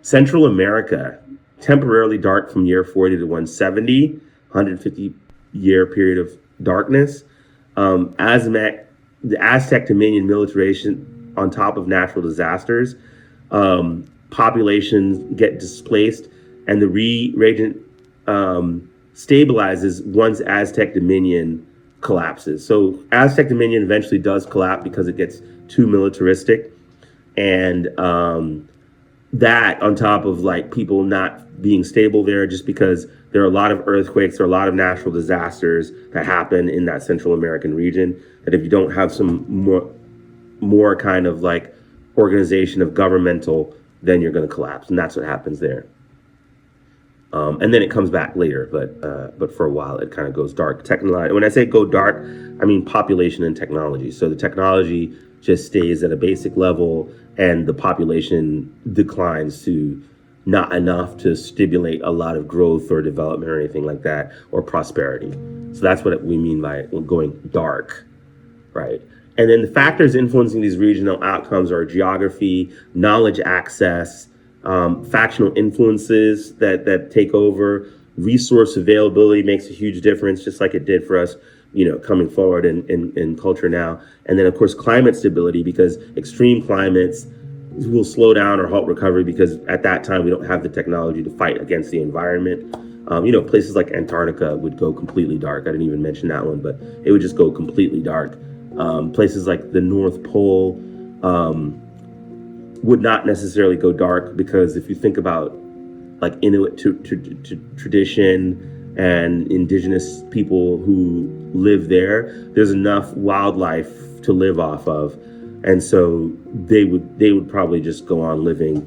Central America, temporarily dark from year 40 to 170, 150 year period of darkness. The Aztec Dominion militarization on top of natural disasters, populations get displaced, and the regent stabilizes once Aztec Dominion collapses. So Aztec Dominion eventually does collapse because it gets too militaristic, and that on top of like people not being stable there, just because there are a lot of earthquakes, there are a lot of natural disasters that happen in that Central American region, that if you don't have some more kind of like organization of governmental, then you're going to collapse. And that's what happens there. And then it comes back later, but for a while it kind of goes dark. When I say go dark, I mean population and technology. So the technology just stays at a basic level and the population declines to not enough to stimulate a lot of growth or development or anything like that, or prosperity. So that's what we mean by going dark, right? And then the factors influencing these regional outcomes are geography, knowledge access, factional influences that take over, resource availability makes a huge difference, just like it did for us, coming forward in culture now. And then of course, climate stability, because extreme climates will slow down or halt recovery, because at that time we don't have the technology to fight against the environment. Places like Antarctica would go completely dark. I didn't even mention that one, but it would just go completely dark. Places like the North Pole would not necessarily go dark, because if you think about like Inuit tradition and indigenous people who live there's enough wildlife to live off of. And so they would probably just go on living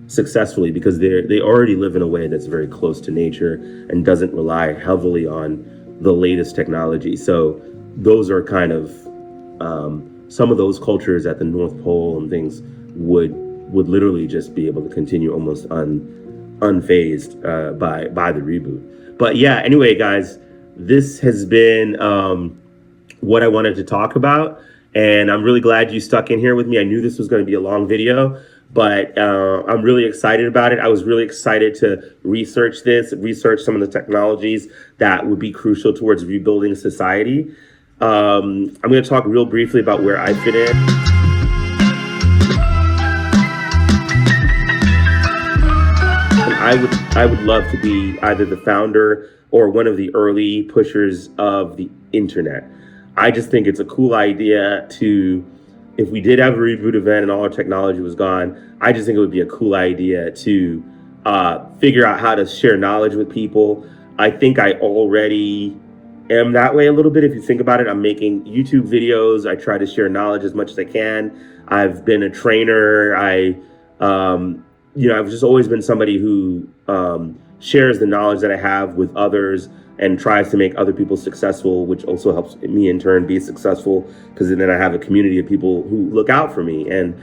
successfully, because they already live in a way that's very close to nature and doesn't rely heavily on the latest technology. So those are kind of some of those cultures at the North Pole and things would literally just be able to continue almost unfazed by the reboot. But yeah, anyway, guys, this has been what I wanted to talk about. And I'm really glad you stuck in here with me. I knew this was going to be a long video, but I'm really excited about it. I was really excited to research some of the technologies that would be crucial towards rebuilding society. I'm going to talk real briefly about where I fit in. And I would love to be either the founder or one of the early pushers of the internet. I just think it's a cool idea if we did have a reboot event and all our technology was gone, I just think it would be a cool idea to figure out how to share knowledge with people. I think I already am that way a little bit. If you think about it, I'm making YouTube videos. I try to share knowledge as much as I can. I've been a trainer. I've just always been somebody who shares the knowledge that I have with others and tries to make other people successful, which also helps me in turn be successful, because then I have a community of people who look out for me. And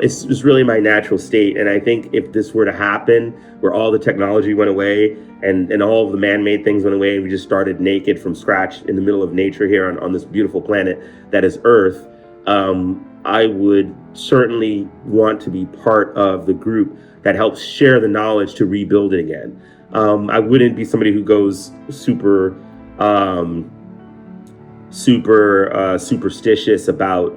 it's just really my natural state. And I think if this were to happen, where all the technology went away and all of the man-made things went away, and we just started naked from scratch in the middle of nature here on this beautiful planet that is Earth, I would certainly want to be part of the group that helps share the knowledge to rebuild it again. I wouldn't be somebody who goes super superstitious about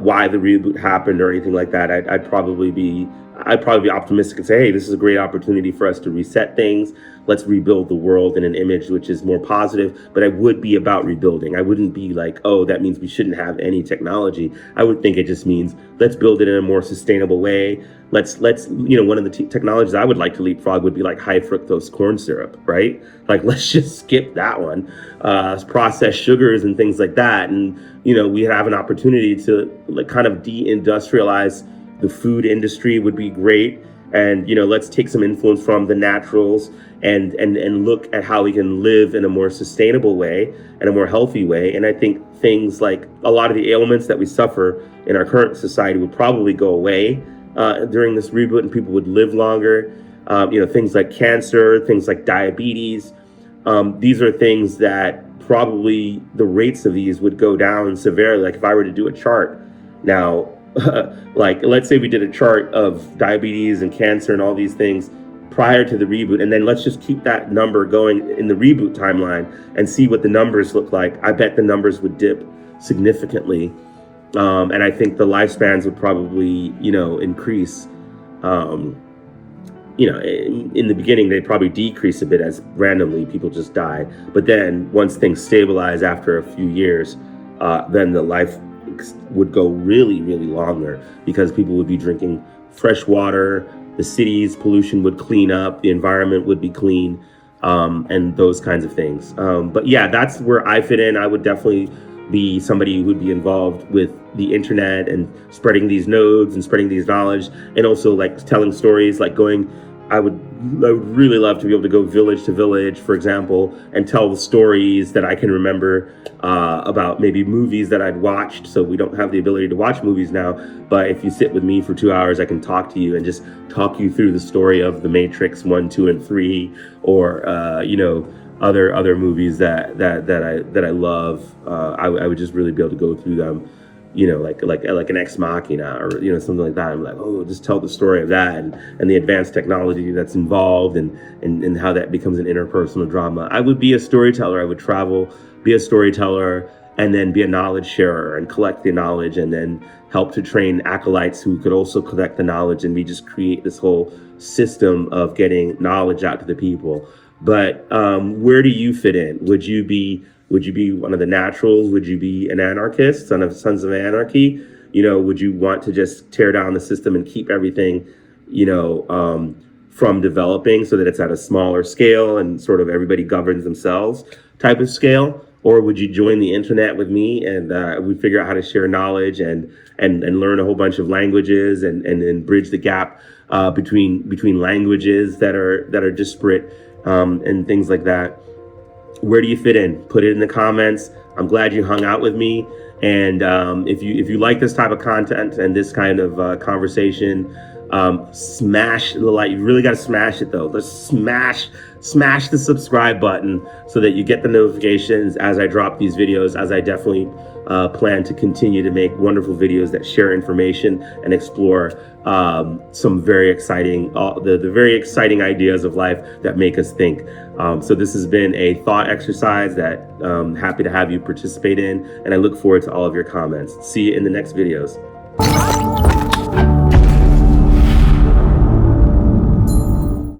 why the reboot happened or anything like that. I'd probably be optimistic and say, hey, this is a great opportunity for us to reset things. Let's rebuild the world in an image which is more positive. But I would be about rebuilding. I wouldn't be like, oh, that means we shouldn't have any technology. I would think it just means let's build it in a more sustainable way. Let's one of the technologies I would like to leapfrog would be like high fructose corn syrup, right? Like, let's just skip that one. Processed sugars and things like that. And, we have an opportunity to like kind of deindustrialize the food industry would be great. And, let's take some influence from the naturals and look at how we can live in a more sustainable way and a more healthy way. And I think things like a lot of the ailments that we suffer in our current society would probably go away during this reboot, and people would live longer. Things like cancer, things like diabetes. These are things that probably the rates of these would go down severely. Like if I were to do a chart now, like let's say we did a chart of diabetes and cancer and all these things prior to the reboot, and then let's just keep that number going in the reboot timeline and see what the numbers look like. I bet the numbers would dip significantly. And I think the lifespans would probably, increase. In the beginning, they probably decrease a bit as randomly people just die. But then once things stabilize after a few years, then the life would go really, really longer because people would be drinking fresh water. The city's pollution would clean up. The environment would be clean, and those kinds of things. But yeah, that's where I fit in. I would definitely be somebody who would be involved with the internet and spreading these nodes and spreading these knowledge, and also like telling stories, like I would really love to be able to go village to village, for example, and tell the stories that I can remember about maybe movies that I'd watched. So we don't have the ability to watch movies now, but if you sit with me for 2 hours, I can talk to you and just talk you through the story of The Matrix 1, 2, and 3, or other movies that I love. I would just really be able to go through them, like an Ex Machina or something like that. I'm like, oh, just tell the story of that and the advanced technology that's involved and how that becomes an interpersonal drama. I would be a storyteller. I would travel, be a storyteller, and then be a knowledge sharer and collect the knowledge, and then help to train acolytes who could also collect the knowledge, and we just create this whole system of getting knowledge out to the people. But where do you fit in? Would you be one of the naturals? Would you be an anarchist, Sons of Anarchy? Would you want to just tear down the system and keep everything, from developing so that it's at a smaller scale and sort of everybody governs themselves type of scale? Or would you join the internet with me and we figure out how to share knowledge and learn a whole bunch of languages and bridge the gap between languages that are disparate and things like that? Where do you fit in? Put it in the comments. I'm glad you hung out with me. And if you like this type of content and this kind of conversation, smash the like. You really got to smash it though. Let's smash the subscribe button so that you get the notifications as I drop these videos, as I definitely plan to continue to make wonderful videos that share information and explore some very exciting, the very exciting ideas of life that make us think. So this has been a thought exercise that I'm happy to have you participate in, and I look forward to all of your comments. See you in the next videos.